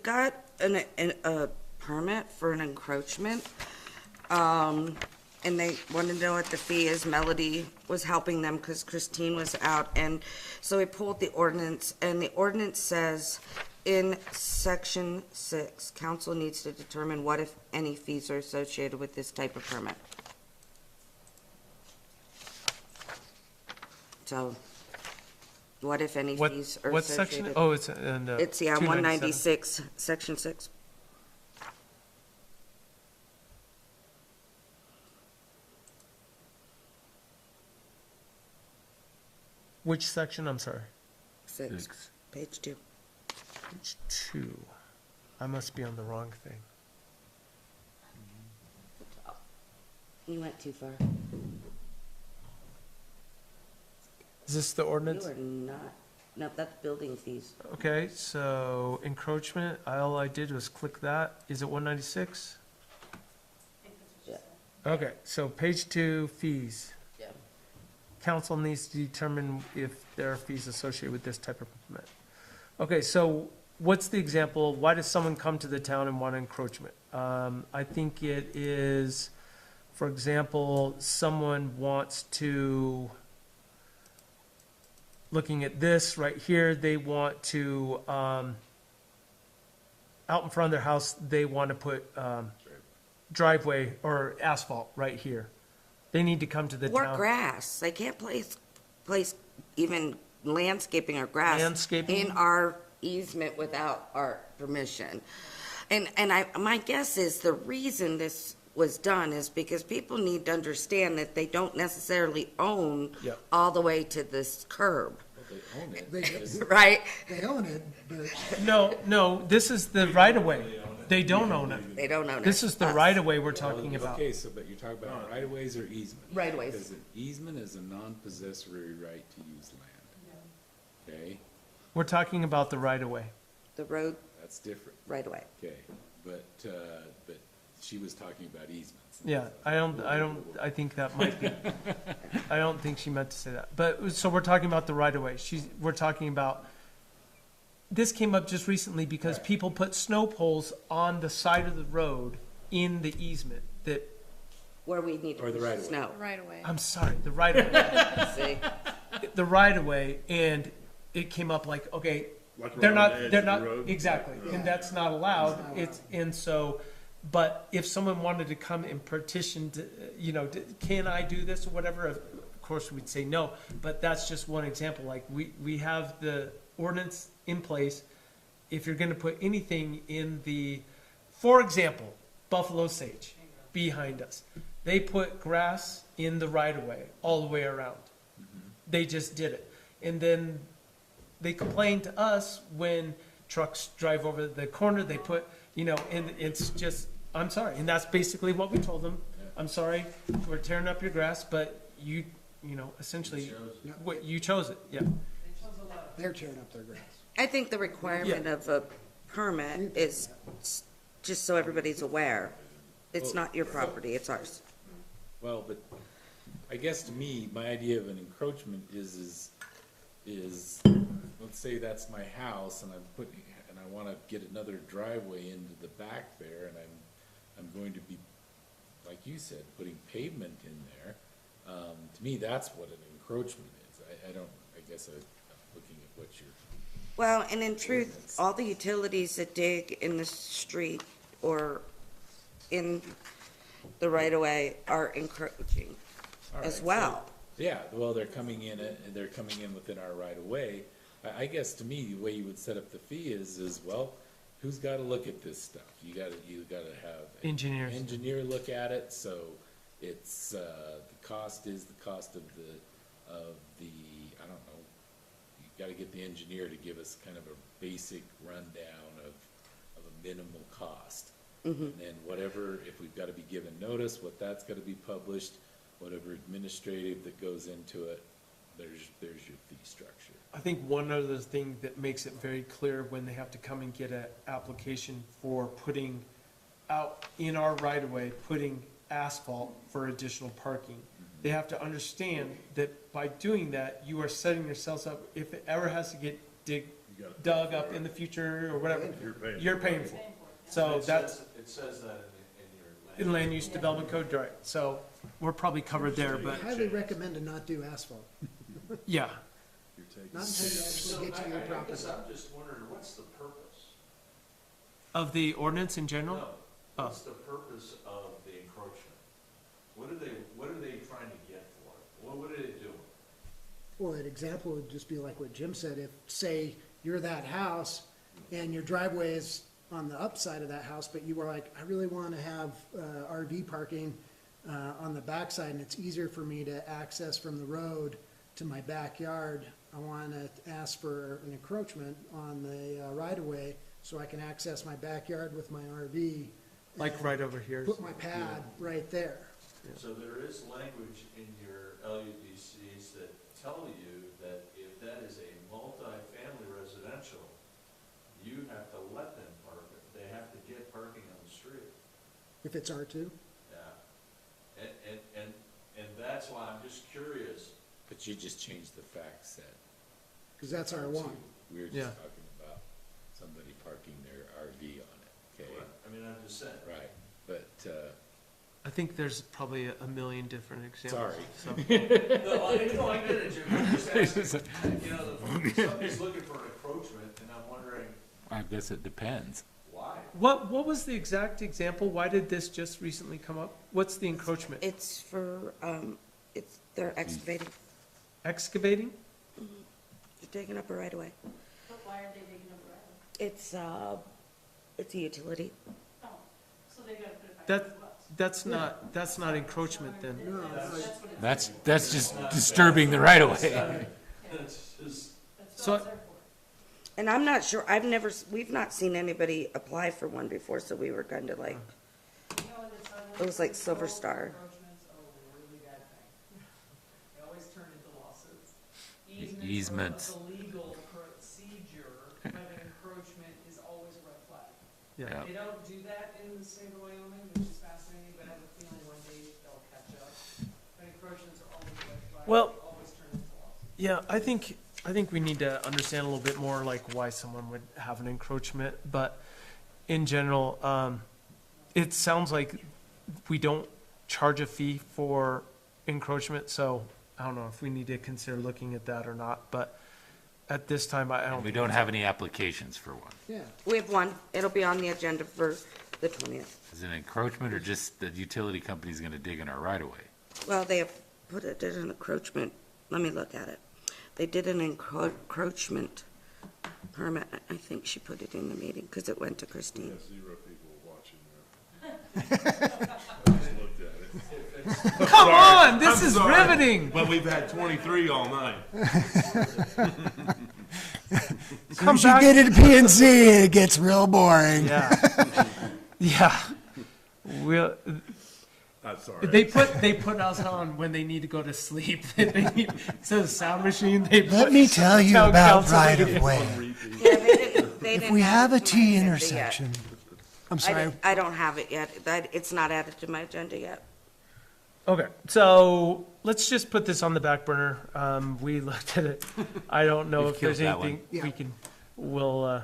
got a permit for an encroachment, and they wanted to know what the fee is. Melody was helping them because Christine was out, and so we pulled the ordinance, and the ordinance says in section 6, council needs to determine what, if any, fees are associated with this type of permit. So, what, if any, What, fees are what associated? section? Oh, it's in, It's, yeah, 297. 196, section 6. Which section? I'm sorry. 6, page 2. Page 2. I must be on the wrong thing. You went too far. Is this the ordinance? You are not, no, that's building fees. Okay, so encroachment, all I did was click that. Is it 196? Yeah. Okay, so page 2, fees. Yeah. Council needs to determine if there are fees associated with this type of permit. Okay, so what's the example? Why does someone come to the town and want encroachment? I think it is, for example, someone wants to, looking at this right here, they want to, out in front of their house, they want to put driveway or asphalt right here. They need to come to the Or town. grass. They can't place even landscaping or grass. Landscaping? In our easement without our permission. And my guess is the reason this was done is because people need to understand that they don't necessarily own Yep. all the way to this curb, They own it. They, right? they own it, but No, this is the right of way. They don't own it. They don't own it. This is the Us. right of way we're talking about. Okay, so, but you're talking about right-of-ways or easements? Right-of-ways. Because an easement is a non-possessory right to use land. Okay, We're talking about the right of way. The road that's different. right away. Okay, but she was talking about easements. Yeah, I think that might be, I don't think she meant to say that. But, so we're talking about the right of way. We're talking about, this came up just recently because people put snow poles on the side of the road in the easement that, Where we need to Or the push right-of-way. snow. Right away. I'm sorry, the right of way. See? The right of way, and it came up like, okay, Like they're around not, the edge they're of the not, road? exactly, and that's not allowed, and so, but if someone wanted to come and petition to, can I do this or whatever, of course, we'd say no, but that's just one example, like, we have the ordinance in place. If you're gonna put anything in for example, Buffalo Sage, behind us, they put grass in the right of way, all the way around. They just did it. And then they complained to us when trucks drive over the corner, they put, and it's just, I'm sorry. And that's basically what we told them. I'm sorry, we're tearing up your grass, but essentially, you chose it, yeah. they're tearing up their grass. I think the requirement of a permit is, just so everybody's aware, it's not your property, it's ours. Well, but I guess to me, my idea of an encroachment is, let's say that's my house and and I wanna get another driveway into the back there, and I'm going to be, like you said, putting pavement in there. To me, that's what an encroachment is. I guess I'm looking at what you're. Well, and in truth, all the utilities that dig in the street or in the right-of-way are encroaching All as right, well. so- Yeah, well, they're coming in within our right of way. I guess to me, the way you would set up the fee is, well, who's gotta look at this stuff? You gotta have. an Engineers. Engineer look at it, so it's, the cost is the cost of the, I don't know, you gotta get the engineer to give us kind of a basic rundown of a minimal cost. And then whatever, if we've gotta be given notice, what that's gotta be published, whatever administrative that goes into it, there's your fee structure. I think one other thing that makes it very clear when they have to come and get an application for putting out in our right of way, putting asphalt for additional parking. They have to understand that by doing that, you are setting yourselves up, if it ever has to get dug up in the future or whatever, you're paying for it. So that's. It says that in your In land use development code, right, so we're probably covered there, but, I highly recommend to not do asphalt, yeah. not until you actually get to your I property. guess I'm just wondering, what's the purpose? Of the ordinance in general? No, Oh. what's the purpose of the encroachment? What are they trying to get for it? What are they doing? Well, an example would just be like what Jim said, if, say, you're that house and your driveway is on the upside of that house, but you were like, I really want to have RV parking on the backside, and it's easier for me to access from the road to my backyard. I want to ask for an encroachment on the right-of-way so I can access my backyard with my RV. Like right over here. Put my pad right there. So there is language in your LUDCs that tell you that if that is a multi-family residential, you have to let them park it. They have to get parking on the street. If it's R2? Yeah. And that's why I'm just curious. But you just changed the fact set. Because that's R1. We were just Yeah. talking about somebody parking their RV on it, okay? I mean, I'm just saying. Right, but, I think there's probably a million different examples. Sorry. No, I get it, Jim. I'm just asking, somebody's looking for an encroachment, and I'm wondering I guess it depends. why. What was the exact example? Why did this just recently come up? What's the encroachment? It's for, they're excavating, Excavating? they're digging up a right-of-way. But why are they digging up a right? It's a utility. Oh, so they gotta put it back. That's not encroachment then. That's just disturbing the right of way. It's just, So, And I'm not sure, we've not seen anybody apply for one before, so we were kind of like, it was like Silver Star. Encroachments are a really bad thing. They always turn into lawsuits. Easements. Are the legal procedure, but an encroachment is always a red flag. yeah. They don't do that in the state of Wyoming, which is fascinating, but I have a feeling one day they'll catch up. But encroachments are always a red flag. Well, They always turn into lawsuits. Yeah, I think we need to understand a little bit more like why someone would have an encroachment, but in general, it sounds like we don't charge a fee for encroachment, so I don't know if we need to consider looking at that or not, but at this time, I don't. We think don't it's- have any applications for one. Yeah. We have one, it'll be on the agenda for the 20th. Is it an encroachment or just the utility company's gonna dig in our right of way? Well, they have did an encroachment, let me look at it. They did an encroachment permit, I think she put it in the meeting, because it went to We Christine. have 0 people watching now. I just looked at it. Come Sorry. on, this I'm is sorry, riveting. But we've had 23 all night. As soon as you get into PNC, it gets real boring. Yeah. Yeah. We'll, I'm sorry. they put us on when they need to go to sleep. Instead of sound machine, they put. Let me tell you town about council right in. of way. Yeah, They If didn't we add have it a to my T agenda intersection, yet. I'm sorry, I don't have it yet. It's not added to my agenda yet. Okay, so let's just put this on the back burner. We looked at it. I don't know We've if there's killed that anything one. we can,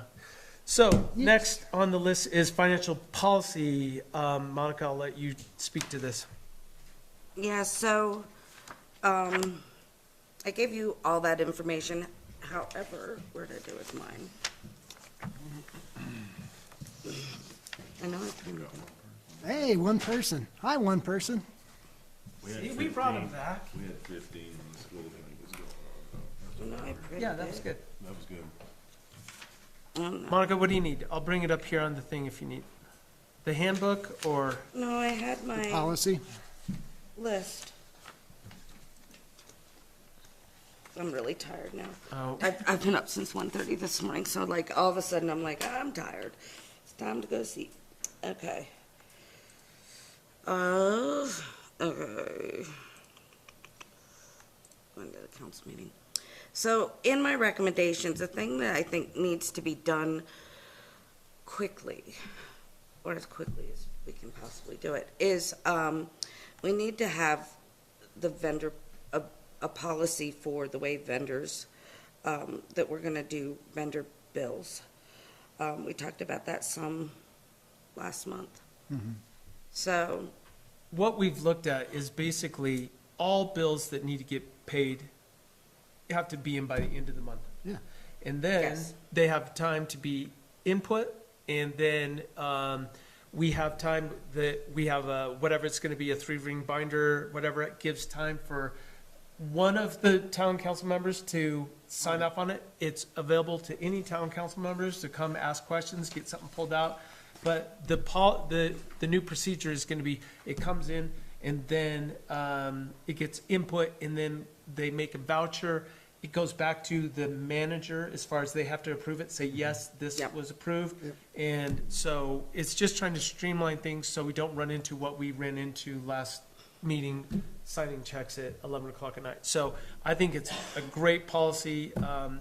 so next on the list is financial policy. Monica, I'll let you speak to this. Yeah, so, I gave you all that information. However, where did I do with mine? I know I printed it. hey, one person, hi, one person. See, we brought him back. We had 15 when the school thing was going on. I know I printed Yeah, that was it. good. That was good. Monica, what do you need? I'll bring it up here on the thing if you need. The handbook or, No, I had my Policy, list. I'm really tired now. oh, I've been up since 1:30 this morning, so like all of a sudden I'm like, I'm tired. It's time to go sleep. Okay. Okay. When did the council meeting? So in my recommendations, the thing that I think needs to be done quickly, or as quickly as we can possibly do it, is we need to have the vendor, a policy for the way vendors, that we're gonna do vendor bills. We talked about that some last month. So, what we've looked at is basically all bills that need to get paid have to be in by the end of the month. yeah. And then Yes. they have time to be input, and then we have time that we have whatever it's going to be, a 3-ring binder, whatever, it gives time for one of the town council members to sign up on it. It's available to any town council members to come ask questions, get something pulled out. But the new procedure is going to be, it comes in and then it gets input and then they make a voucher. It goes back to the manager as far as they have to approve it, say, yes, this Yep. was approved. And so it's just trying to streamline things so we don't run into what we ran into last meeting, signing checks at 11 o'clock at night. So I think it's a great policy.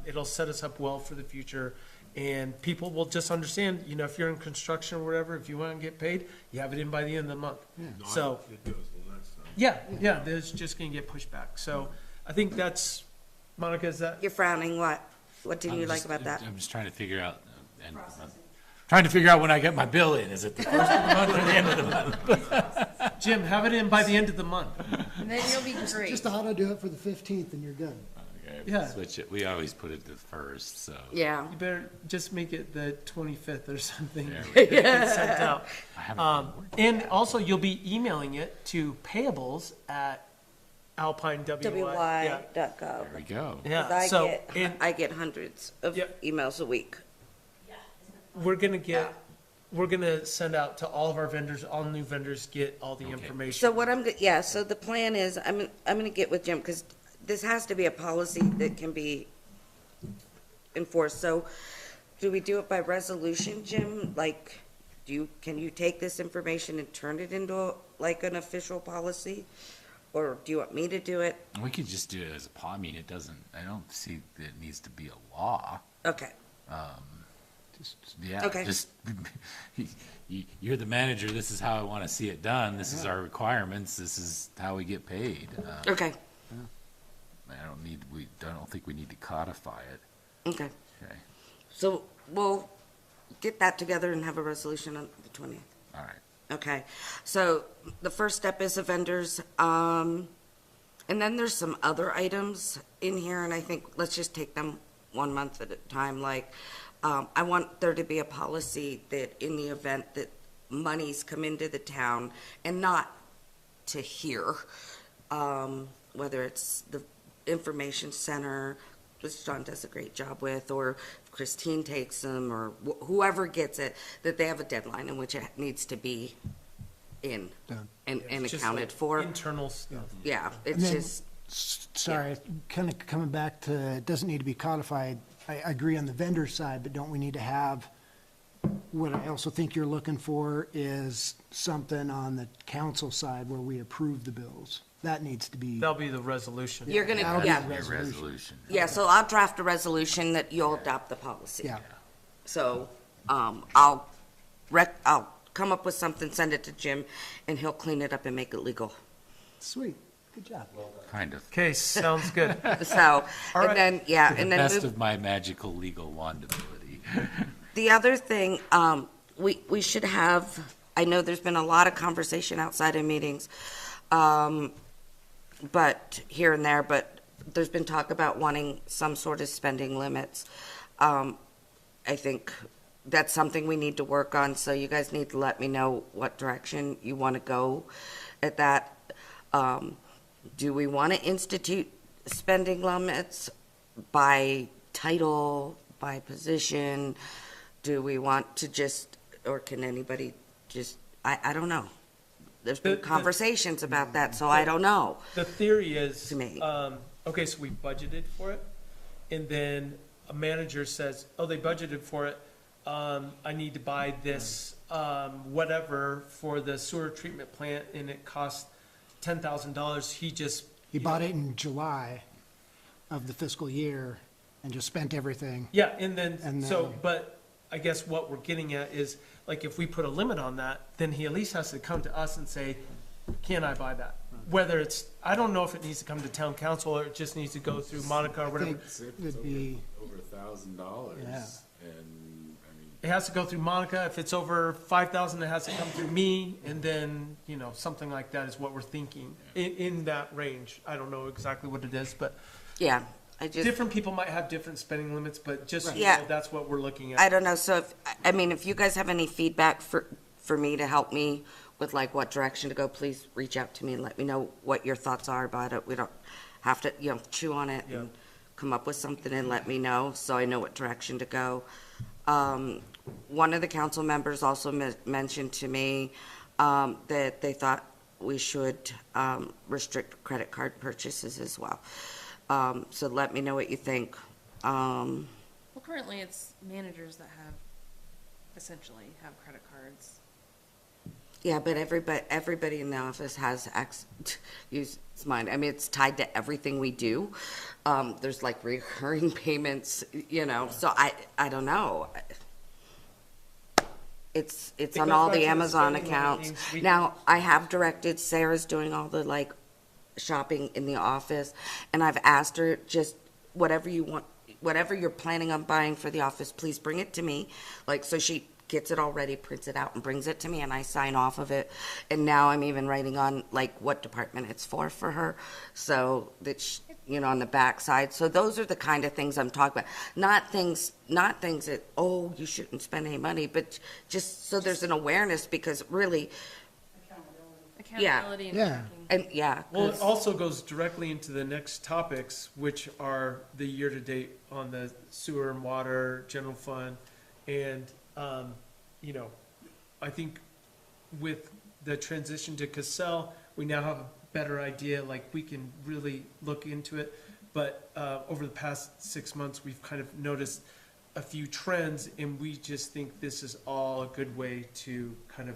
It'll set us up well for the future. And people will just understand, you know, if you're in construction or whatever, if you want to get paid, you have it in by the end of the month. So, It goes the next time. yeah, there's just going to get pushed back. So I think that's, Monica, is that? you're frowning, what? What didn't you I'm like just- about that? I'm just trying to figure out, and trying to figure out when I get my bill in. Is it the first of the month or the end of the month? Jim, have it in by the end of the month. And then you'll be great. Just auto do it for the 15th and you're good. Okay, Yeah. switch it. We always put it to first, so. Yeah. You better just make it the 25th or something. There It gets sent out. I haven't been working. And also, you'll be emailing it to payables at Alpine WY. Yeah. WY.gov. There we go. Yeah, so, and I get hundreds of Yep. emails a week. we're gonna send out to all of our vendors, all new vendors, get all the information. So what so the plan is, I'm gonna get with Jim, because this has to be a policy that can be enforced. So do we do it by resolution, Jim? Like, can you take this information and turn it into like an official policy? Or do you want me to do it? We could just do it as a, I mean, it doesn't, I don't see that it needs to be a law. Okay, Yeah, Okay. just, you're the manager, this is how I want to see it done, this is our requirements, this is how we get paid. okay, I don't think we need to codify it. okay. Okay, So we'll get that together and have a resolution on the 20th. all right. Okay, so the first step is the vendors, and then there's some other items in here, and I think let's just take them 1 month at a time. Like, I want there to be a policy that in the event that monies come into the town, and not to here, whether it's the information center, which John does a great job with, or Christine takes them, or whoever gets it, that they have a deadline in which it needs to be in Done. and It's just accounted like for. Internal stuff. Yeah, And it's then- just, Sorry, kind of coming back to, it doesn't need to be codified. I agree on the vendor side, but don't we need to have, what I also think you're looking for is something on the council side where we approve the bills. That needs to be. That'll be the resolution. you're gonna, That'll be yeah. the Your resolution. resolution. Yeah, so I'll draft a resolution that you'll adopt the policy. Yeah. So, I'll come up with something, send it to Jim, and he'll clean it up and make it legal. Sweet, good job. Kind of. Okay, sounds good. So, All right. and then, yeah, To the and then best move- of my magical legal wand ability. The other thing, we should have, I know there's been a lot of conversation outside of meetings, but here and there, but there's been talk about wanting some sort of spending limits. I think that's something we need to work on, so you guys need to let me know what direction you want to go at that. Do we want to institute spending limits by title, by position? Do we want to just, or can anybody just, I don't know. There's been conversations about that, so I don't know. The theory is, To me. okay, so we budgeted for it, and then a manager says, oh, they budgeted for it, I need to buy this, whatever, for the sewer treatment plant, and it costs $10,000, He bought it in July of the fiscal year and just spent everything. Yeah, and then, And so, then- but I guess what we're getting at is, like, if we put a limit on that, then he at least has to come to us and say, can I buy that? Whether it's, I don't know if it needs to come to town council, or it just needs to go through Monica or whatever. Would be, Over $1,000. Yeah. And, I mean, It has to go through Monica. If it's over 5,000, it has to come through me, and then, something like that is what we're thinking, in that range. I don't know exactly what it is, but Yeah, I just. different people might have different spending limits, but just, so you Yeah. know, that's what we're looking at. I don't know, so if you guys have any feedback for me to help me with like what direction to go, please reach out to me and let me know what your thoughts are about it. We don't have to, chew on it and come up with something and let me know, so I know what direction to go. One of the council members also mentioned to me, that they thought we should, restrict credit card purchases as well. So let me know what you think. Well, currently it's managers that essentially have credit cards. Yeah, but everybody in the office has use mine. I mean, it's tied to everything we do. There's like recurring payments, so I don't know. It's It on goes all back the to the Amazon spending accounts. limit things. Now, I have directed, Sarah's doing all the like shopping in the office, and I've asked her, just whatever you want, whatever you're planning on buying for the office, please bring it to me. Like, so she gets it all ready, prints it out, and brings it to me, and I sign off of it. And now I'm even writing on like what department it's for her, so that on the back side. So those are the kind of things I'm talking about. Not things that, oh, you shouldn't spend any money, but just so there's an awareness, because really, Accountability and Yeah. tracking. and yeah. Well, it 'cause- also goes directly into the next topics, which are the year-to-date on the sewer and water, general fund. And, I think with the transition to Cassell, we now have a better idea, like, we can really look into it. But, over the past 6 months, we've kind of noticed a few trends, and we just think this is all a good way to kind of,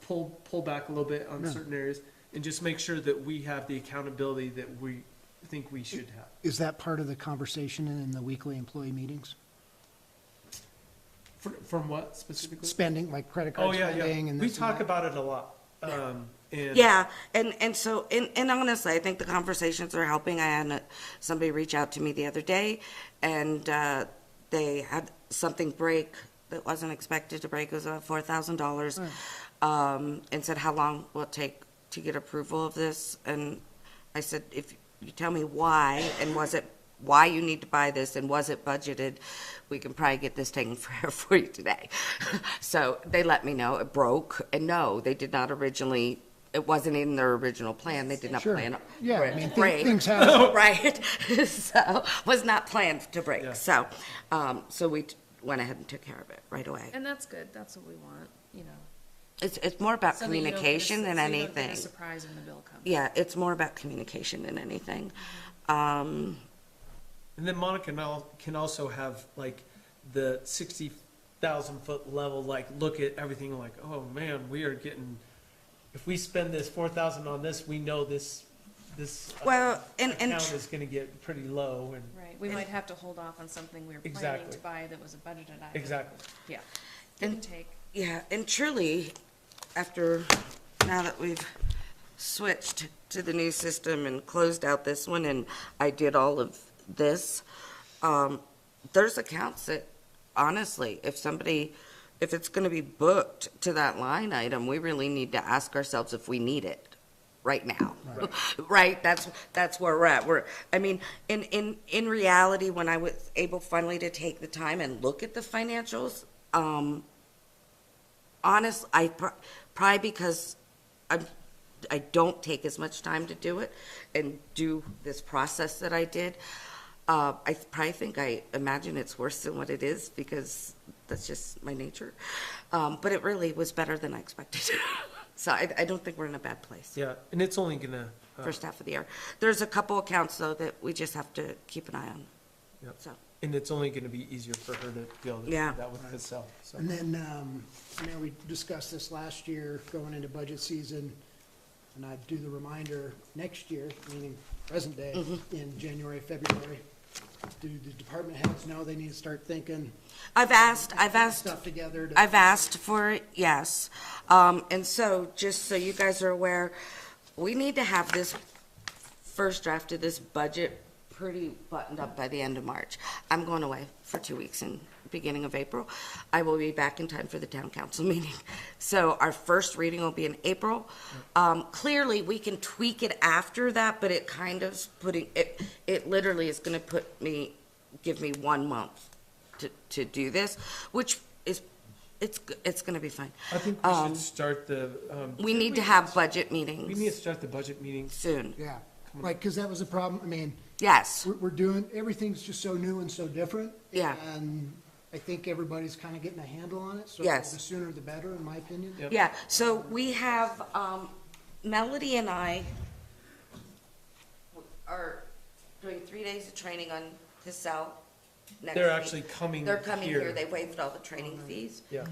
pull back a little bit on Yeah. certain areas, and just make sure that we have the accountability that we think we should have. is that part of the conversation in the weekly employee meetings? From what specifically? Spending, like credit Oh, card yeah, spending yeah. and We this and talk that? about it a lot. And Yeah, and so, and honestly, I think the conversations are helping. I had somebody reach out to me the other day, and they had something break that wasn't expected to break. It was about $4,000, and said, how long will it take to get approval of this? And I said, if you tell me why, and why you need to buy this, and was it budgeted, we can probably get this taken care of for you today. So they let me know it broke, and no, they did not originally, it wasn't in their original plan. They did not Sure. plan Yeah, for I it mean, to break. things happen. Right, so, was not planned to break. Yeah. So, so we went ahead and took care of it right away. And that's good. That's what we want, It's more about So that you don't get a communication than so you don't get a anything. surprise when the bill comes. Yeah, it's more about communication than anything. And then Monica can also have like the 60,000 foot level, like look at everything like, oh man, we are getting, if we spend this 4,000 on this, we know this this Well, and account is gonna get pretty low and. Right, we might have to hold off on something we were planning Exactly. to buy that was a budgeted item. Exactly. Yeah, give and take. Yeah, and truly, now that we've switched to the new system and closed out this one, and I did all of this, there's accounts that, honestly, if it's gonna be booked to that line item, we really need to ask ourselves if we need it right now. Right? That's where we're at. I mean, in reality, when I was able finally to take the time and look at the financials, probably because I don't take as much time to do it and do this process that I did. I probably I imagine it's worse than what it is because that's just my nature. But it really was better than I expected. So I don't think we're in a bad place. Yeah, and it's only gonna. First half of the year. There's a couple accounts though that we just have to keep an eye on. Yep. So. And it's only gonna be easier for her to be able to do Yeah. that with Cassell, so. And then, we discussed this last year, going into budget season, and I'd do the reminder next year, meaning present day, in January, February. Do the department heads know they need to start thinking? I've asked Stuff together. I've asked for it, yes. And so, just so you guys are aware, we need to have this first draft of this budget pretty buttoned up by the end of March. I'm going away for 2 weeks in beginning of April. I will be back in time for the town council meeting. So our first reading will be in April. Clearly, we can tweak it after that, but it kind of it literally is going to give me 1 month to do this, which is, it's going to be fine. I think we should start the. We need to have budget meetings. We need to start the budget meetings. Soon. Yeah, like, because that was a problem. I mean. Yes. We're doing, everything's just so new and so different. Yeah. And I think everybody's kind of getting a handle on it. So Yes. the sooner the better, in my opinion. Yeah, so we have, Melody and I are doing 3 days of training on Cassell next They're week. actually coming They're coming here. here, they waived all the training fees. Yeah.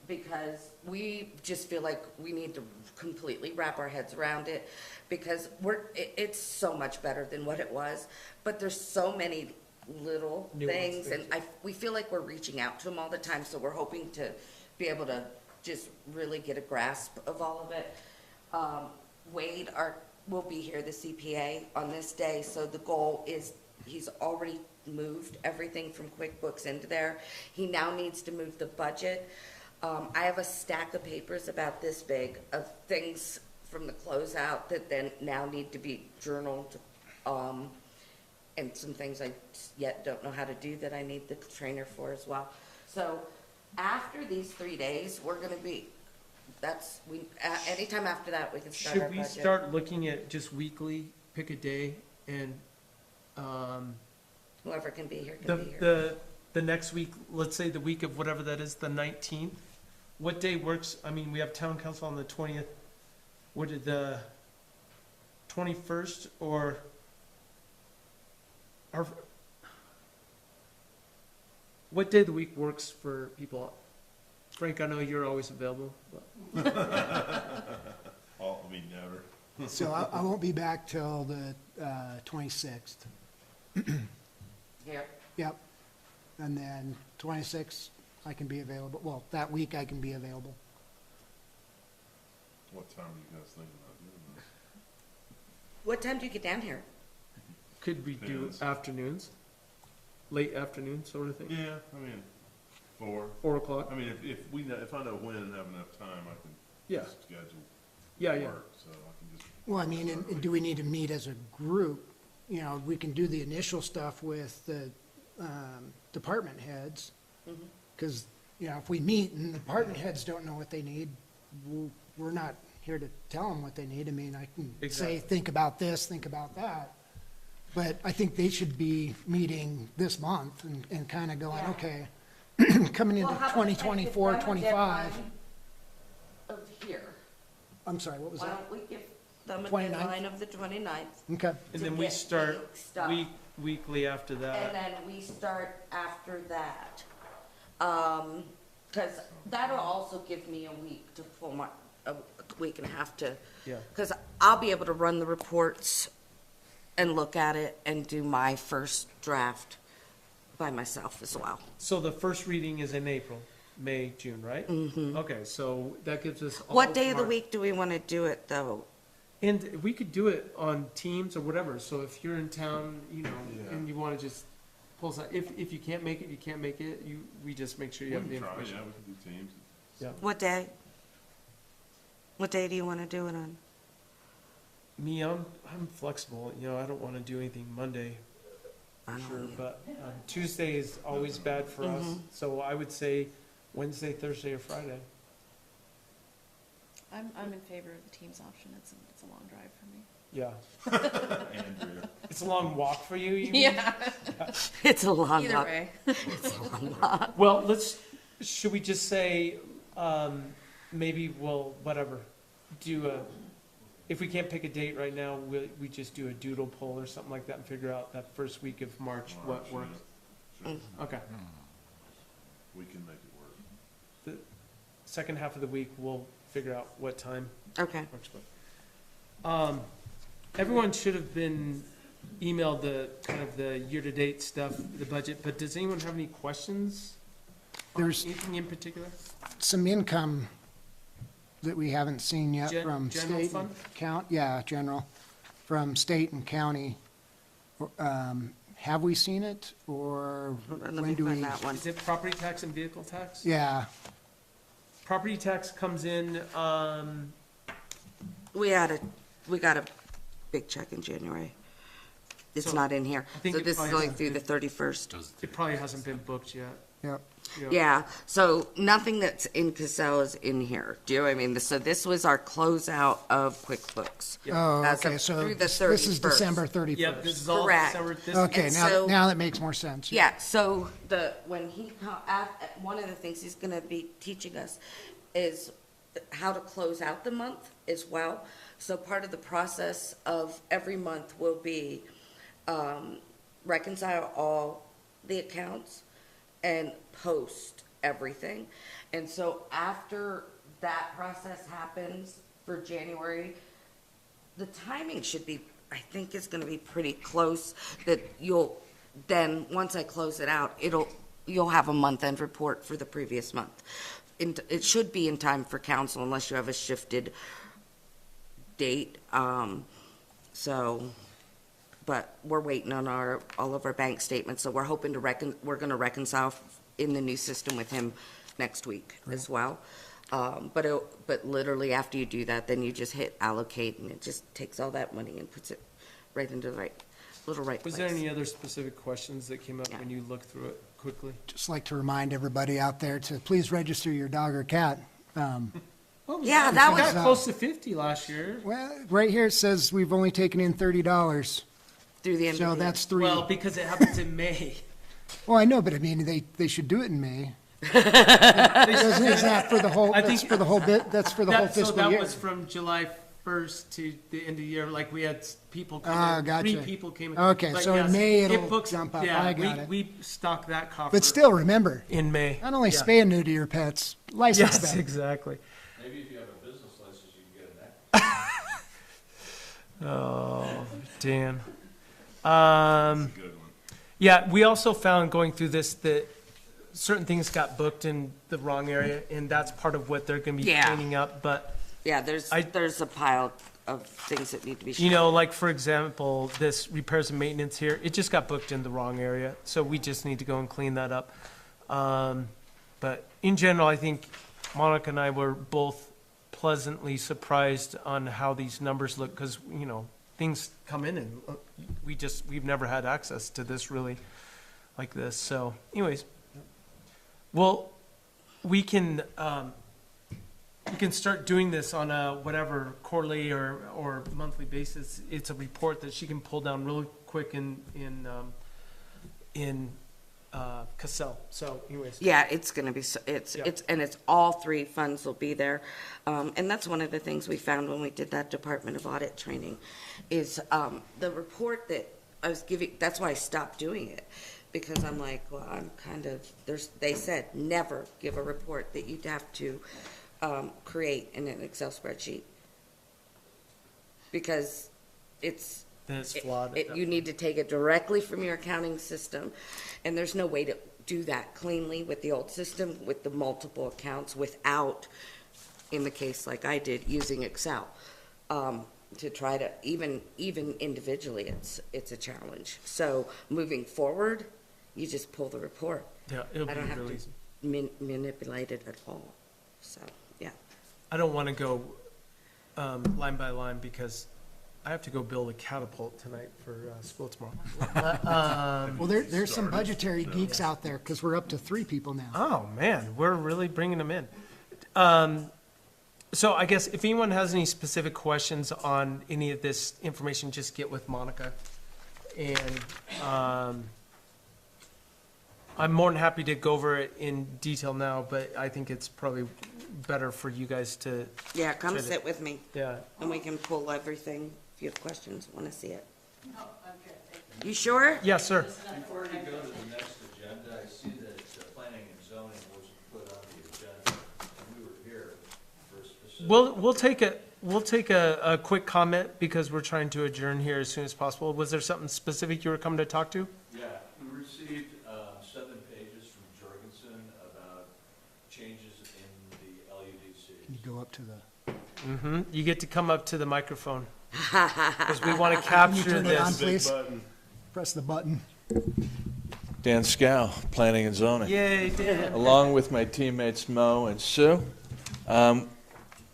Because we just feel like we need to completely wrap our heads around it, because it's so much better than what it was, but there's so many little Nuanced things, and things. we feel like we're reaching out to them all the time, so we're hoping to be able to just really get a grasp of all of it. Wade will be here, the CPA, on this day, so the goal is, he's already moved everything from QuickBooks into there. He now needs to move the budget. I have a stack of papers about this big of things from the closeout that then now need to be journaled, and some things I yet don't know how to do that I need the trainer for as well. So after these 3 days, we're gonna be, anytime after that, we can start our Should we budget. start looking at just weekly, pick a day, and, Whoever can be here can be here. the next week, let's say the week of whatever that is, the 19th? What day works? I mean, we have town council on the 20th. What did the 21st or what day of the week works for people? Frank, I know you're always available. But. Never. So I won't be back till the 26th. Here. Yep. And then 26th, I can be available. Well, that week I can be available. What time are you guys thinking about doing this? What time do you get down here? Could we do Depends. afternoons? Late afternoon sort of thing? Yeah, I mean, 4. 4 o'clock? I mean, if I know when and have enough time, I can Yeah. just schedule Yeah, yeah. work, so I can just. Well, I mean, and do we need to meet as a group? You know, we can do the initial stuff with the department heads. Because, you know, if we meet and the department heads don't know what they need, we're not here to tell them what they need. I mean, I can Exactly. say, think about this, think about that. But I think they should be meeting this month and kind of going, okay, coming into Well, how about, like, 2024, if I'm a 25. deadline Of here. I'm sorry, what was Why that? don't we give them a 29th? deadline of the 29th? Okay. And to then we get start stuff. weekly after And that. then we start after that. Because that'll also give me a week to pull week and a half to, Yeah. because I'll be able to run the reports and look at it and do my first draft by myself as well. So the first reading is in April, May, June, right? Mm-hmm. Okay, so that gives us. all What day of the March. week do we want to do it, though? And we could do it on Teams or whatever, so if you're in town, you know, and you wanna just pull aside, if you can't make it, you can't make it, we just make sure you We have the can try, information. yeah, we can do teams. Yeah. What day? What day do you want to do it on? Me, I'm flexible, you know, I don't wanna do anything Monday, I for don't sure, either. but, Tuesday is always bad for us, Mhm. so I would say Wednesday, Thursday, or Friday. I'm in favor of the Teams option. It's a long drive for me. Yeah. Andrew. It's a long walk for you, you mean? Yeah. It's a long Either walk. way. It's a long walk. Well, should we just say, maybe we'll, whatever, if we can't pick a date right now, we just do a doodle poll or something like that and figure out that first week of March, what March, works? yeah. Sure. Okay. We can make it work. The second half of the week, we'll figure out what time Okay. works best. Everyone should have been emailed the, kind of the year-to-date stuff, the budget, but does anyone have any questions? on There's- anything in particular? Some income that we haven't seen yet from General state fund? and yeah, general, from state and county. Have we seen it, or Let when me do we? find that one. Is it property tax and vehicle tax? Yeah, Property tax comes in, We got a big check in January. It's So, not in here. I think So it this is probably going hasn't through the been- 31st. it probably hasn't been booked yet. yep. Yeah, so nothing that's in Casell is in here. Do you know what I mean? So this was our closeout of QuickBooks. Oh, As of okay, so through the this is 31st. December 31st. Yep, this is all Correct. December, this, Okay, And now, so- now that makes more sense. Yeah, so when he, one of the things he's gonna be teaching us is how to close out the month as well. So part of the process of every month will be, reconcile all the accounts and post everything. And so after that process happens for January, the timing should be, I think is gonna be pretty close, that then, once I close it out, you'll have a month-end report for the previous month. It should be in time for council unless you have a shifted date, but we're waiting on all of our bank statements, so we're hoping we're gonna reconcile in the new system with him next week as well. But literally after you do that, then you just hit allocate, and it just takes all that money and puts it right into the right place. was there any other specific questions that came up Yeah. when you looked through it quickly? Just like to remind everybody out there to please register your dog or cat. Yeah, that We was, got close to 50 last year. Well, right here it says we've only taken in $30, through the end so of the year. that's three. Well, because it happens in May. Well, I know, but I mean, they should do it in May. Is that for the whole, I that's think- for the whole bit, that's for the whole So fiscal that year? was from July 1st to the end of the year, like we had people Ah, come in, gotcha. 3 people came in. Okay, But so in yes, May it it'll books- jump up. yeah, I got it. We stock that coffer. But still, remember, In May. not only Yeah. spay and neuter your pets, license Yes, them. exactly. Maybe if you have a business license, you can get an act. Oh, Dan. Good one. Yeah, we also found going through this that certain things got booked in the wrong area, and that's part of what they're gonna be Yeah. cleaning up, but, Yeah, there's a pile of things that need to be. you know, like, for example, this repairs and maintenance here, it just got booked in the wrong area, so we just need to go and clean that up. But in general, I think Monica and I were both pleasantly surprised on how these numbers look, because, you know, things come in and we've never had access to this really like this, so anyways. Well, we can start doing this on a whatever quarterly or monthly basis. It's a report that she can pull down really quick in Cassell, so anyways. Yeah, it's gonna be, Yeah. and it's all 3 funds will be there. And that's one of the things we found when we did that Department of Audit training, is, the report that I was giving, that's why I stopped doing it. Because I'm like, well, I'm kind of, they said, never give a report that you'd have to create in an Excel spreadsheet. Because it's. Then it's flawed. You need to take it directly from your accounting system, and there's no way to do that cleanly with the old system, with the multiple accounts, without, in the case like I did, using Excel. To try to, even individually, it's a challenge. So moving forward, you just pull the report. Yeah, it'll I be don't have really to easy. manipulate it at all. So, yeah. I don't want to go line by line because I have to go build a catapult tonight for school tomorrow. Well, there's some budgetary geeks out there, because we're up to 3 people now. Oh, man, we're really bringing them in. So I guess if anyone has any specific questions on any of this information, just get with Monica. And I'm more than happy to go over it in detail now, but I think it's probably better for you guys to. Yeah, come try to- sit with me. Yeah. And we can pull everything. If you have questions, want to see it. No, I'm good. Thank you. You sure? Yes, sir. Before you go to the next agenda, I see that planning and zoning wasn't put on the agenda, and we were here for a specific. We'll take a quick comment because we're trying to adjourn here as soon as possible. Was there something specific you were coming to talk to? Yeah, we received 7 pages from Jorgensen about changes in the LUDC. Can you go up to the, Mm-hmm. You get to come up to the microphone. Because we want to capture turn it on, this. please? Press the button. Dan Scow, Planning and Zoning. Yay, Dan. Along with my teammates Mo and Sue.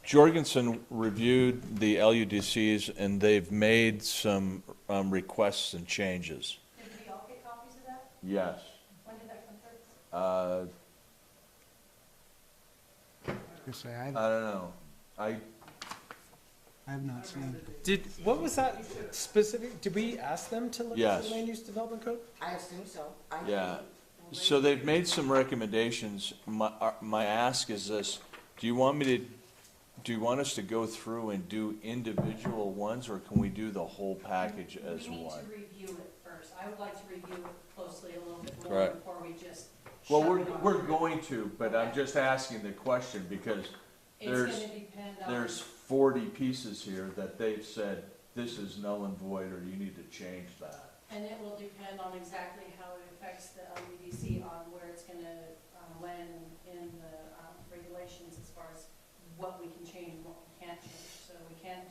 Jorgensen reviewed the LUDCs and they've made some requests and changes. Did we all get copies of that? Yes. When did that come through? I I don't know. I have not seen. What was that specific? Did we ask them to look at Yes. the land use development code? I assume so. Yeah, so they've made some recommendations. My ask is this, do you want us to go through and do individual ones, or can we do the whole package as We need one? to review it first. I would like to review it closely a little bit more Correct. before we just. Well, shove it on. we're going to, but I'm just asking the question because It's there's, gonna depend on. there's 40 pieces here that they've said, this is null and void, or you need to change that. And it will depend on exactly how it affects the LUDC on where it's gonna, land in the, regulations as far as what we can change and what we can't change. So we can't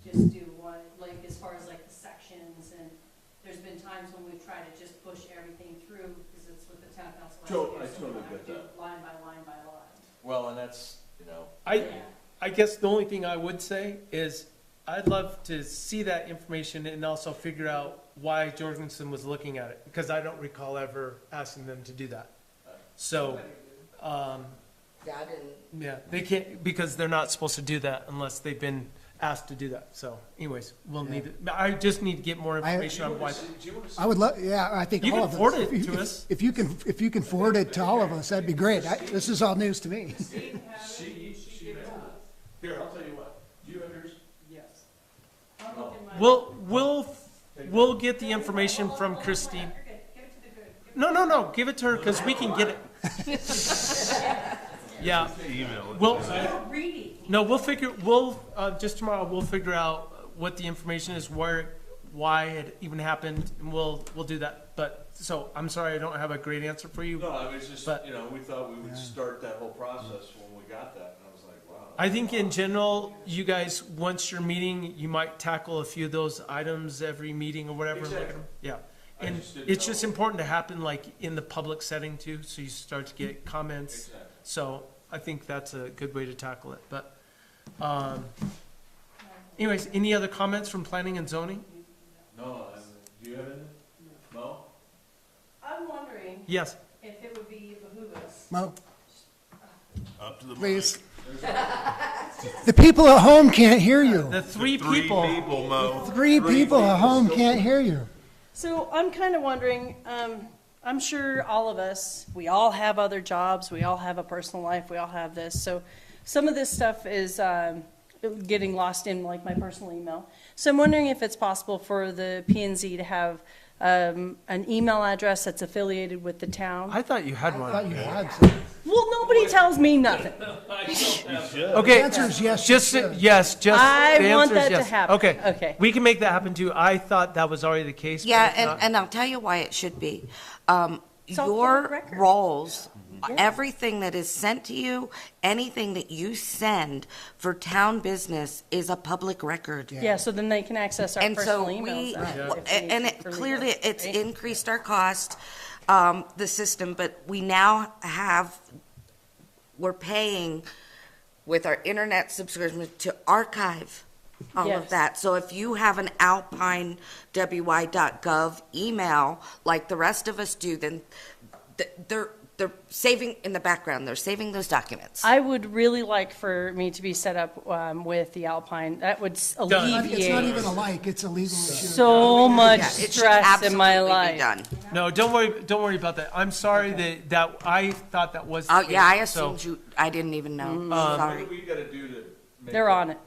just do one, like, as far as like the sections, and there's been times when we've tried to just push everything through, because it's with the town council. I so we totally have get to do that. Line by line by line. Well, and that's, I guess the only thing I would say is I'd love to see that information and also figure out why Jorgensen was looking at it, because I don't recall ever asking them to do that. So, That and. yeah, they can't, because they're not supposed to do that unless they've been asked to do that. So anyways, we'll need it. I just need to get more information on why. I would love, yeah, I think You all can of us. forward it If to you- us. If you can forward it to all of us, that'd be great. This is all news to me. Here, I'll tell you what, do you have yours? Yes. We'll get the information from Christine. No, give it to her because we can get it. Yeah. Just tomorrow, we'll figure out what the information is, why it even happened, and we'll do that. But, so, I'm sorry, I don't have a great answer for you. No, I was just, but- we thought we would start that whole process when we got that, and I was like, wow. I think in general, you guys, once you're meeting, you might tackle a few of those items every meeting or whatever. Exactly. Yeah. I And just didn't it's just know. important to happen like in the public setting too, so you start to get comments. Exactly. So I think that's a good way to tackle it, but, anyways, any other comments from planning and zoning? No, do you have anything? No? I'm wondering. Yes. If it would be behoove us. Mo, Up to the please. The people at home can't hear you. The three people. Mo. 3 people at home can't hear you. So I'm kind of wondering, I'm sure all of us, we all have other jobs, we all have a personal life, we all have this. So some of this stuff is getting lost in like my personal email. So I'm wondering if it's possible for the P&Z to have an email address that's affiliated with the town. I thought you had I one. thought you had some. Well, nobody tells me nothing. Okay. The answer is yes, Just, you should. yes, just. I the want answer is that to yes. happen. Okay. Okay. We can make that happen too. I thought that was already the case. but Yeah, it's not. and I'll tell you why it should be. all public Your record. roles, everything that is sent to you, anything that you send for town business is a public record. Yeah, so then they can access our And so personal we, emails. and it clearly, it's increased our cost, the system, but we now have, we're paying with our internet subscription to archive all Yes. of that. So if you have an alpinewy.gov email, like the rest of us do, then they're saving in the background, they're saving those documents. I would really like for me to be set up with the Alpine. That would alleviate It's not even a like, it's a legal issue. so much Yeah, it should stress in my absolutely be life. done. No, don't worry about that. I'm sorry that I thought that was the Oh, case. yeah, I So, assumed I didn't even know. Mm-hmm. Sorry. What do we gotta do to make They're on it.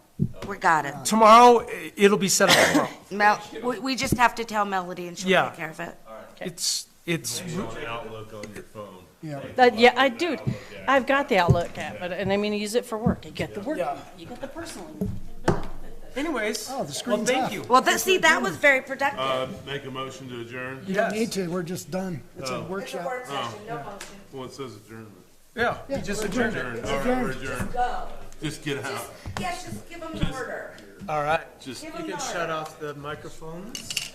We got it. Tomorrow, it'll be set up tomorrow. We just have to tell Melody and she'll Yeah. take care of it. It's, On Outlook on your phone. Yeah. Dude, I've got the Outlook app, and I mean, I use it for work. You get the work, you get the personal. anyways. Oh, the screen's Well, thank up. you. Well, see, that was very productive. Make a motion to adjourn? You don't need to, we're just done. It's a Oh. workshop. Well, it says adjournment. Yeah, we just adjourned. Adjourn, all right, we're adjourned. Just get out. Yes, just give them an order. All right. Just You can shut off the microphones.